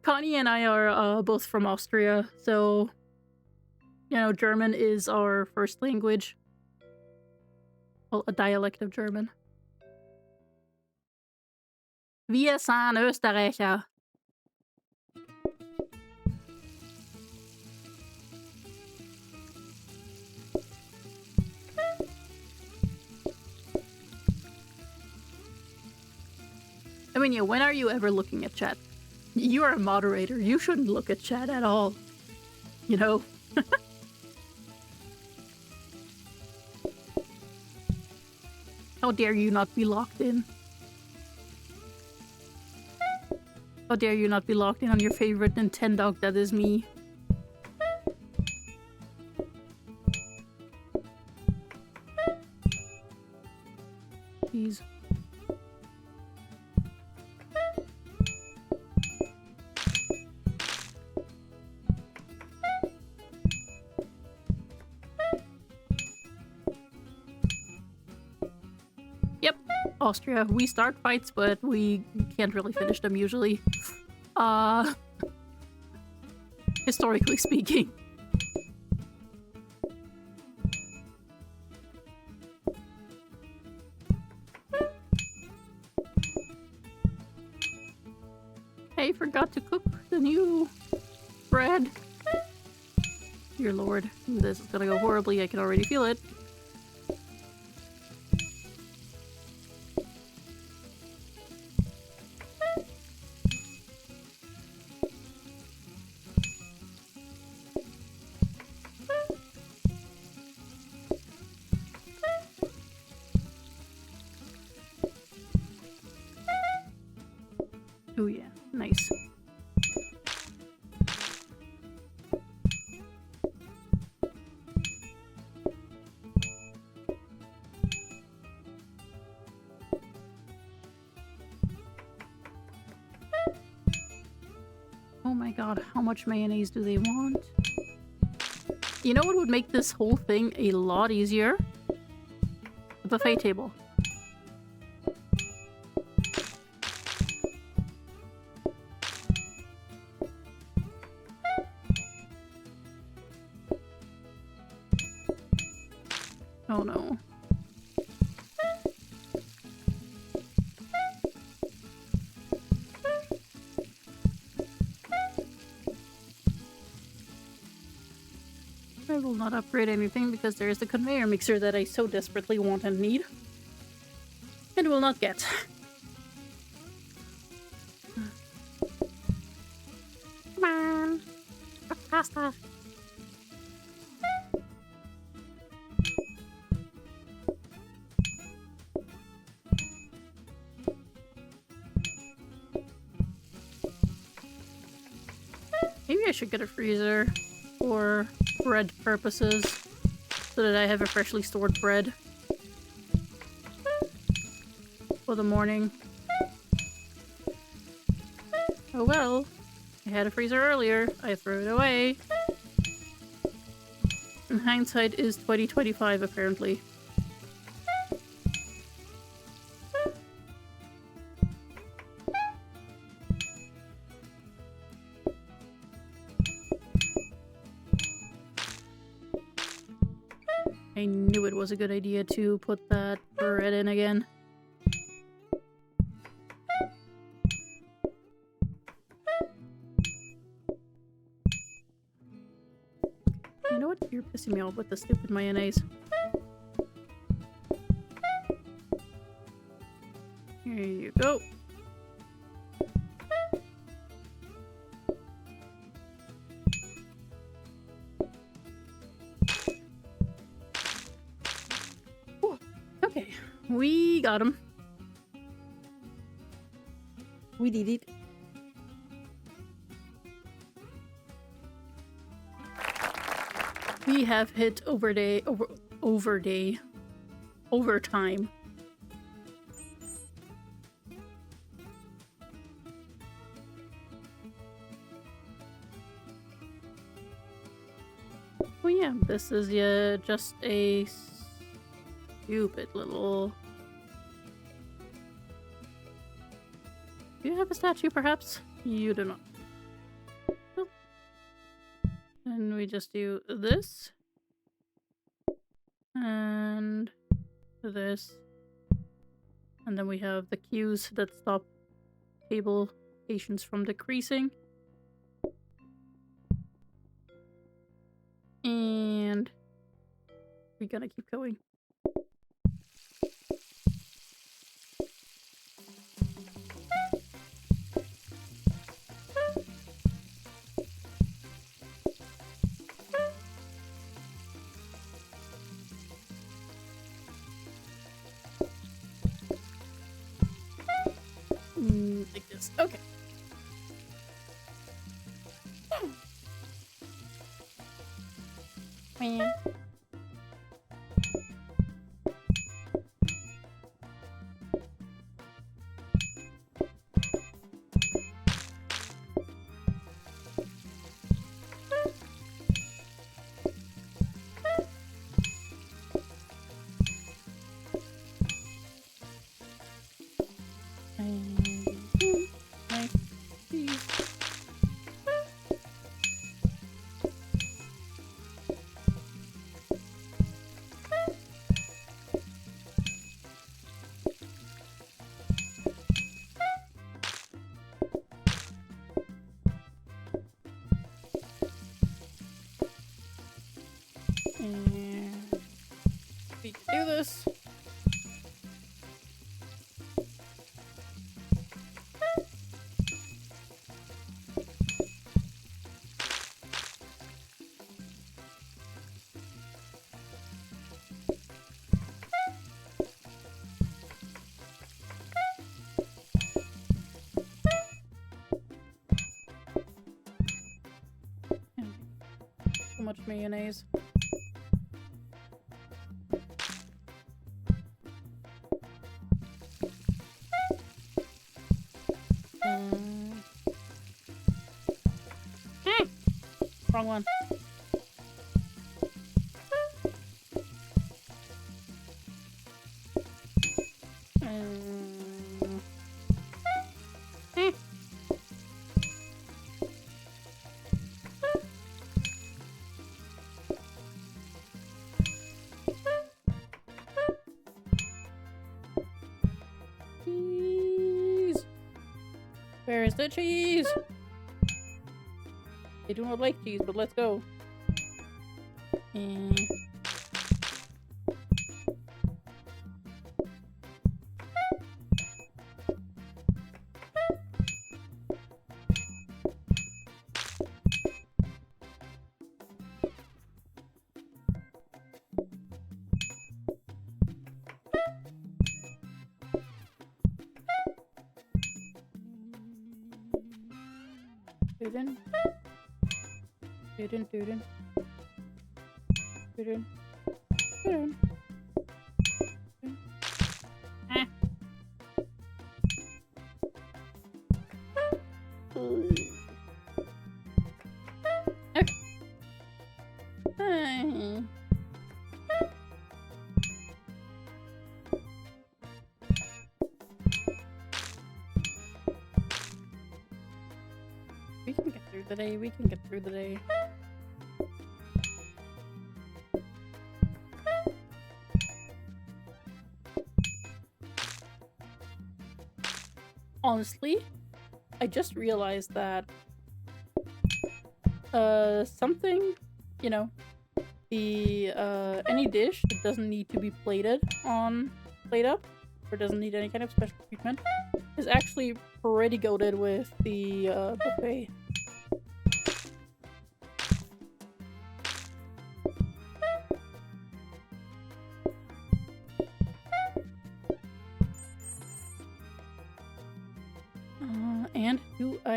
Connie and I are both from Austria, so you know, German is our first language. Well, a dialect of German. Wir sind Österreicher. I mean, yeah, when are you ever looking at chat? You are a moderator. You shouldn't look at chat at all. You know? How dare you not be locked in? How dare you not be locked in on your favorite Nintendo? That is me. Jeez. Yep, Austria. We start fights, but we can't really finish them usually. Historically speaking. I forgot to cook the new bread. Dear Lord, this is gonna go horribly. I can already feel it. Oh yeah, nice. Oh my god, how much mayonnaise do they want? You know what would make this whole thing a lot easier? The buffet table. Oh no. I will not upgrade anything because there is the conveyor mixer that I so desperately want and need. And will not get. Come on! Cook faster! Maybe I should get a freezer for bread purposes so that I have a freshly stored bread for the morning. Oh well, I had a freezer earlier. I threw it away. And hindsight is 2025 apparently. I knew it was a good idea to put that bread in again. You know what? You're pissing me off with the stupid mayonnaise. Here you go. We got him. We did it. We have hit overtime. Oh yeah, this is just a stupid little... Do you have a statue, perhaps? You do not. Oh. And we just do this. And this. And then we have the cues that stop table patience from decreasing. And we're gonna keep going. Like this. Okay. Man. Nice. And we can do this. So much mayonnaise. Wrong one. Cheese. Where is the cheese? I do not like cheese, but let's go. Dudin. Dudin, dudin. Dudin. Dudin. Ah. Okay. Hey. We can get through the day. We can get through the day. Honestly, I just realized that something, you know, the any dish that doesn't need to be plated up or doesn't need any kind of special treatment is actually pretty goated with the buffet.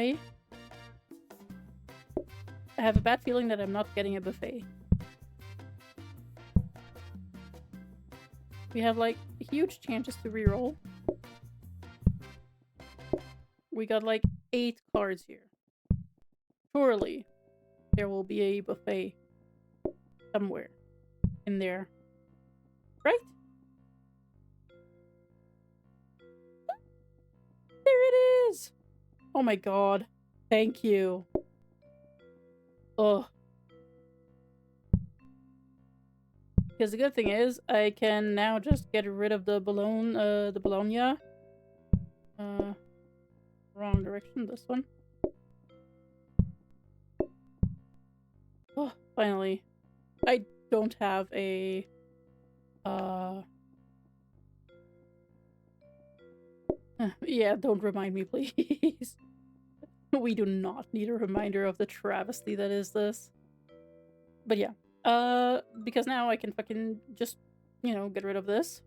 why. I have a bad feeling that I'm not getting a buffet. We have like huge chances to reroll. We got like 8 cards here. Surely there will be a buffet somewhere in there. Right? There it is! Oh my god. Thank you. Ugh. Because the good thing is, I can now just get rid of the Bologna. Wrong direction, this one. Oh, finally. I don't have a, yeah, don't remind me, please. We do not need a reminder of the travesty that is this. But yeah. Because now I can fucking just, you know, get rid of this.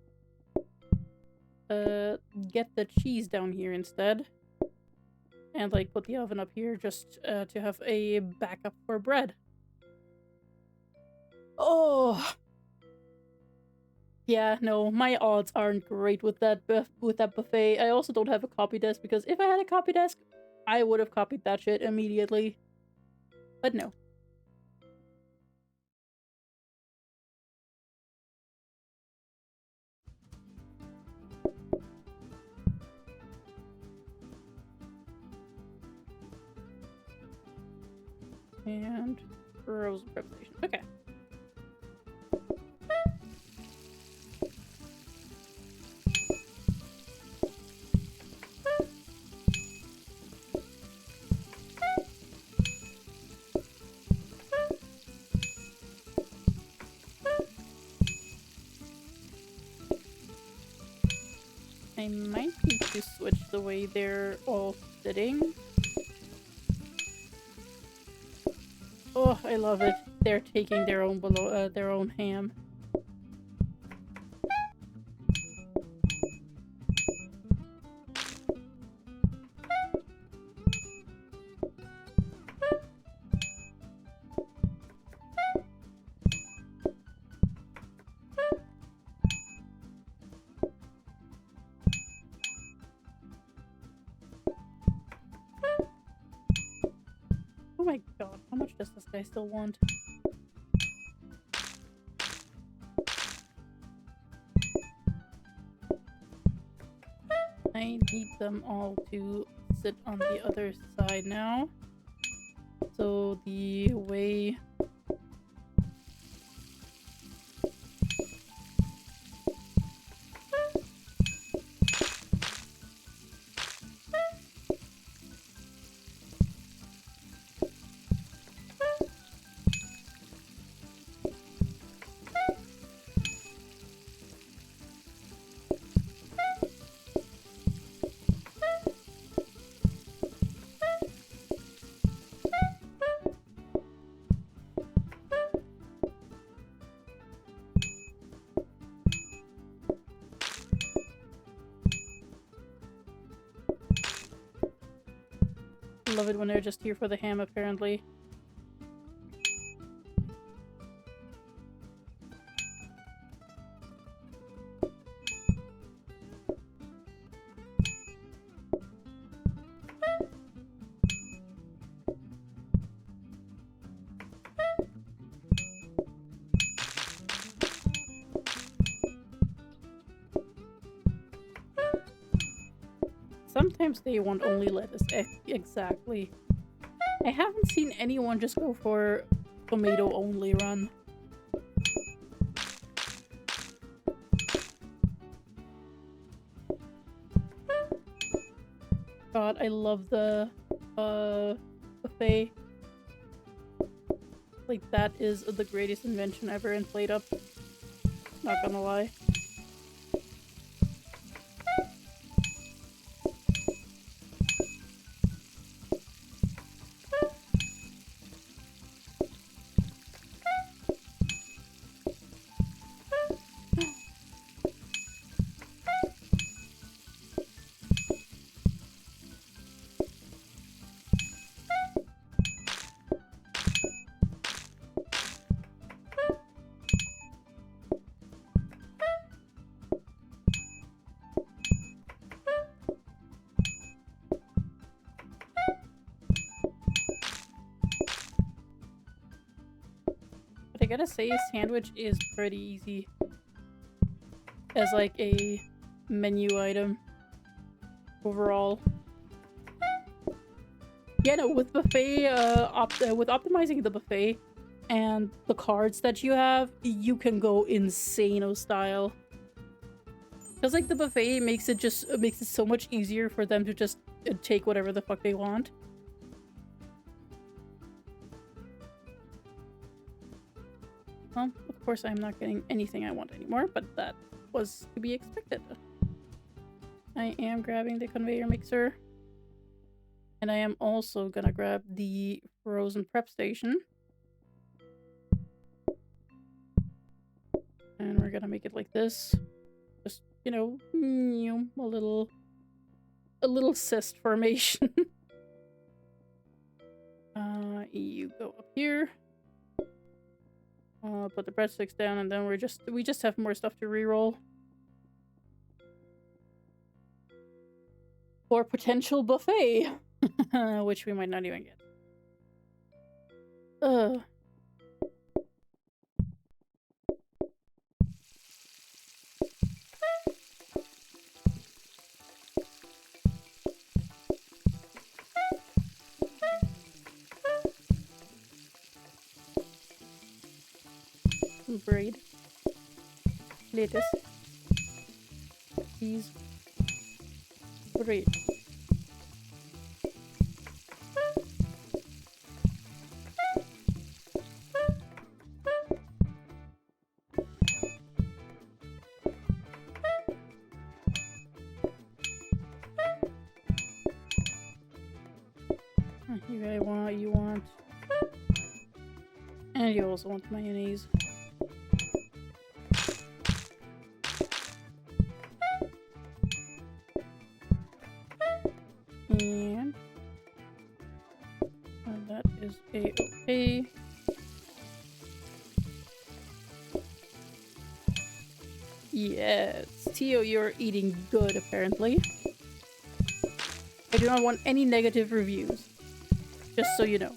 Get the cheese down here instead. And, like, put the oven up here just to have a backup for bread. Oh! Yeah, no, my odds aren't great with that buffet. I also don't have a copy desk, because if I had a copy desk, I would have copied that shit immediately. But no. And frozen preparation. Okay. I might need to switch the way they're all sitting. Oh, I love it. They're taking their own ham. Oh my god, how much does this guy still want? I need them all to sit on the other side now. So the way... Love it when they're just here for the ham, apparently. Sometimes they want only lettuce. Exactly. I haven't seen anyone just go for tomato only run. God, I love the buffet. Like, that is the greatest invention ever in Plate Up. Not gonna lie. I gotta say, sandwich is pretty easy as like a menu item overall. Yeah, no, with buffet, with optimizing the buffet and the cards that you have, you can go insano style. Because like the buffet makes it so much easier for them to just take whatever the fuck they want. Well, of course I'm not getting anything I want anymore, but that was to be expected. I am grabbing the conveyor mixer. And I am also gonna grab the frozen prep station. And we're gonna make it like this. Just, you know, a little cyst formation. You go up here. Put the breadsticks down, and then we just have more stuff to reroll. For potential buffet. Which we might not even get. Bread. Lettuce. Cheese. Bread. You want, and you also want mayonnaise. And that is a-okay. Yes, Tio, you're eating good apparently. I do not want any negative reviews. Just so you know.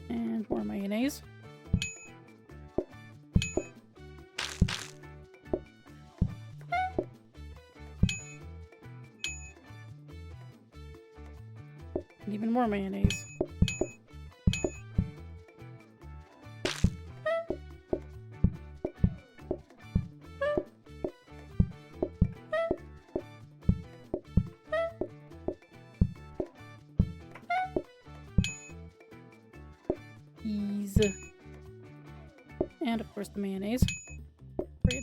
And more mayonnaise. And even more mayonnaise. Ease. And of course the mayonnaise. Great.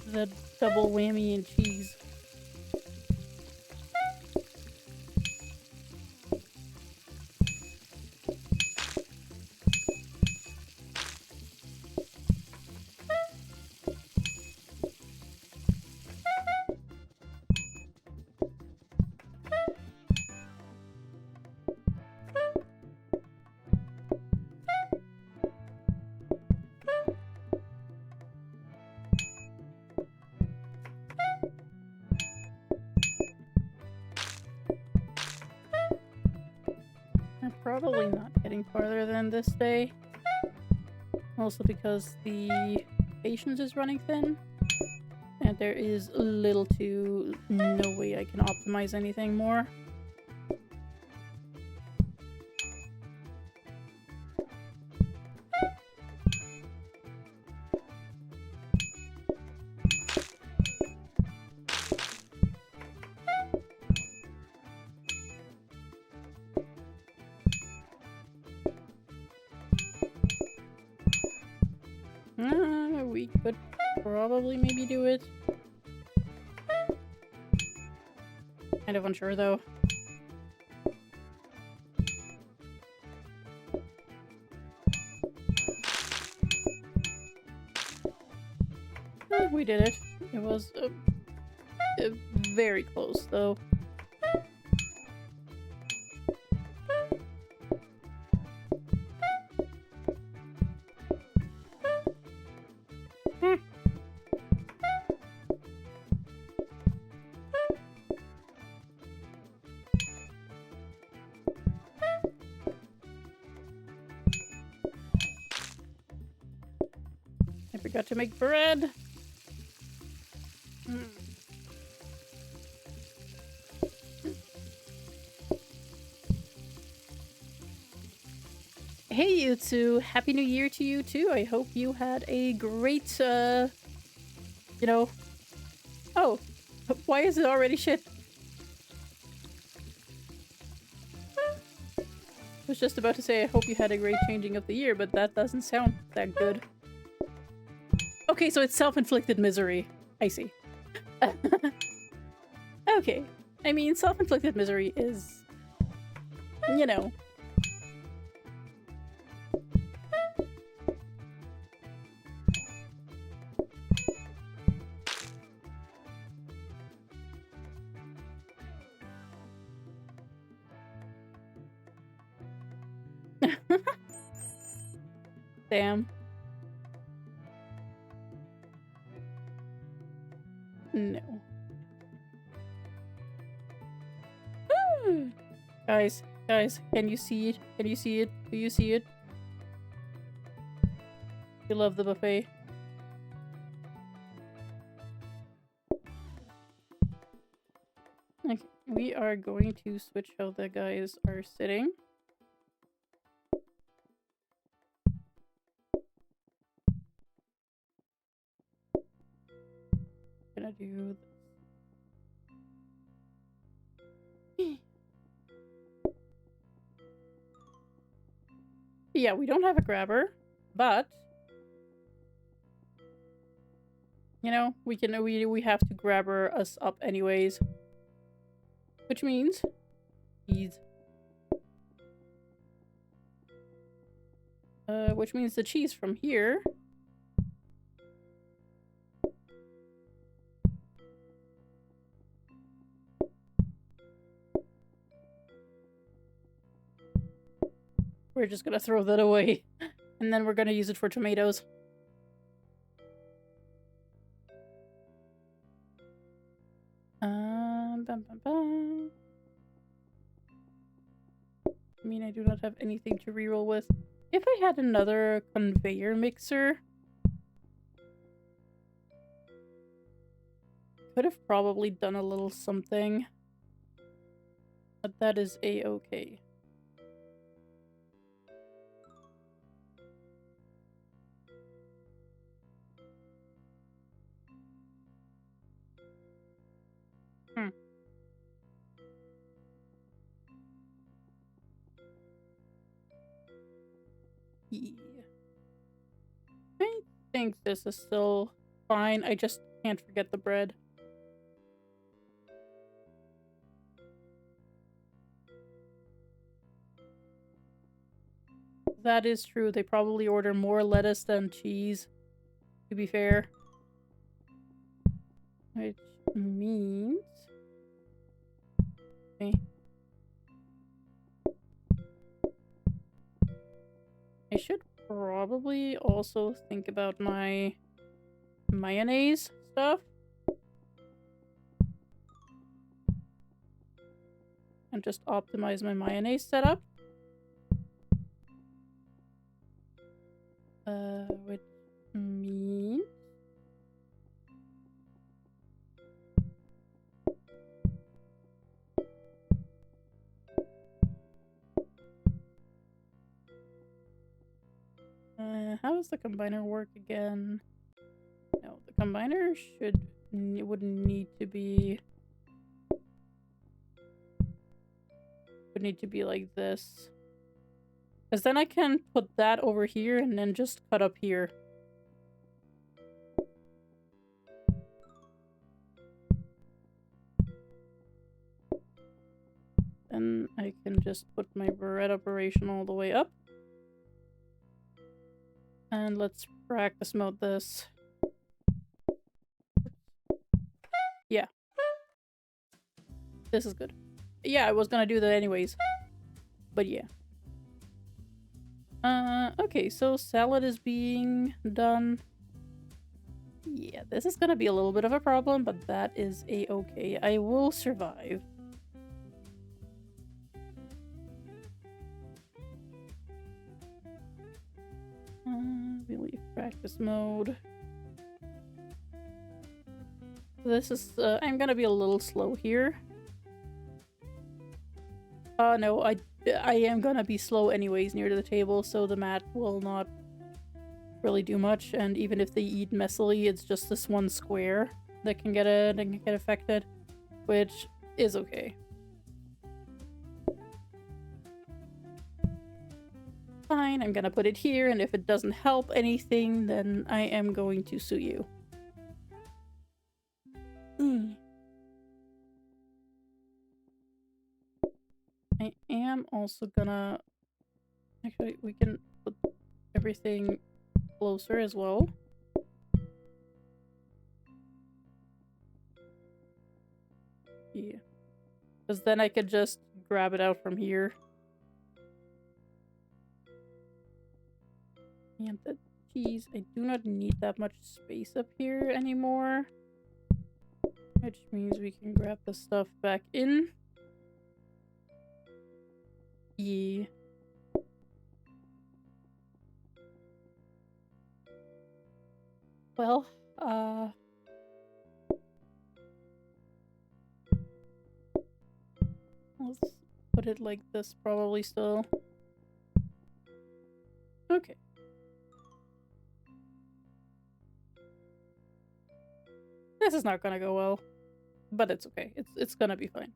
The double whammy and cheese. I'm probably not getting farther than this day. Also because the patience is running thin. And there is little to no way I can optimize anything more. probably maybe do it. Kind of unsure though. We did it. It was very close though. I forgot to make bread. Hey you two, Happy New Year to you too. I hope you had a great, you know... Oh, why is it already shit? I was just about to say I hope you had a great changing of the year, but that doesn't sound that good. Okay, so it's self-inflicted misery. I see. Okay. I mean, self-inflicted misery is... you know... Damn. No. Guys, can you see it? Can you see it? Do you see it? You love the buffet. Okay, we are going to switch how the guys are sitting. Gonna do this. Yeah, we don't have a grabber, but you know, we have to grabber us up anyways. Which means cheese. Which means the cheese from here we're just gonna throw that away. And then we're gonna use it for tomatoes. Bum, bum, bum. I mean, I do not have anything to reroll with. If I had another conveyor mixer, could have probably done a little something. But that is a-okay. Yeah. I think this is still fine. I just can't forget the bread. That is true. They probably order more lettuce than cheese, to be fair. Which means... Okay. I should probably also think about my mayonnaise stuff. And just optimize my mayonnaise setup. Which means... how does the combiner work again? No, the combiner would need to be... would need to be like this. Because then I can put that over here and then just cut up here. Then I can just put my bread operation all the way up. And let's practice mode this. Yeah. This is good. Yeah, I was gonna do that anyways. But yeah. Okay, so salad is being done. Yeah, this is gonna be a little bit of a problem, but that is a-okay. I will survive. We leave practice mode. This is, I'm gonna be a little slow here. No, I am gonna be slow anyways near to the table, so the mat will not really do much, and even if they eat messily, it's just this one square that can get affected, which is okay. Fine, I'm gonna put it here, and if it doesn't help anything, then I am going to sue you. I am also gonna... Actually, we can put everything closer as well. Yeah. Because then I could just grab it out from here. And the cheese, I do not need that much space up here anymore. Which means we can grab the stuff back in. Yeah. Well, let's put it like this probably still. Okay. This is not gonna go well, but it's okay. It's gonna be fine.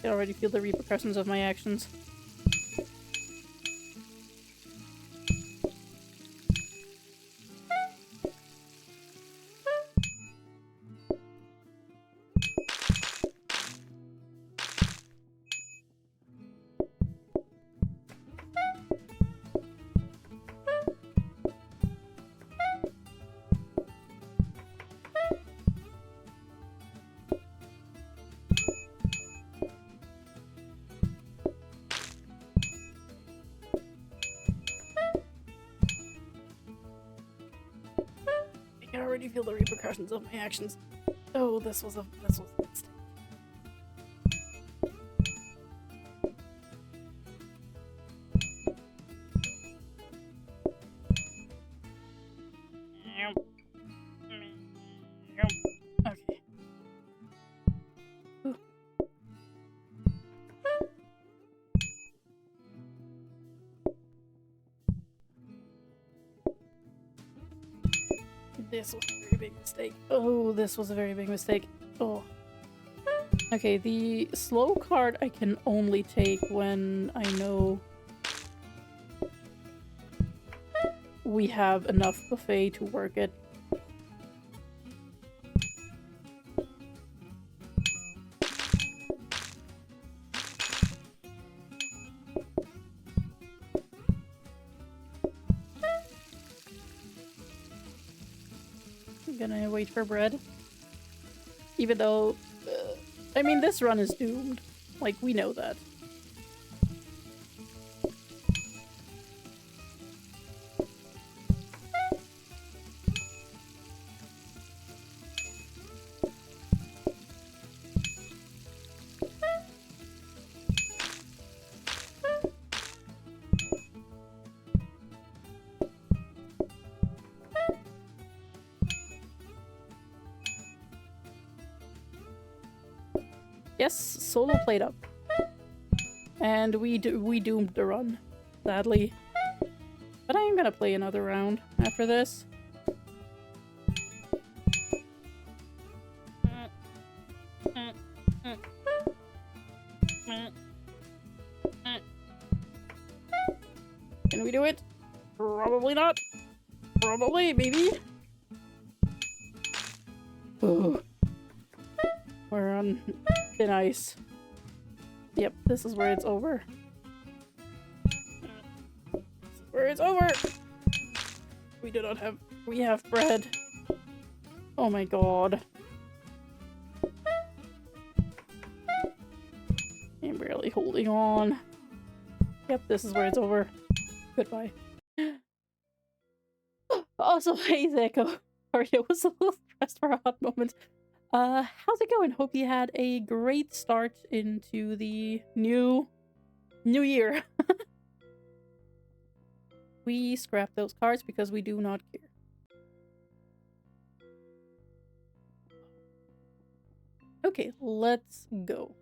I already feel the repercussions of my actions. I can already feel the repercussions of my actions. Oh, this was a mistake. Okay. Ooh. This was a very big mistake. Oh, this was a very big mistake. Oh. Okay, the slow card I can only take when I know we have enough buffet to work it. I'm gonna wait for bread. Even though, I mean, this run is doomed. Like, we know that. Yes, solo played up. And we doomed the run, sadly. But I'm gonna play another round after this. Can we do it? Probably not. Probably, maybe. Ooh. We're on thin ice. Yep, this is where it's over. This is where it's over! We do not have- we have bread. Oh my god. I'm barely holding on. Yep, this is where it's over. Goodbye. Also, hey Zeko. Sorry, I was a little stressed for a hot moment. How's it going? Hope you had a great start into the new year. We scrap those cards because we do not care. Okay, let's go.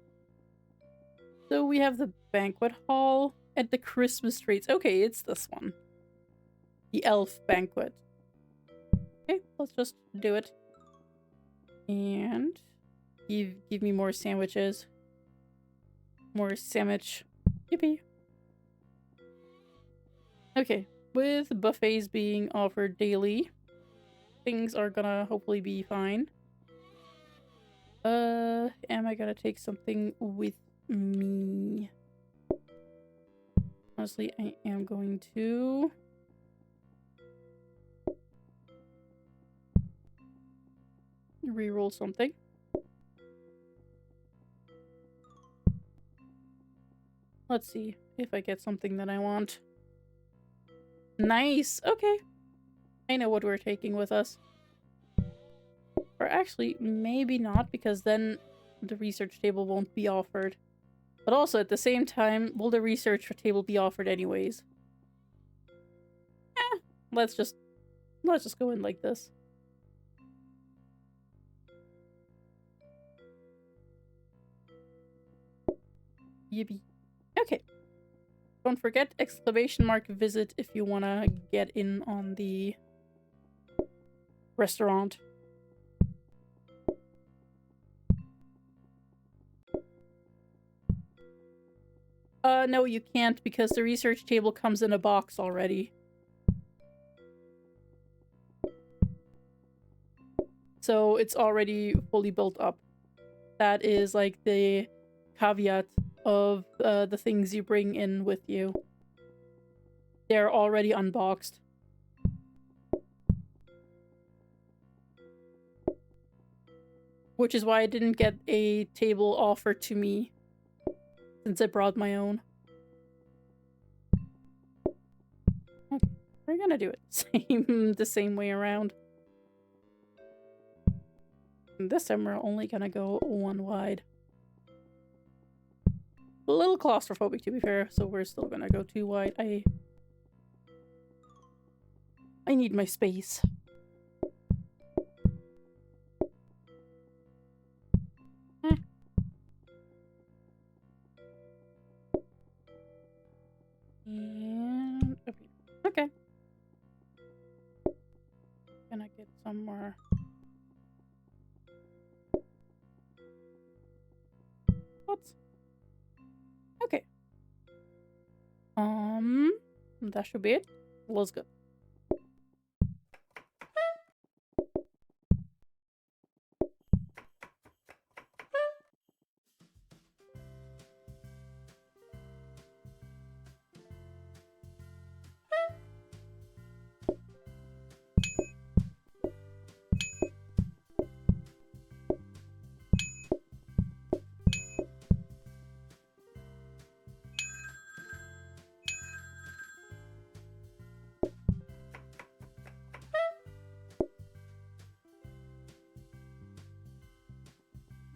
So we have the banquet hall and the Christmas trees. Okay, it's this one. The elf banquet. Okay, let's just do it. And give me more sandwiches. More sandwich. Yippee. Okay, with buffets being offered daily, things are gonna hopefully be fine. Am I gonna take something with me? Honestly, I am going to... reroll something. Let's see if I get something that I want. Nice! Okay. I know what we're taking with us. Or actually, maybe not, because then the research table won't be offered. But also, at the same time, will the research table be offered anyways? Let's just go in like this. Yippee. Okay. Don't forget, exclamation mark visit if you wanna get in on the restaurant. No, you can't because the research table comes in a box already. So it's already fully built up. That is like the caveat of the things you bring in with you. They're already unboxed. Which is why I didn't get a table offered to me, since I brought my own. Okay, we're gonna do it the same way around. And this time we're only gonna go one wide. A little claustrophobic to be fair, so we're still gonna go two wide. I need my space. And okay. Gonna get some more. What? Okay. That should be it. Let's go.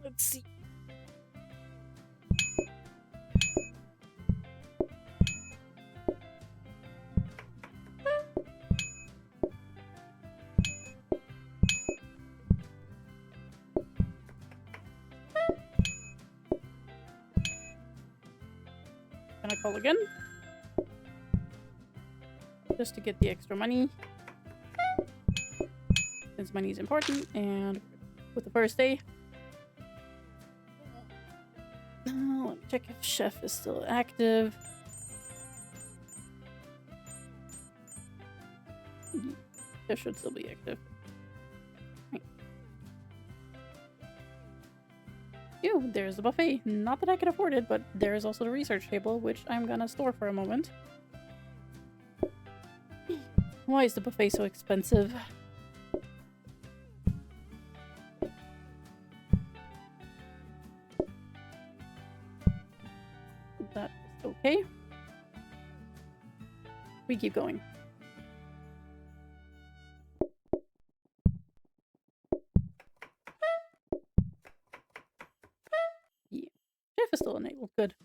Let's see. Can I call again? just to get the extra money. Since money is important, and with the first day. Let me check if Chef is still active. Chef should still be active. Right. Ew, there's the buffet. Not that I can afford it, but there is also the research table, which I'm gonna store for a moment. Why is the buffet so expensive? That is okay. We keep going. Yeah. Chef is still enabled. Good.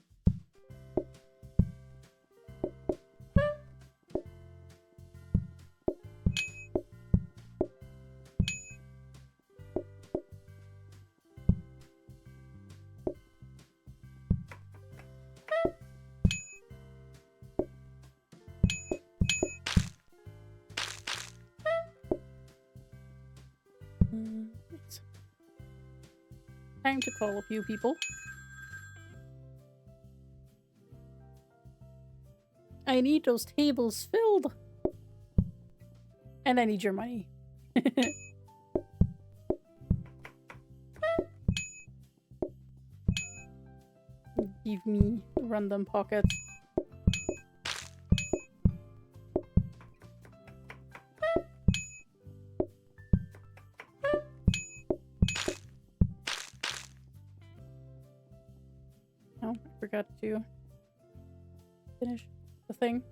Right. Time to call a few people. I need those tables filled. And I need your money. Give me random pockets. Oh, I forgot to finish the thing.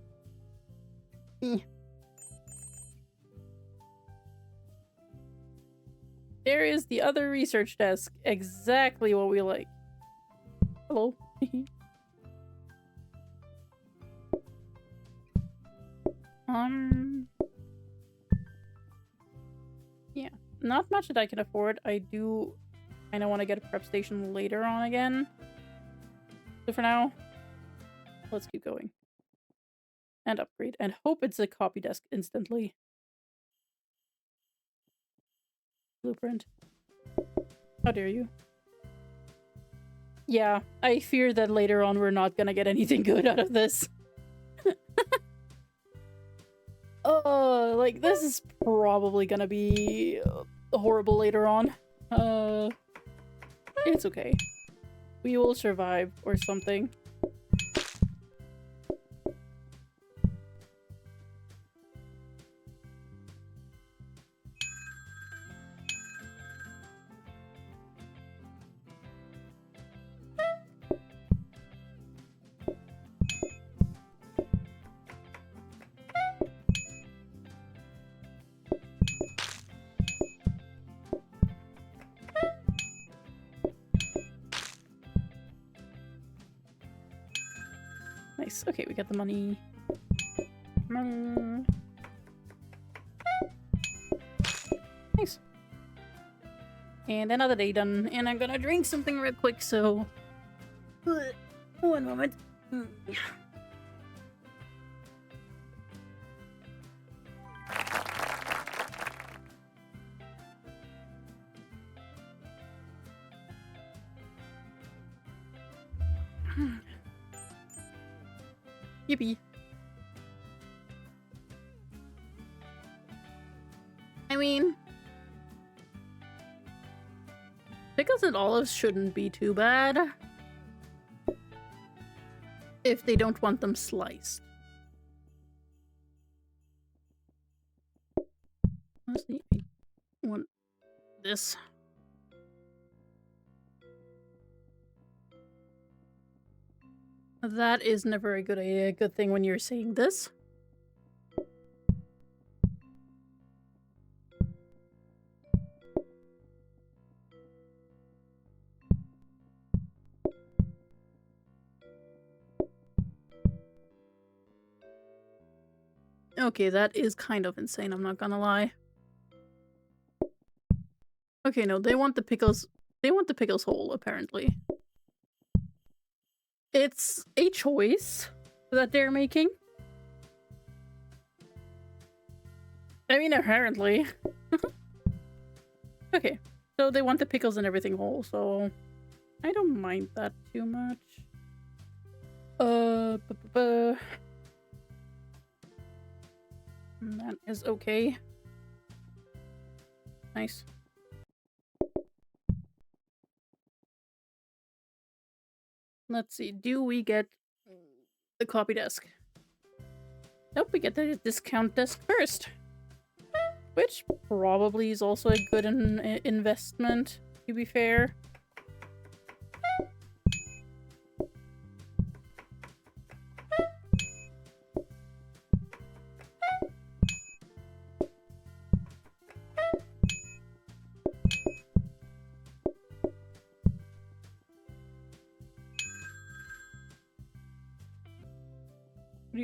There is the other research desk. Exactly what we like. Hello. Yeah, not much that I can afford. I do kind of want to get a prep station later on again. So for now, let's keep going. And upgrade. And hope it's a copy desk instantly. Blueprint. How dare you? Yeah, I fear that later on we're not gonna get anything good out of this. Oh, like, this is probably gonna be horrible later on. It's okay. We will survive or something. Nice. Okay, we got the money. Nice. And another day done. And I'm gonna drink something real quick, so... One moment. Yippee. I mean... pickles and olives shouldn't be too bad. If they don't want them sliced. Honestly, I want this. That is never a good thing when you're saying this. Okay, that is kind of insane, I'm not gonna lie. Okay, no, they want the pickles whole, apparently. It's a choice that they're making. I mean, apparently. Okay, so they want the pickles and everything whole, so I don't mind that too much. That is okay. Nice. Let's see, do we get the copy desk? Nope, we get the discount desk first. Which probably is also a good investment, to be fair.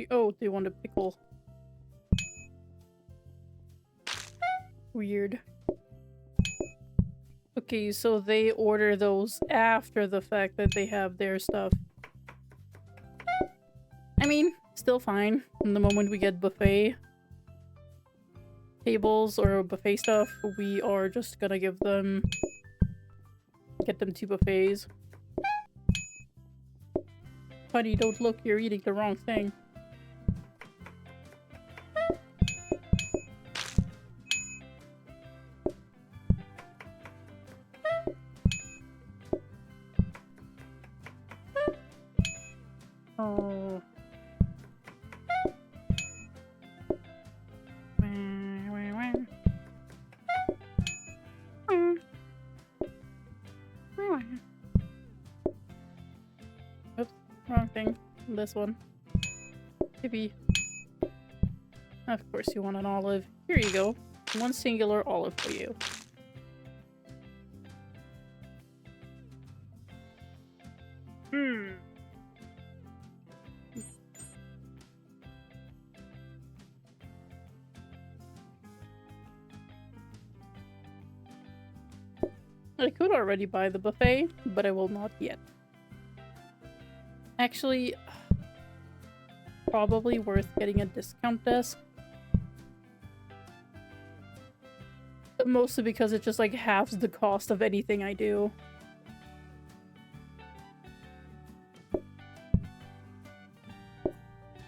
Oh, they want a pickle. Weird. Okay, so they order those after the fact that they have their stuff. I mean, still fine. The moment we get buffet tables or buffet stuff, we are just gonna get them 2 buffets. Buddy, don't look, you're eating the wrong thing. Oh. Oops, wrong thing. This one. Maybe. Of course you want an olive. Here you go. 1 singular olive for you. I could already buy the buffet, but I will not yet. Actually, probably worth getting a discount desk. Mostly because it just like halves the cost of anything I do.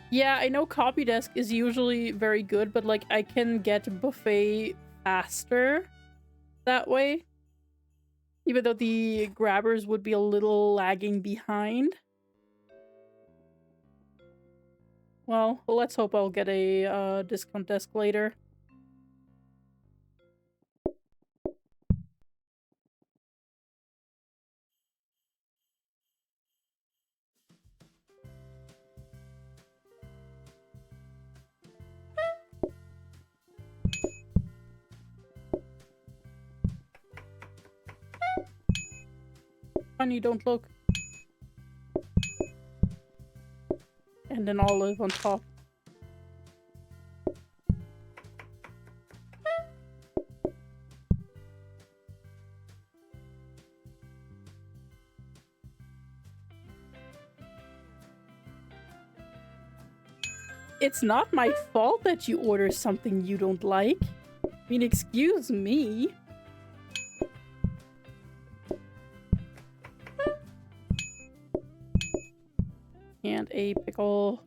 Yeah, I know copy desk is usually very good, but like I can get buffet faster that way. Even though the grabbers would be a little lagging behind. Well, let's hope I'll get a discount desk later. Honey, don't look. And an olive on top. It's not my fault that you order something you don't like. I mean, excuse me. And a pickle.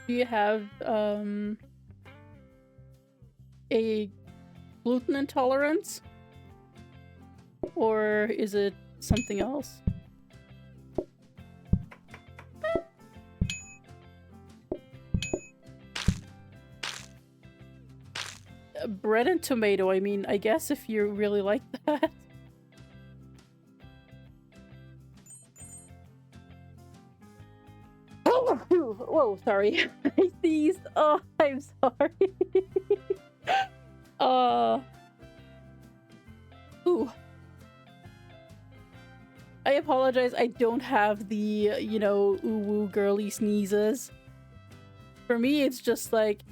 Do you have a gluten intolerance? Or is it something else? Bread and tomato, I mean, I guess if you really like that. Whoa, sorry. I sneezed. Oh, I'm sorry. Ooh. I apologize. I don't have the, you know, ooh-woo girly sneezes. For me, it's just like,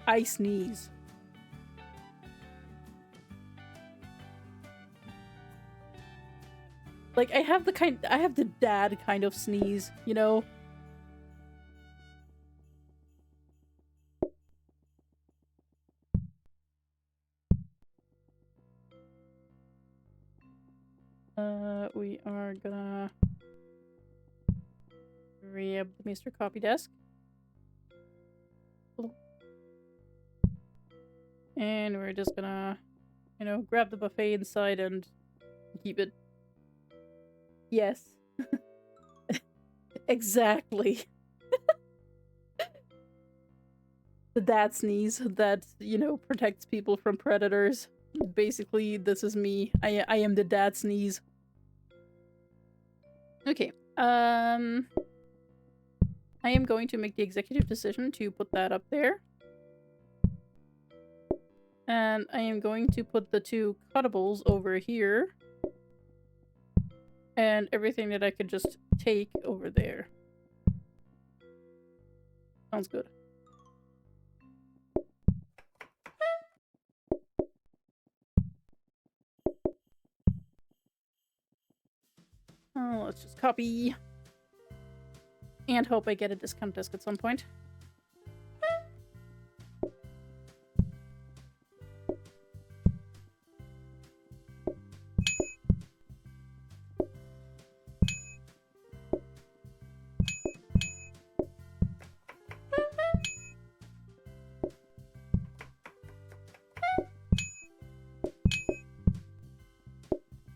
I sneeze. Like, I have the dad kind of sneeze, you know? We are gonna grab the Mr. Copy Desk. And we're just gonna, you know, grab the buffet inside and keep it. Yes. Exactly. The dad sneeze that, you know, protects people from predators. Basically, this is me. I am the dad sneeze. Okay. I am going to make the executive decision to put that up there. And I am going to put the 2 cuttables over here. And everything that I could just take over there. Sounds good. Oh, let's just copy. And hope I get a discount disc at some point.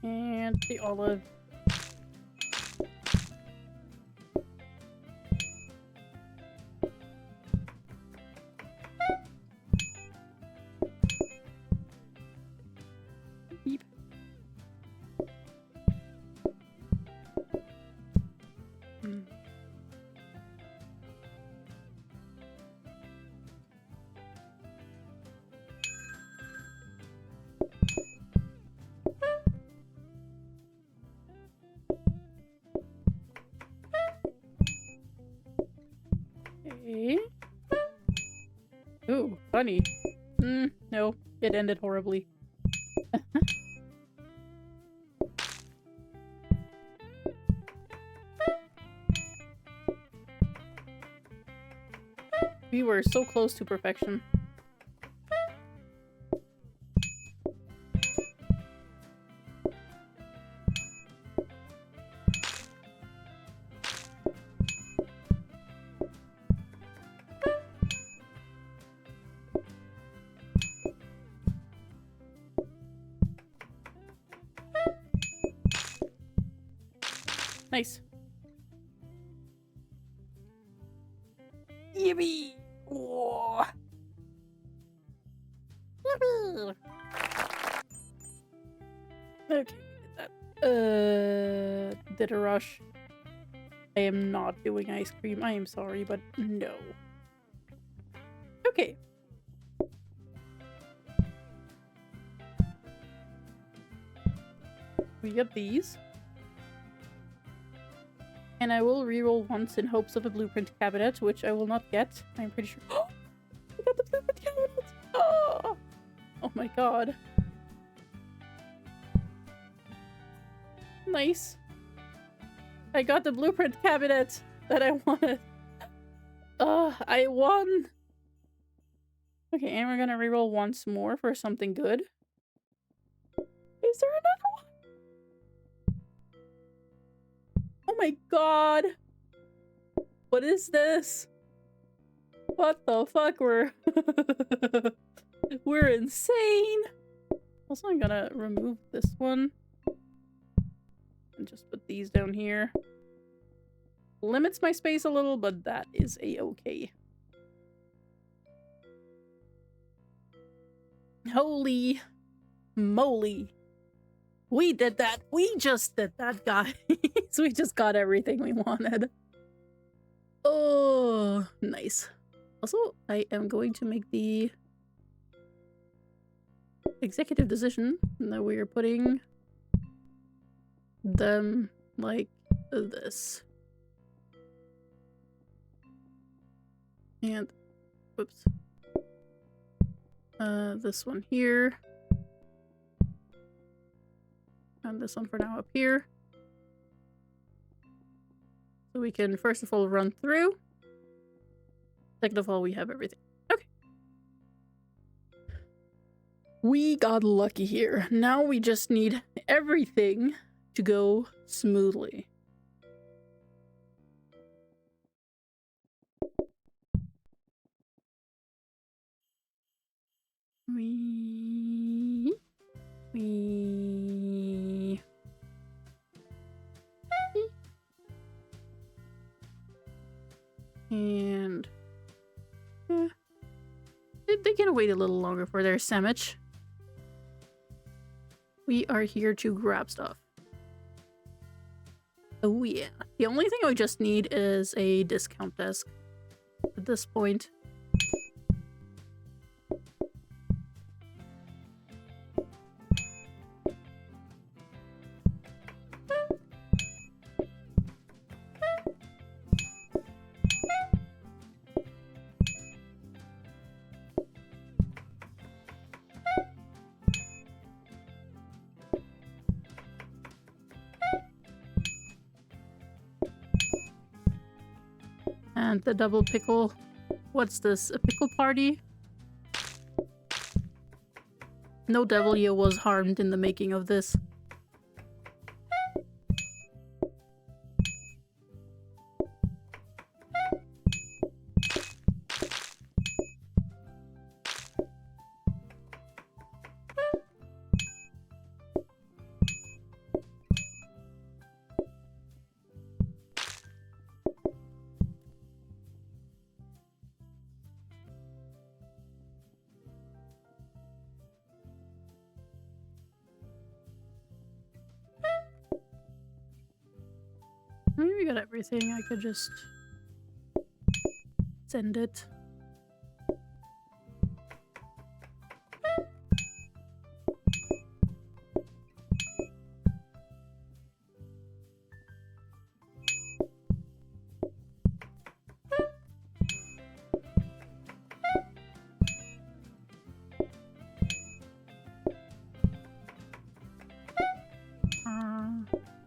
And the olive. Beep. Okay. Ooh, funny. No, it ended horribly. We were so close to perfection. Nice. Yippee! Whoa. Yippee! Okay, we did that. Did a rush. I am not doing ice cream. I am sorry, but no. Okay. We get these. And I will reroll once in hopes of a blueprint cabinet, which I will not get. I'm pretty sure. I got the blueprint cabinet! Oh, oh my god. Nice. I got the blueprint cabinet that I wanted. I won! Okay, and we're gonna reroll once more for something good. Is there another one? Oh my god! What is this? What the fuck? We're insane! Also, I'm gonna remove this one. And just put these down here. Limits my space a little, but that is a-okay. Holy moly. We did that. We just did that, guys. We just got everything we wanted. Oh, nice. Also, I am going to make the executive decision that we are putting them like this. And, whoops. This one here. And this one for now up here. So we can first of all run through. Second of all, we have everything. Okay. We got lucky here. Now we just need everything to go smoothly. We and they can wait a little longer for their sandwich. We are here to grab stuff. Oh yeah. The only thing we just need is a discount desk at this point. And the double pickle. What's this? A pickle party? No Devilia was harmed in the making of this. I mean, we got everything. I could just send it.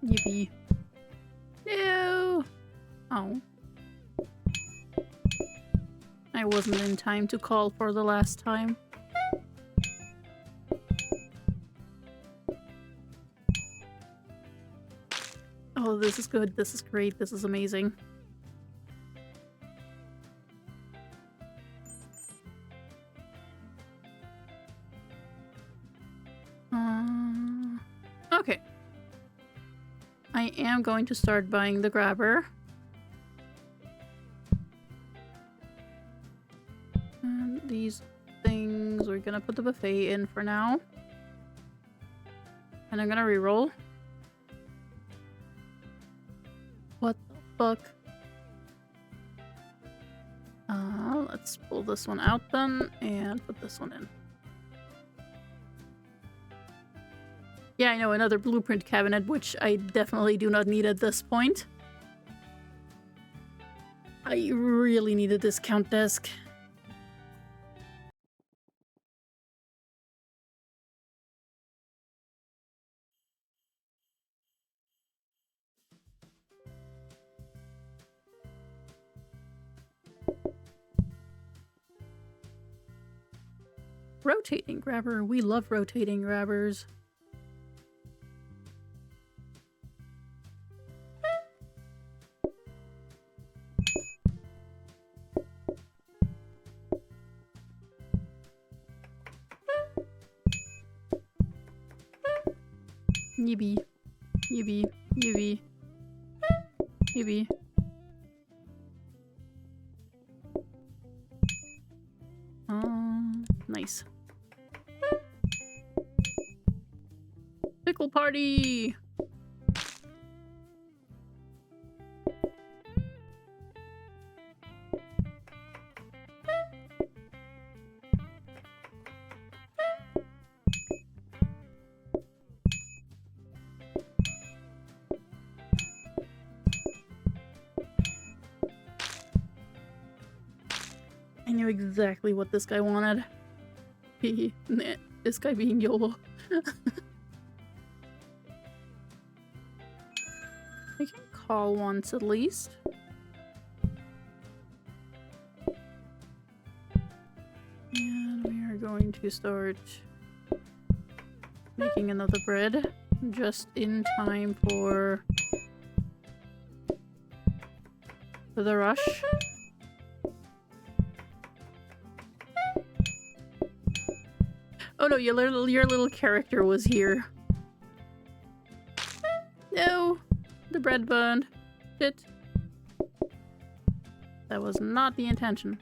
Yippee. No! Oh. I wasn't in time to call for the last time. Oh, this is good. This is great. This is amazing. Okay. I am going to start buying the grabber. And these things, we're gonna put the buffet in for now. And I'm gonna reroll. What the fuck? Let's pull this one out then and put this one in. Yeah, I know, another blueprint cabinet, which I definitely do not need at this point. I really need a discount desk. Rotating grabber. We love rotating grabbers. Yippee. Yippee. Yippee. Yippee. Nice. Pickle party! I knew exactly what this guy wanted. This guy being YOLO. I can call once at least. And we are going to start making another bread just in time for the rush. Oh no, your little character was here. No, the bread burned. Shit. That was not the intention.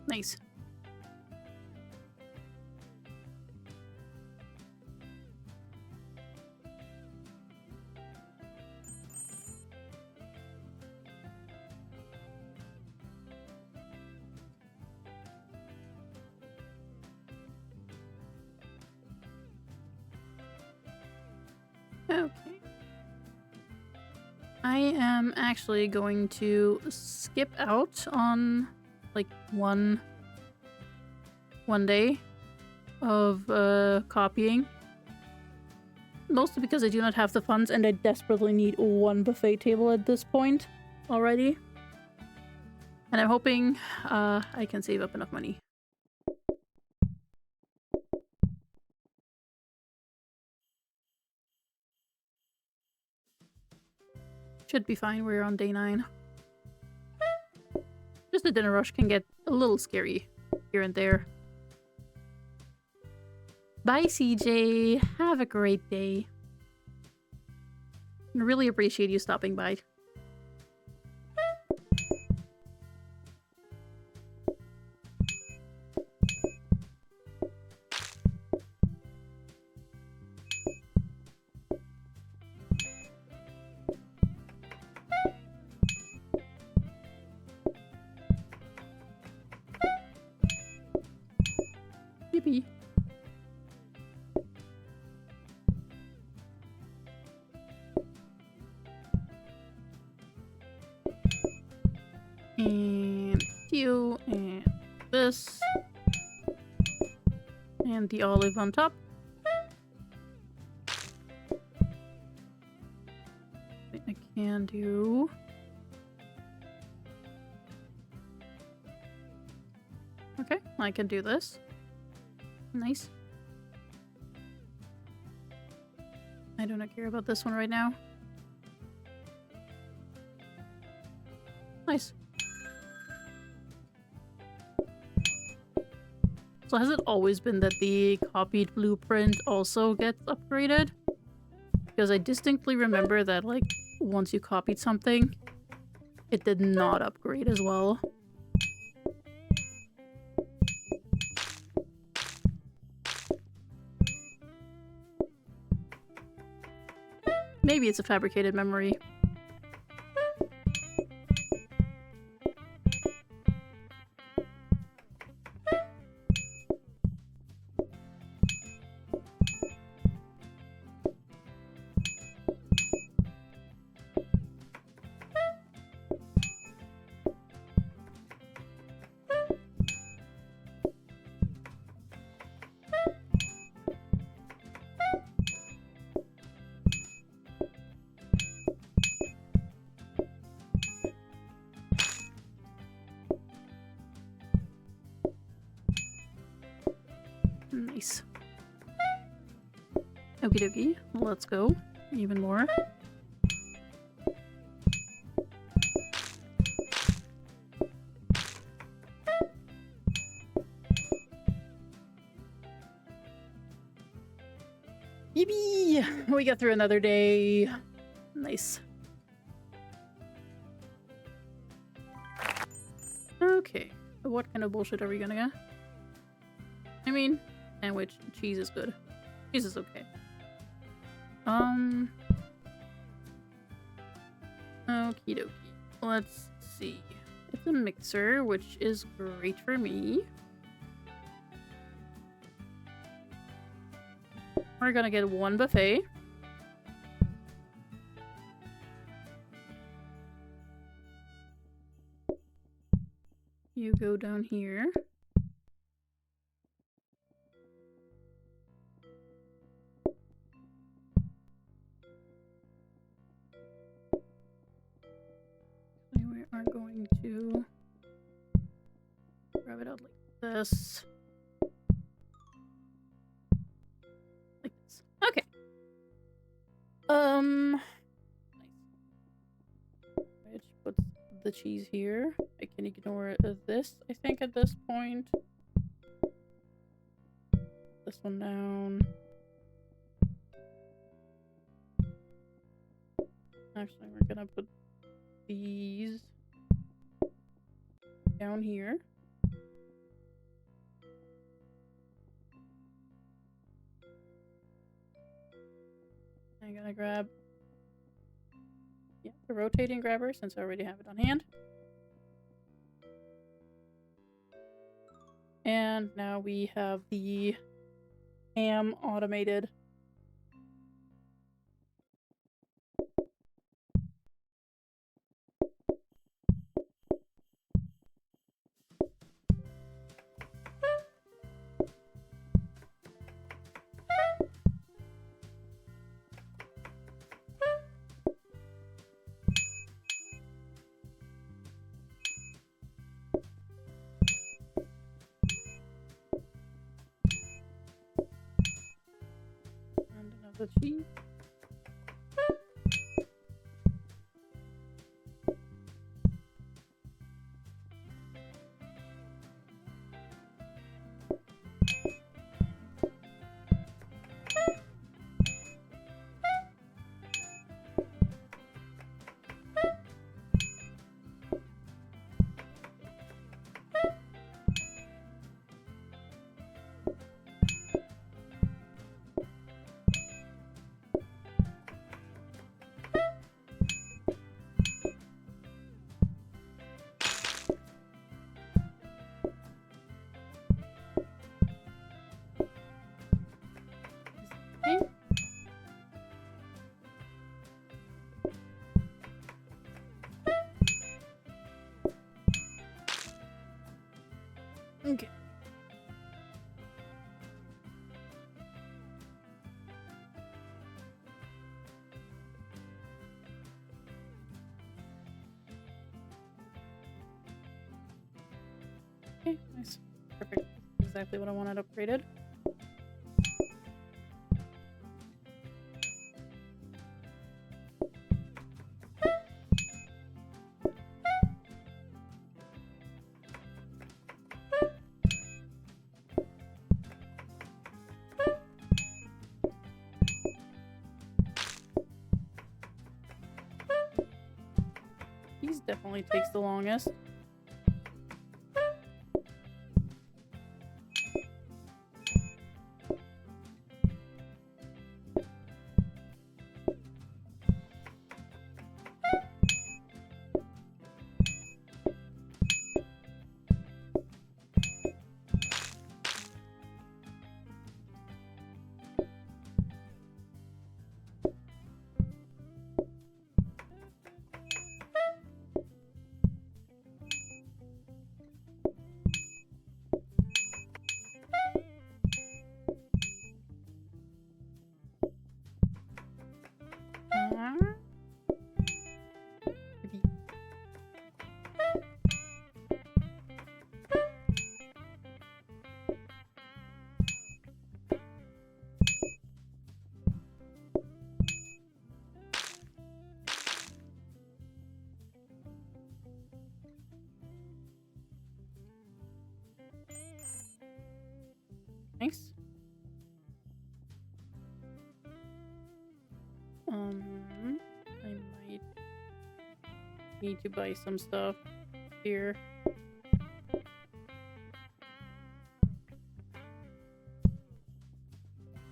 Nice. Okay. I am actually going to skip out on like one day of copying. Mostly because I do not have the funds and I desperately need one buffet table at this point already. And I'm hoping I can save up enough money. Should be fine, we're on day 9. Just the dinner rush can get a little scary here and there. Bye, CJ. Have a great day. I really appreciate you stopping by. Yippee. And you, and this. And the olive on top. I can do... Okay, I can do this. Nice. I do not care about this one right now. Nice. So has it always been that the copied blueprint also gets upgraded? Because I distinctly remember that, like, once you copied something, it did not upgrade as well. Maybe it's a fabricated memory. Nice. Okie dokie, let's go. Even more. Yippee! We got through another day. Nice. Okay. What kind of bullshit are we gonna get? I mean, sandwich. Cheese is good. Cheese is okay. Okie dokie. Let's see. It's a mixer, which is great for me. We're gonna get one buffet. You go down here. We are going to grab it out like this. Like this. Okay. Nice. Which puts the cheese here. I can ignore this, I think, at this point. This one down. Actually, we're gonna put these down here. I'm gonna grab the rotating grabber since I already have it on hand. And now we have the ham automated. And another cheese. Okay. Okay. Okay, nice. Perfect. Exactly what I wanted upgraded. These definitely takes the longest. Nice. need to buy some stuff here.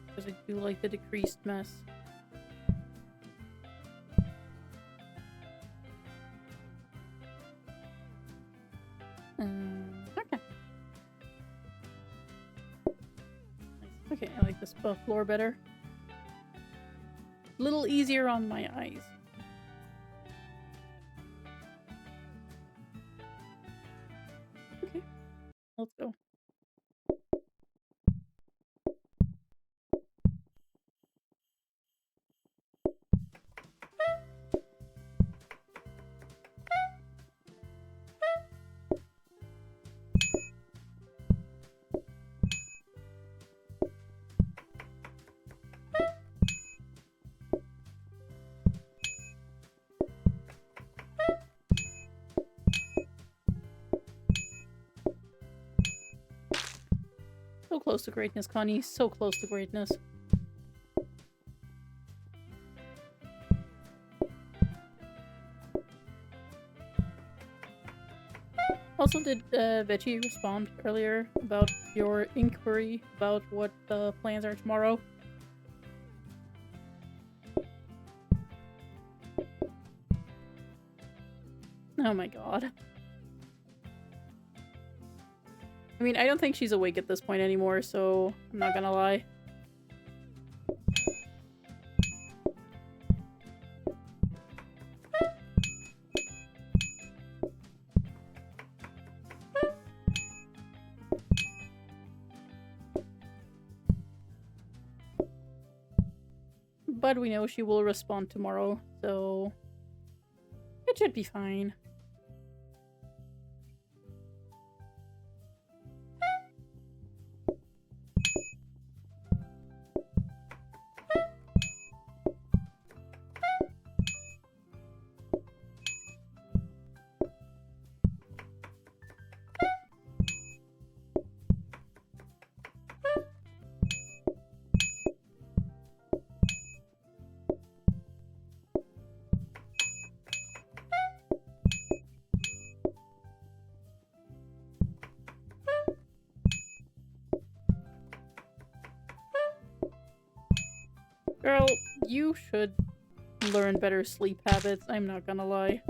Because I do like the decreased mess. Okay. Okay, I like this buff floor better. A little easier on my eyes. Okay, let's go. So close to greatness, Connie. So close to greatness. Also, did Veggie respond earlier about your inquiry about what the plans are tomorrow? Oh my god. I mean, I don't think she's awake at this point anymore, so I'm not gonna lie. But we know she will respond tomorrow, so it should be fine. Girl, you should learn better sleep habits, I'm not gonna lie.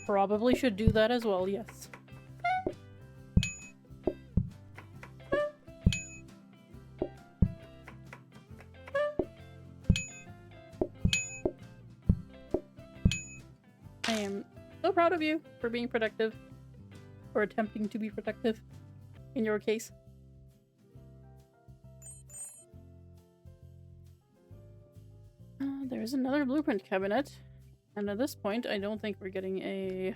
Probably should do that as well, yes. I am so proud of you for being productive. Or attempting to be productive, in your case. There's another blueprint cabinet. And at this point, I don't think we're getting a...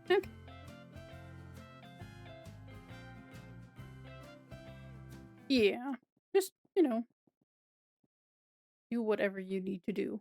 Okay. Yeah. Just, you know, do whatever you need to do.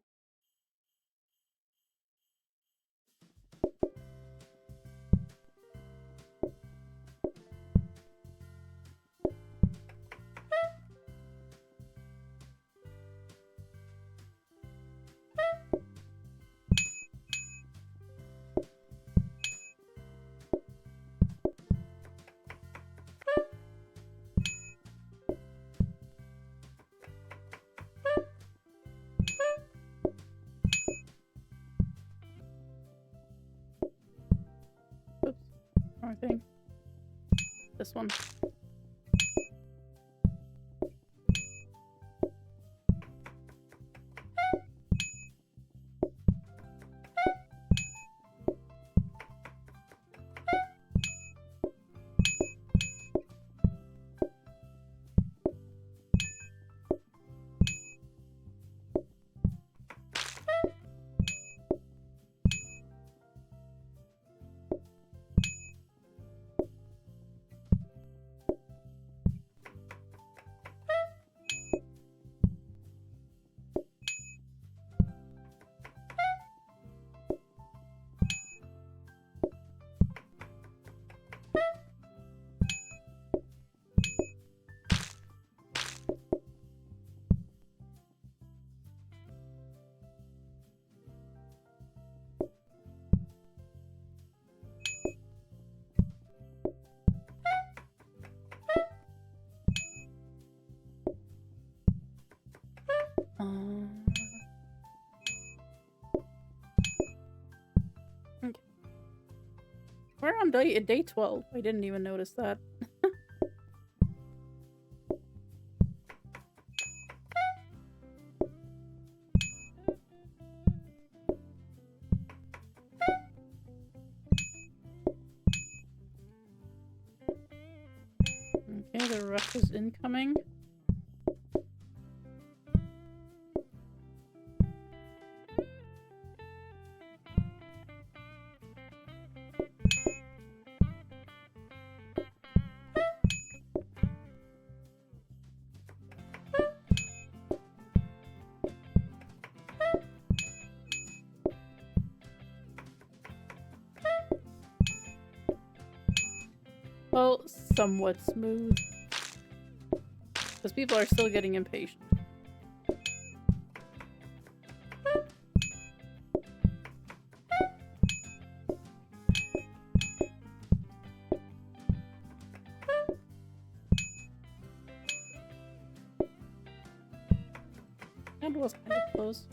wrong thing. This one. Okay. We're on day 12. I didn't even notice that. Okay, the rush is incoming. Well, somewhat smooth. Because people are still getting impatient. That was kind of close.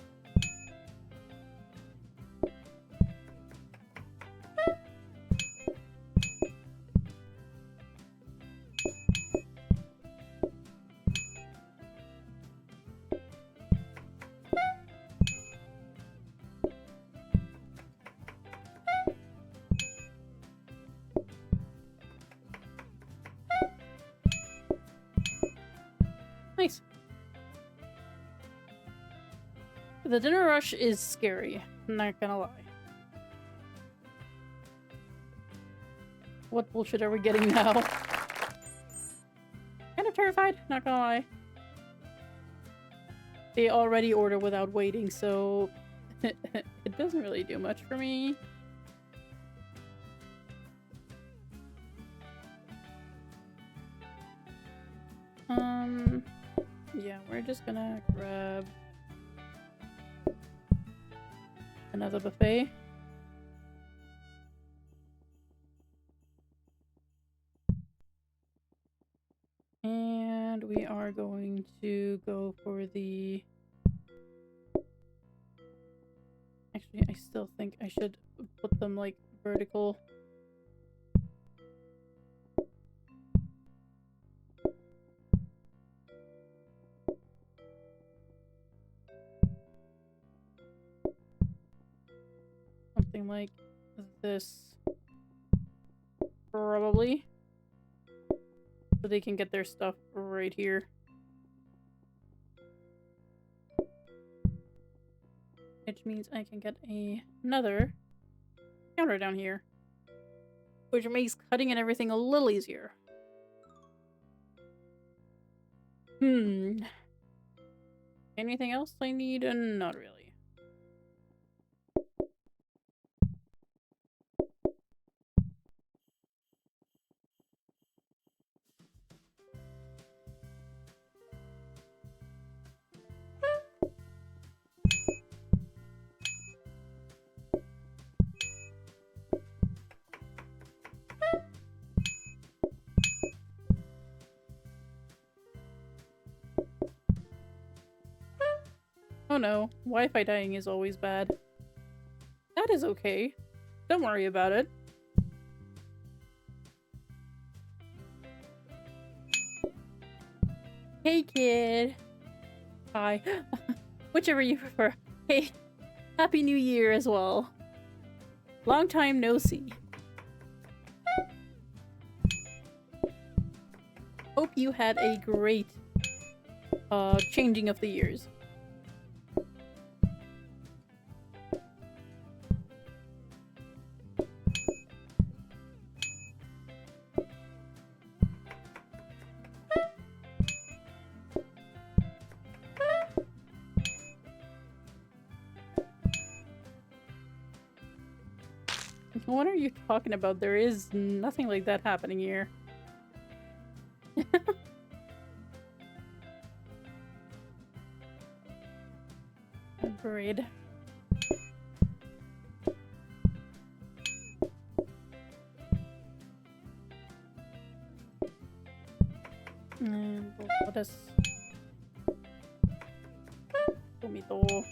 Nice. The dinner rush is scary, I'm not gonna lie. What bullshit are we getting now? Kind of terrified, not gonna lie. They already order without waiting, so it doesn't really do much for me. Yeah, we're just gonna grab another buffet. And we are going to go for the... Actually, I still think I should put them, like, vertical. Something like this. Probably. So they can get their stuff right here. Which means I can get another counter down here. Which makes cutting and everything a little easier. Anything else I need? Not really. Oh no, Wi-Fi dying is always bad. That is okay. Don't worry about it. Hey, kid. Hi. Whichever you prefer. Hey, Happy New Year as well. Long time no see. Hope you had a great changing of the years. What are you talking about? There is nothing like that happening here. Agreed. And let us... Tomito.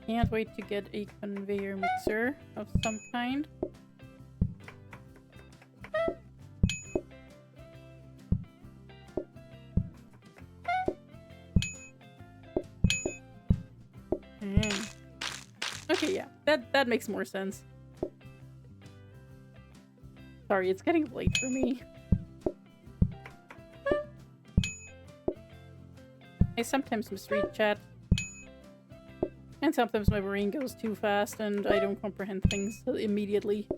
Can't wait to get a conveyor mixer of some kind. Okay, yeah, that makes more sense. Sorry, it's getting late for me. I sometimes misread chat. And sometimes my brain goes too fast and I don't comprehend things immediately.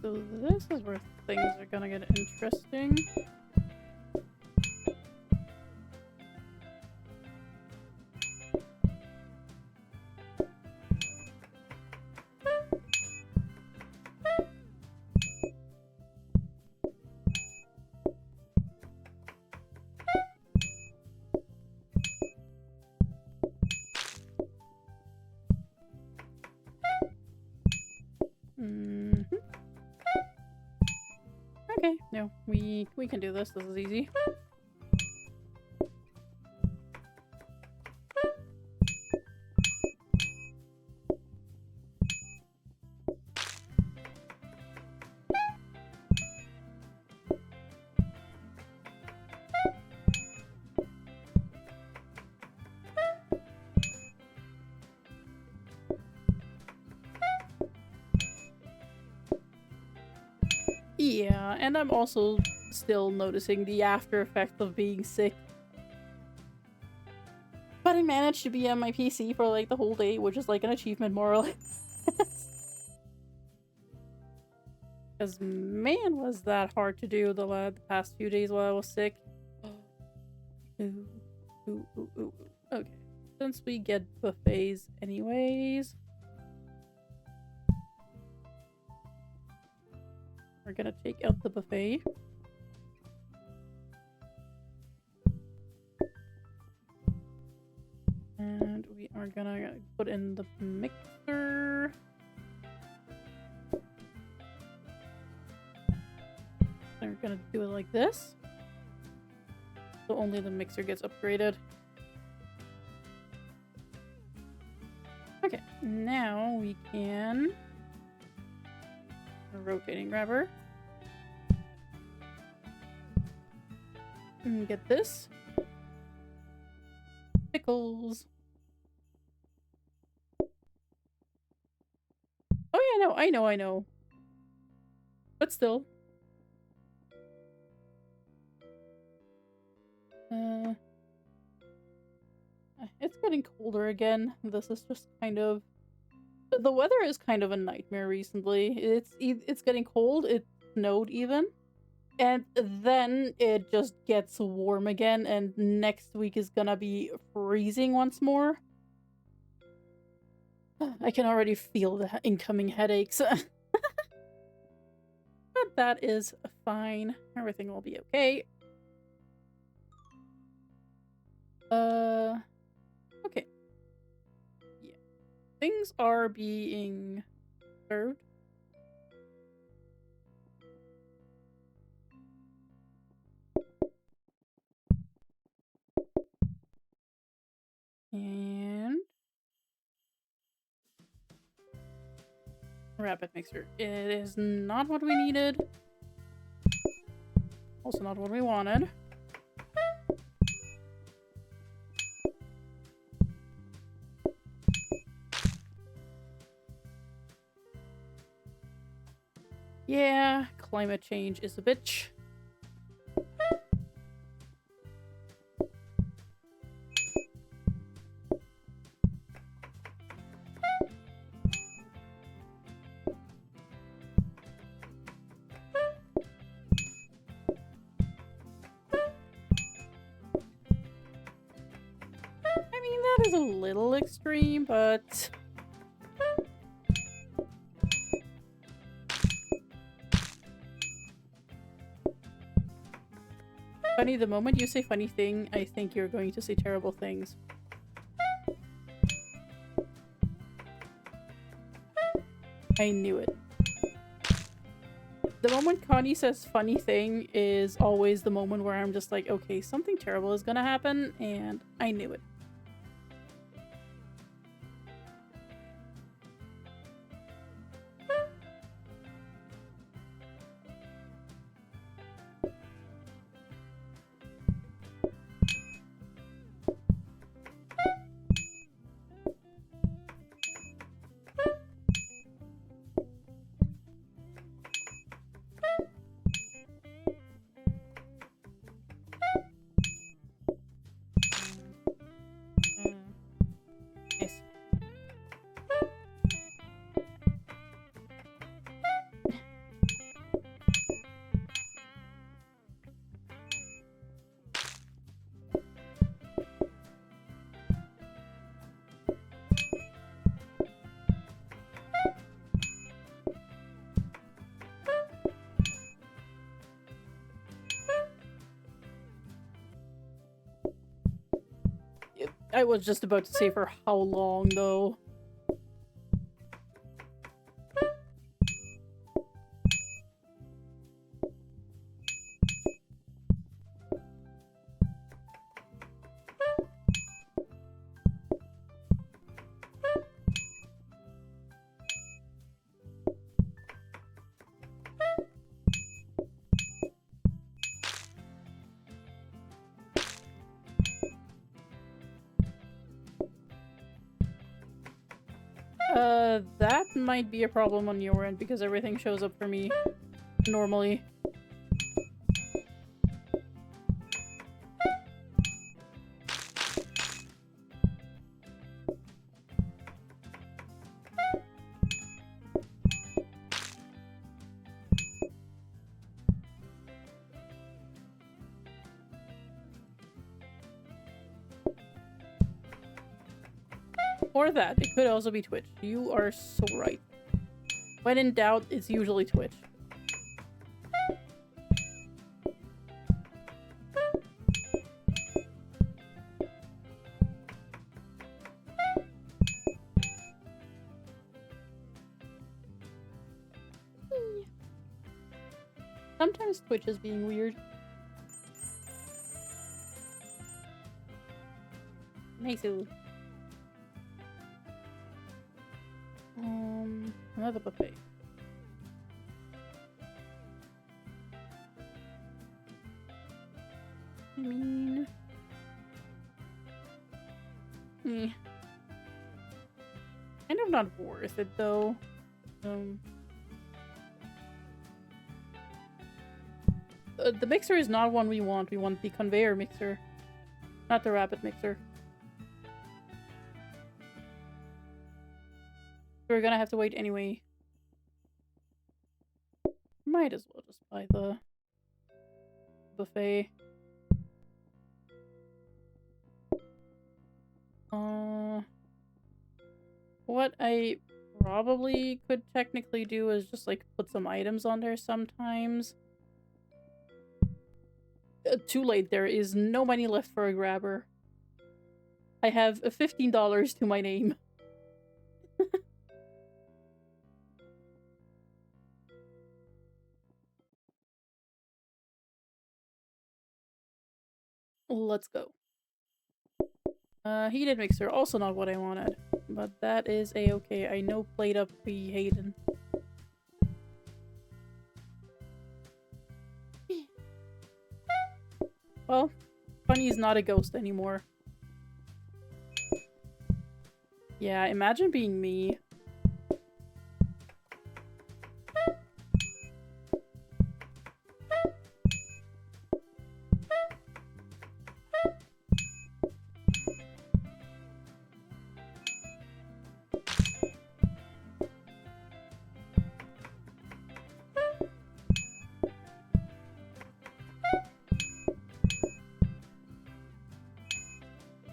So this is where things are gonna get interesting. Okay, no, we can do this. This is easy. Yeah, and I'm also still noticing the after effect of being sick. But I managed to be on my PC for like the whole day, which is like an achievement more or less. Because man, was that hard to do the past few days while I was sick. Ooh, ooh, ooh, ooh. Okay, since we get buffets anyways, we're gonna take out the buffet. And we are gonna put in the mixer. And we're gonna do it like this. So only the mixer gets upgraded. Okay, now we can... A rotating grabber. And get this. Pickles. Oh yeah, no, I know. But still. It's getting colder again. This is just kind of... The weather is kind of a nightmare recently. It's getting cold, it snowed even. And then it just gets warm again, and next week is gonna be freezing once more. I can already feel the incoming headaches. But that is fine. Everything will be okay. Okay. Yeah. things are being served. And rapid mixer. It is not what we needed. Also not what we wanted. Yeah, climate change is a bitch. I mean, that is a little extreme, but... Funny, the moment you say funny thing, I think you're going to say terrible things. I knew it. The moment Connie says funny thing is always the moment where I'm just like, okay, something terrible is gonna happen, and I knew it. Nice. I was just about to say for how long, though. That might be a problem on your end because everything shows up for me normally. Or that. It could also be Twitch. You are so right. When in doubt, it's usually Twitch. Sometimes Twitch is being weird. Nice. Another buffet. I mean... kind of not worth it, though. The mixer is not one we want. We want the conveyor mixer, not the rapid mixer. We're gonna have to wait anyway. Might as well just buy the buffet. What I probably could technically do is just like put some items on there sometimes. Too late, there is no money left for a grabber. I have $15 to my name. let's go. Heated mixer, also not what I wanted. But that is a-okay. I know played up be Hayden. Well, Funny's not a ghost anymore. Yeah, imagine being me.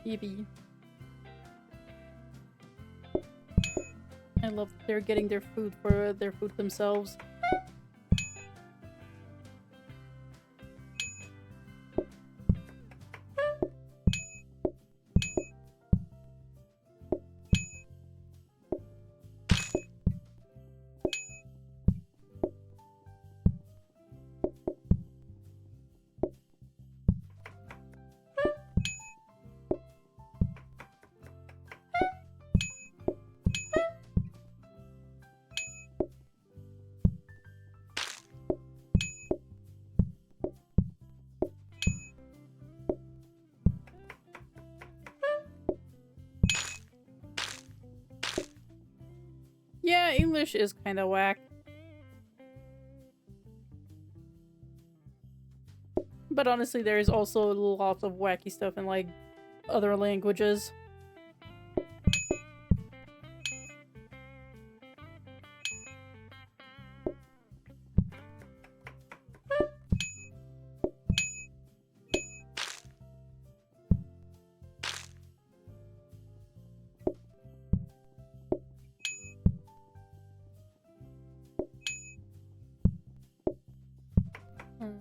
Yippee. I love that they're getting their food for their food themselves. Yeah, English is kind of whack. But honestly, there is also lots of wacky stuff in, like, other languages. Hmm.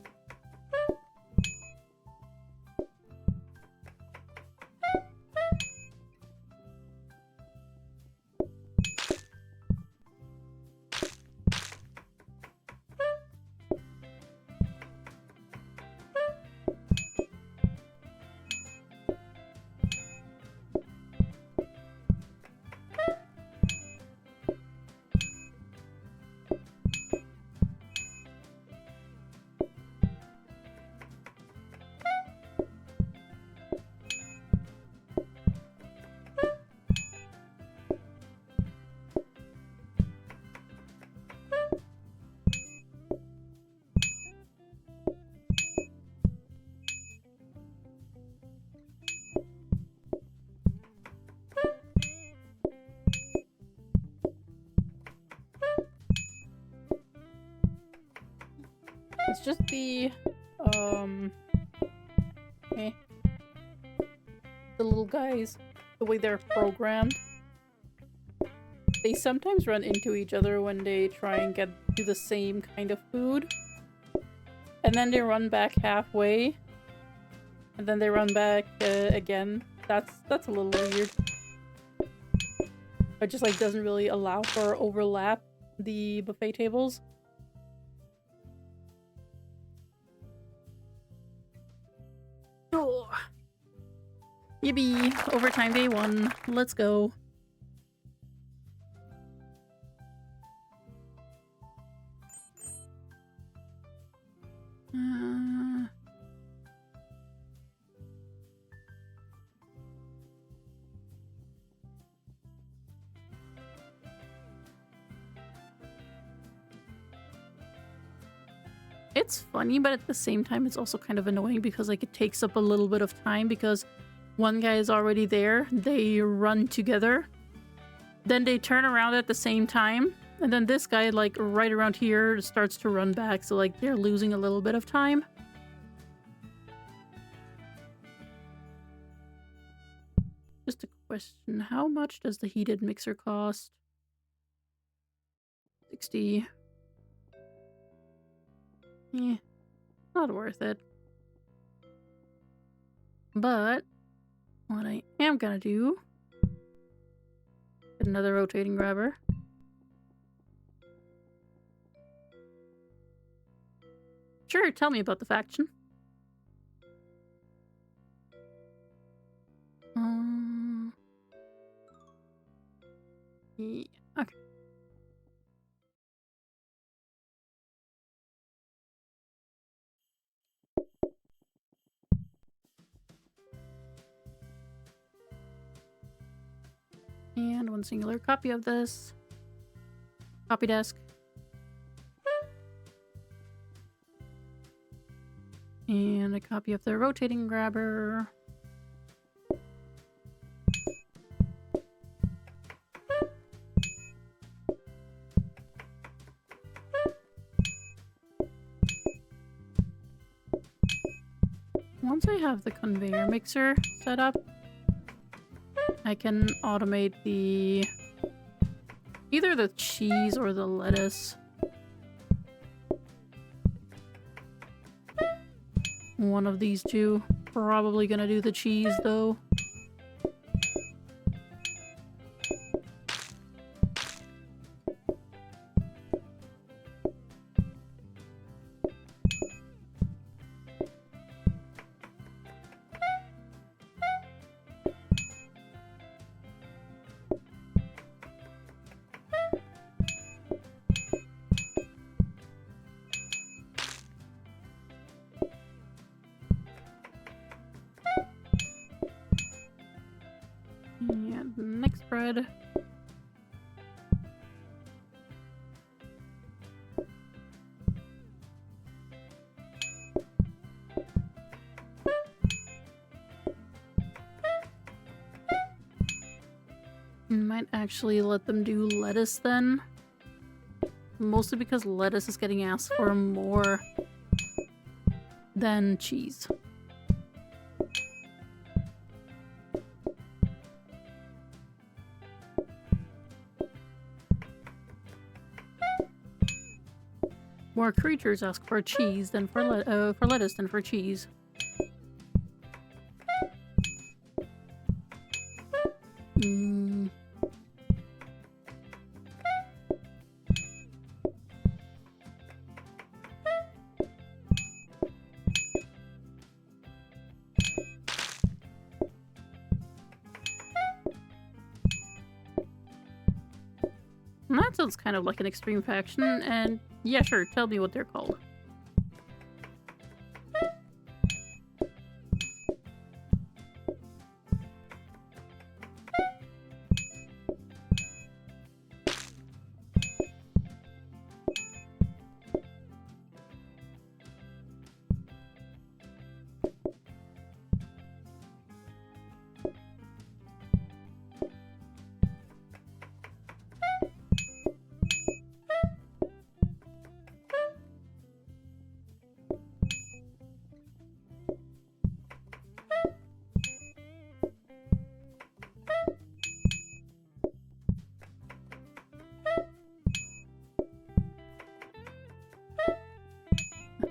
It's just eh, the little guys, the way they're programmed. They sometimes run into each other when they try and get to the same kind of food. And then they run back halfway. And then they run back again. That's a little weird. It just, like, doesn't really allow for overlap the buffet tables. Oh. Yippee! Overtime day 1. Let's go. It's funny, but at the same time, it's also kind of annoying because, like, it takes up a little bit of time because one guy is already there, they run together, then they turn around at the same time, and then this guy, like, right around here starts to run back, so, like, they're losing a little bit of time. Just a question, how much does the heated mixer cost? 60. Eh, not worth it. But what I am gonna do, get another rotating grabber. Sure, tell me about the faction. Yeah, okay. And one singular copy of this. Copy desk. And a copy of the rotating grabber. Once I have the conveyor mixer set up, I can automate either the cheese or the lettuce. One of these two. Probably gonna do the cheese though. And next bread. Might actually let them do lettuce then. Mostly because lettuce is getting asked for more than cheese. More creatures ask for cheese than for lettuce than for cheese. Mm. That sounds kind of like an extreme faction, and yeah, sure, tell me what they're called.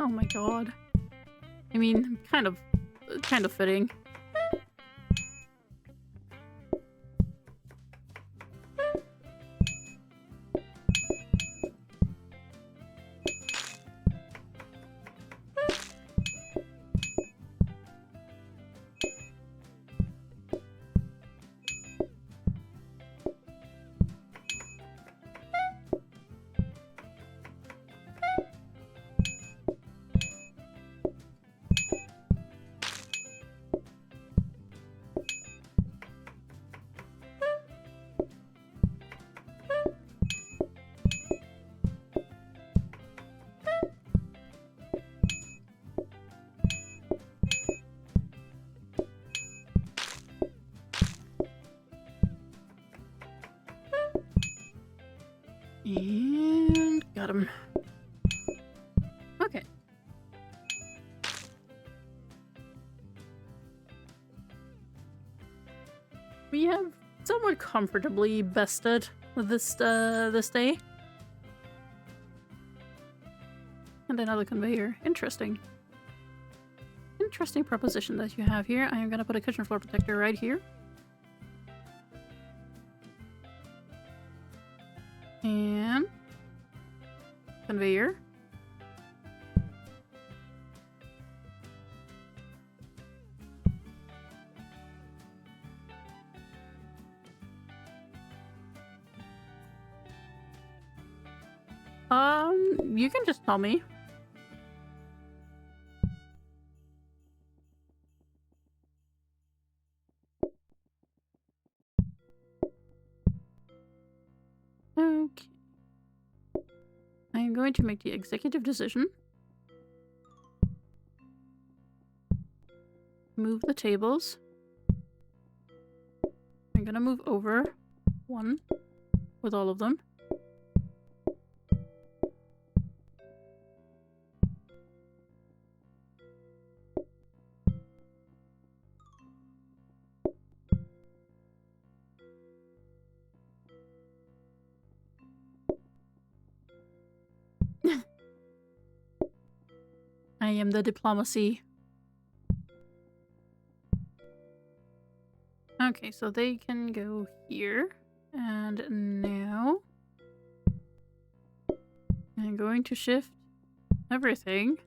Oh my god. I mean, kind of fitting. And got him. Okay. We have somewhat comfortably bested this day. And another conveyor. Interesting. Interesting proposition that you have here. I am gonna put a kitchen floor protector right here. And conveyor. You can just tell me. Okay. I am going to make the executive decision. Move the tables. I'm gonna move over one with all of them. I am the diplomacy. Okay, so they can go here. And now I'm going to shift everything.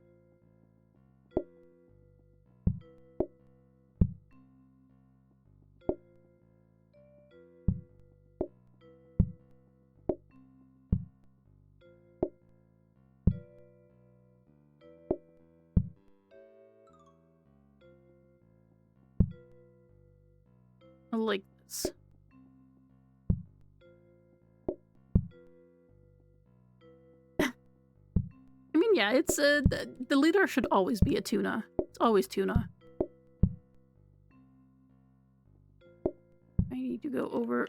Like this. I mean, yeah, it's the leader should always be a tuna. It's always tuna. I need to go over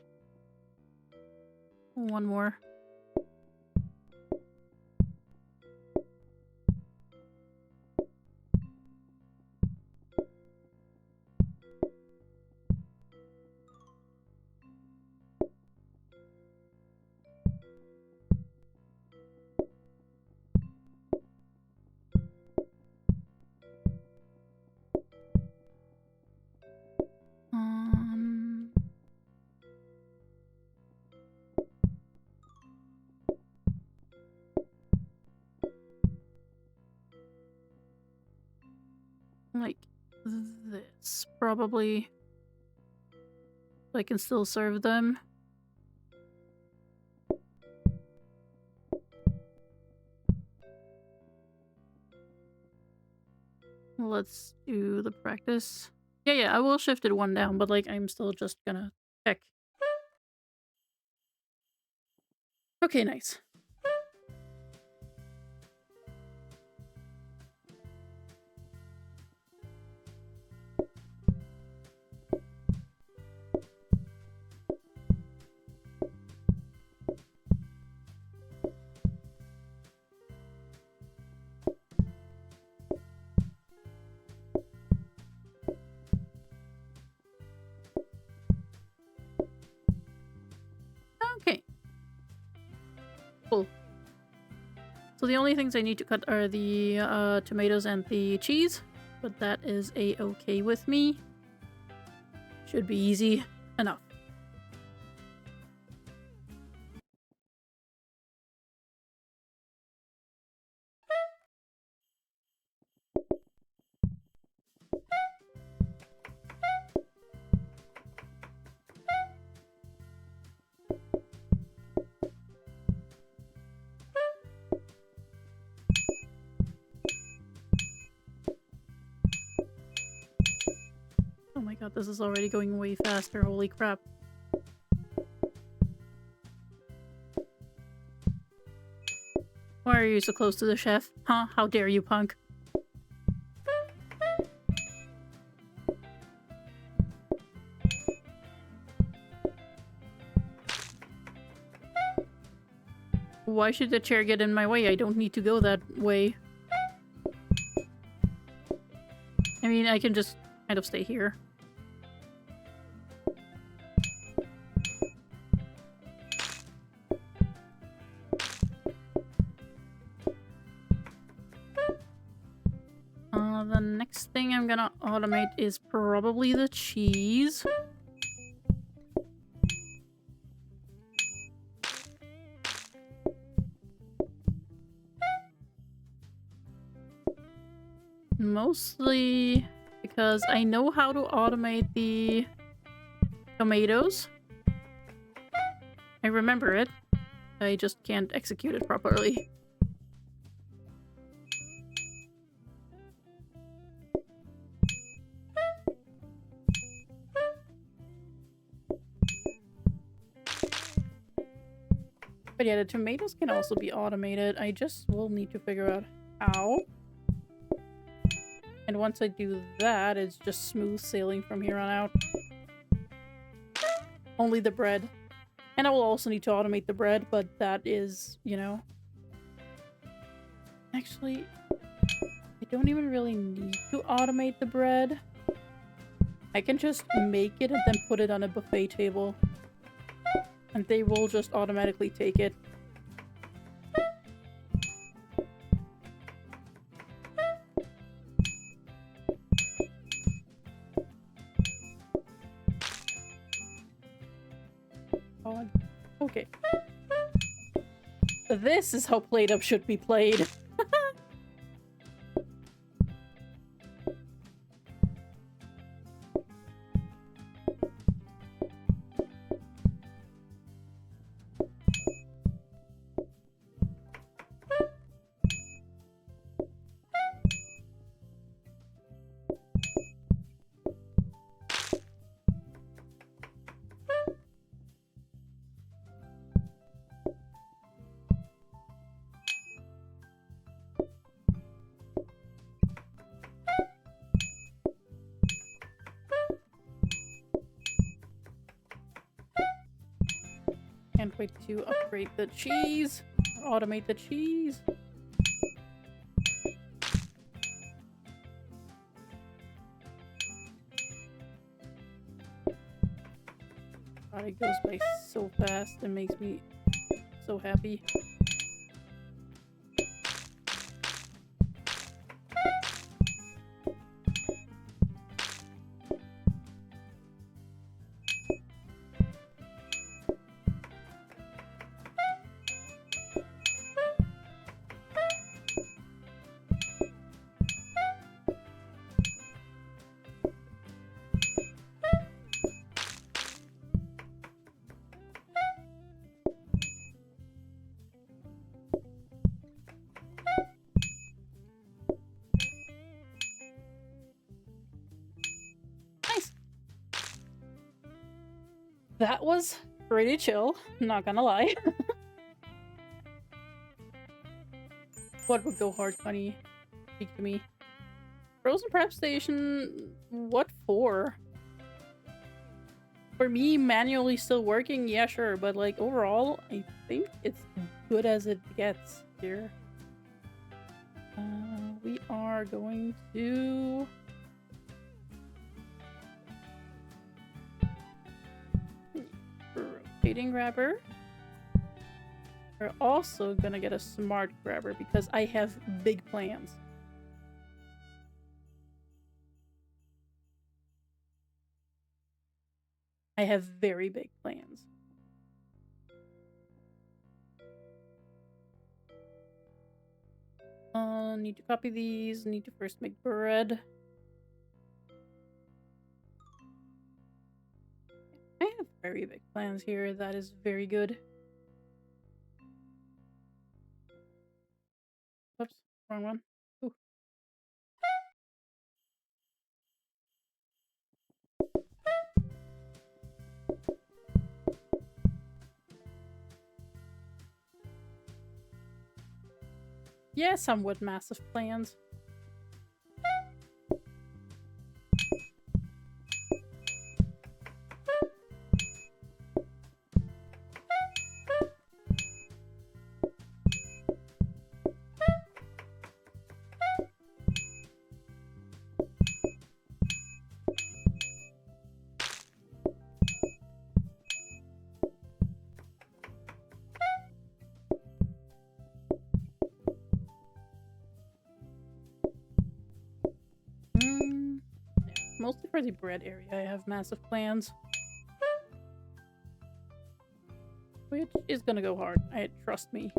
one more. Like this, probably. I can still serve them. Let's do the practice. Yeah, I will shift it one down, but like I'm still just gonna check. Okay, nice. Okay. Cool. So the only things I need to cut are the tomatoes and the cheese, but that is a-okay with me. Should be easy enough. Oh my god, this is already going way faster, holy crap. Why are you so close to the chef? Huh? How dare you, punk? Why should the chair get in my way? I don't need to go that way. I mean, I can just kind of stay here. The next thing I'm gonna automate is probably the cheese. Mostly because I know how to automate the tomatoes. I remember it. I just can't execute it properly. But yeah, the tomatoes can also be automated. I just will need to figure out how. And once I do that, it's just smooth sailing from here on out. Only the bread. And I will also need to automate the bread, but that is, you know... Actually, I don't even really need to automate the bread. I can just make it and then put it on a buffet table. And they will just automatically take it. God. Okay. This is how Played Up should be played. Can't wait to upgrade the cheese. Or automate the cheese. God, it goes by so fast. It makes me so happy. That was pretty chill, not gonna lie. What would go hard, funny? Speak to me. Frozen prep station, what for? For me, manually still working? Yeah, sure, but like overall, I think it's good as it gets here. We are going to... Rotating grabber. We're also gonna get a smart grabber because I have big plans. I have very big plans. Need to copy these. Need to first make bread. I have very big plans here. That is very good. Oops, wrong one. Ooh. Yeah, somewhat massive plans. Mostly for the bread area, I have massive plans. Which is gonna go hard, trust me.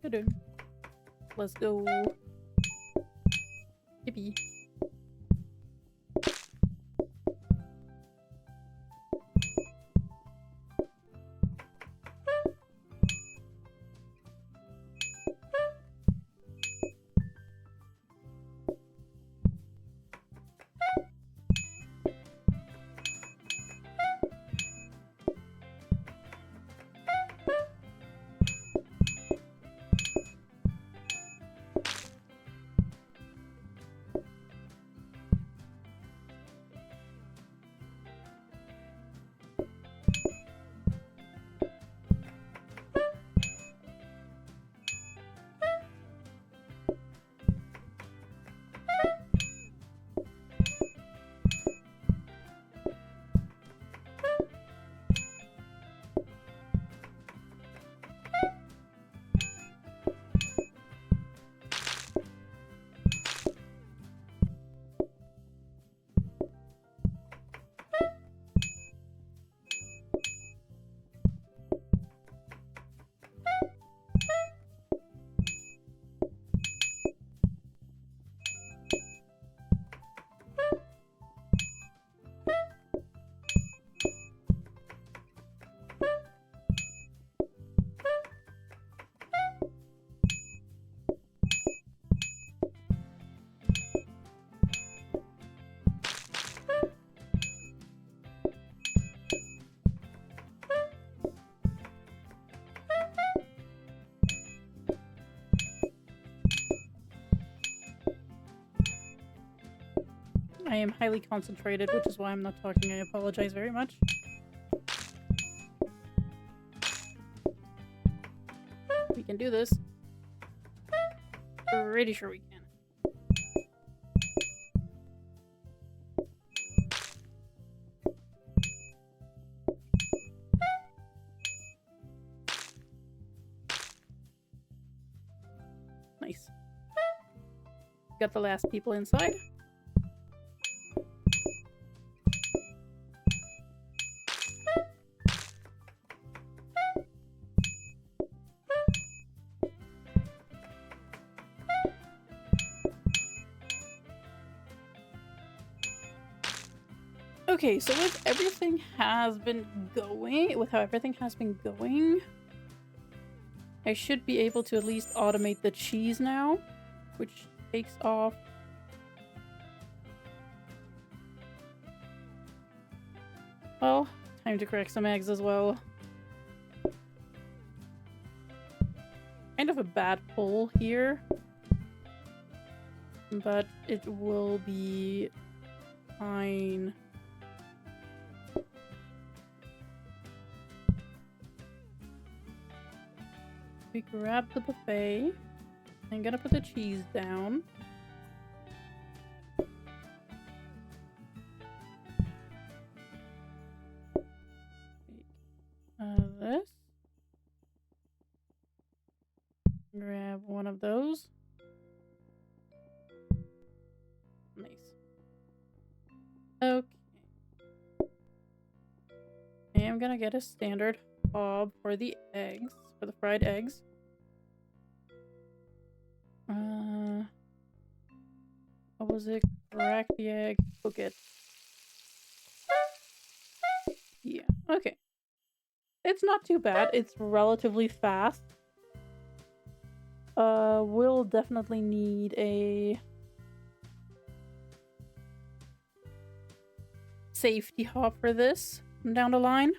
Good. Let's go. Yippee. I am highly concentrated, which is why I'm not talking. I apologize very much. We can do this. Pretty sure we can. Nice. Got the last people inside. Okay, so with everything has been going, with how everything has been going, I should be able to at least automate the cheese now, which takes off. Well, time to crack some eggs as well. Kind of a bad pull here, but it will be fine. We grab the buffet. I'm gonna put the cheese down. This. Grab one of those. Nice. Okay. I am gonna get a standard hob for the eggs, for the fried eggs. What was it? Crack the egg, cook it. Yeah, okay. It's not too bad. It's relatively fast. We'll definitely need a safety hob for this down the line.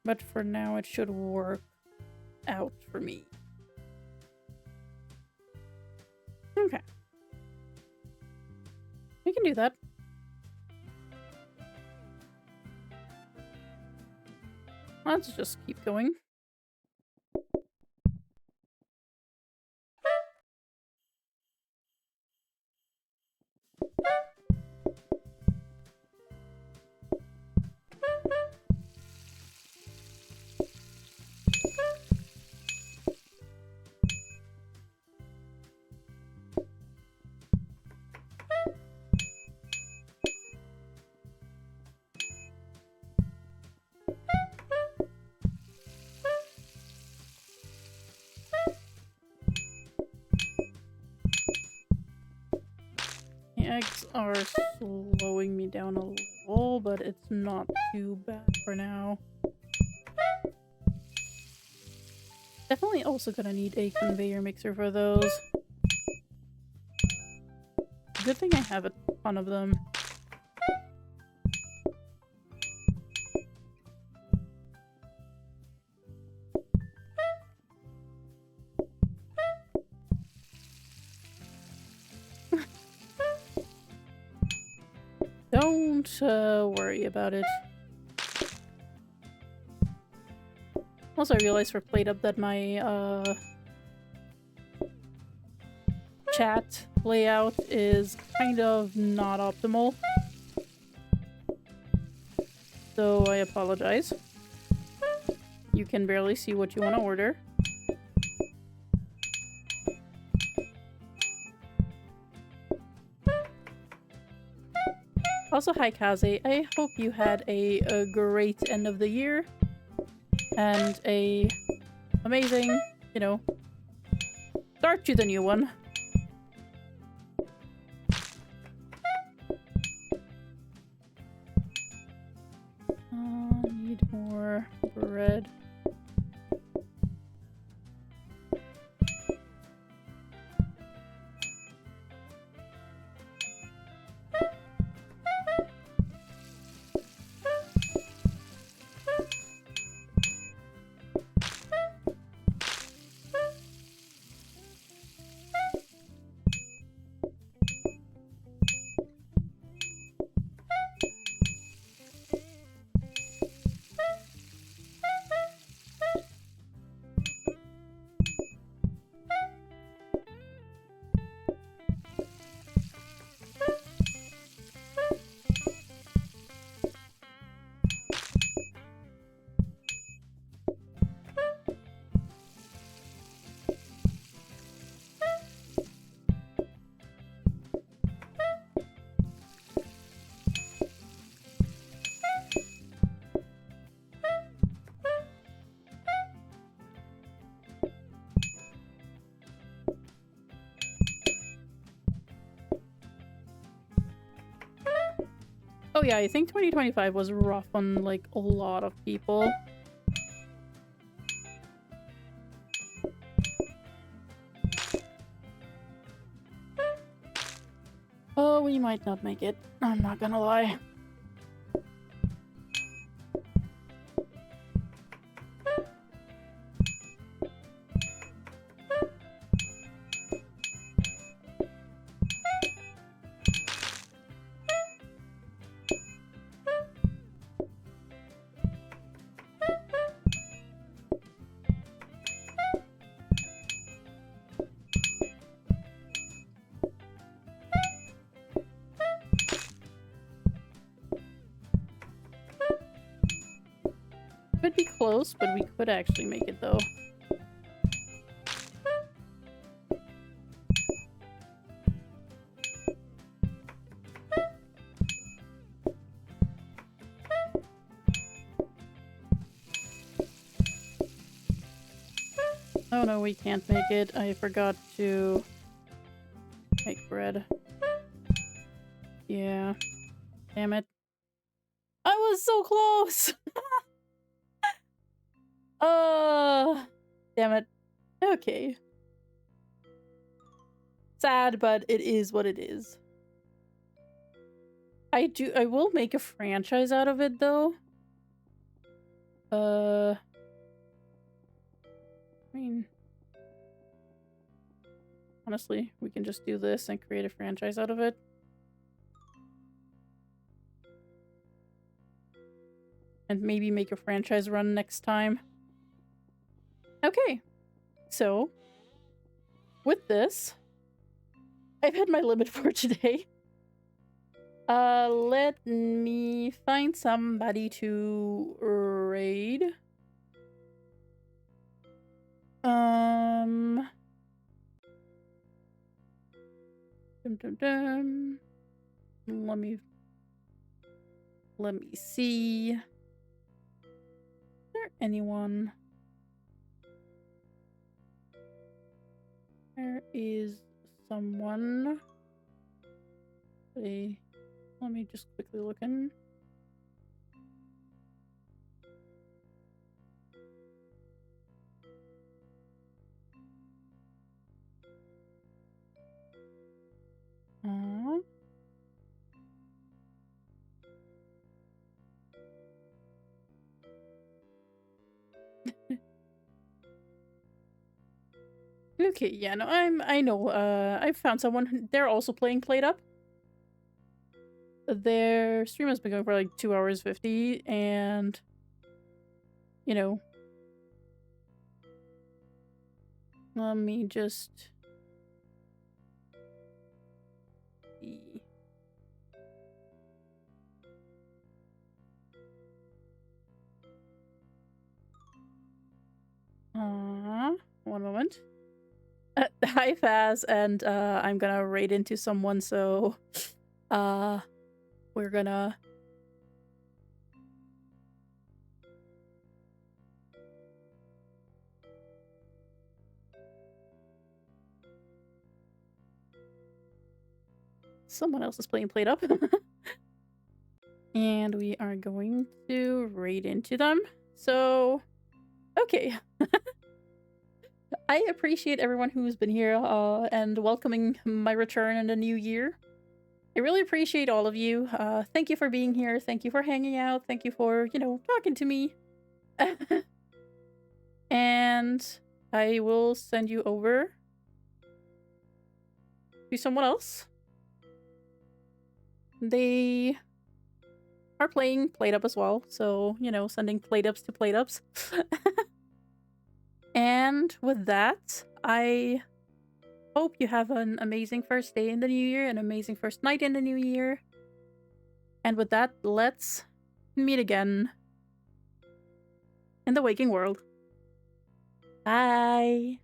But for now, it should work out for me. Okay. We can do that. Let's just keep going. eggs are slowing me down a little, but it's not too bad for now. Definitely also gonna need a conveyor mixer for those. Good thing I have a ton of them. Don't worry about it. Also, I realized for Played Up that my chat layout is kind of not optimal. So I apologize. You can barely see what you want to order. Also, hi Kaze. I hope you had a great end of the year and a amazing, you know, start to the new one. Need more bread. Oh yeah, I think 2025 was rough on, like, a lot of people. Oh, we might not make it. I'm not gonna lie. Could be close, but we could actually make it though. Oh no, we can't make it. I forgot to make bread. Yeah. Damn it. I was so close! Damn it. Okay. Sad, but it is what it is. I will make a franchise out of it though. I mean, honestly, we can just do this and create a franchise out of it. And maybe make a franchise run next time. Okay, so with this, I've had my limit for today. Let me find somebody to raid. Dum dum dum. Let me see. Is there anyone? There is someone. Let me just quickly look in. Uh, okay, yeah, no, I know. I found someone. They're also playing Played Up. Their stream has been going for like 2 hours 50, and you know, let me just see. One moment. Hi, Faz, and I'm gonna raid into someone, so uh, we're gonna. Someone else is playing Played Up. And we are going to raid into them. So, okay. I appreciate everyone who's been here and welcoming my return in the new year. I really appreciate all of you. Thank you for being here. Thank you for hanging out. Thank you for, talking to me. And I will send you over to someone else. They are playing Played Up as well. So, sending Played Ups to Played Ups. And with that, I hope you have an amazing first day in the new year, an amazing first night in the new year. And with that, let's meet again in the waking world. Bye!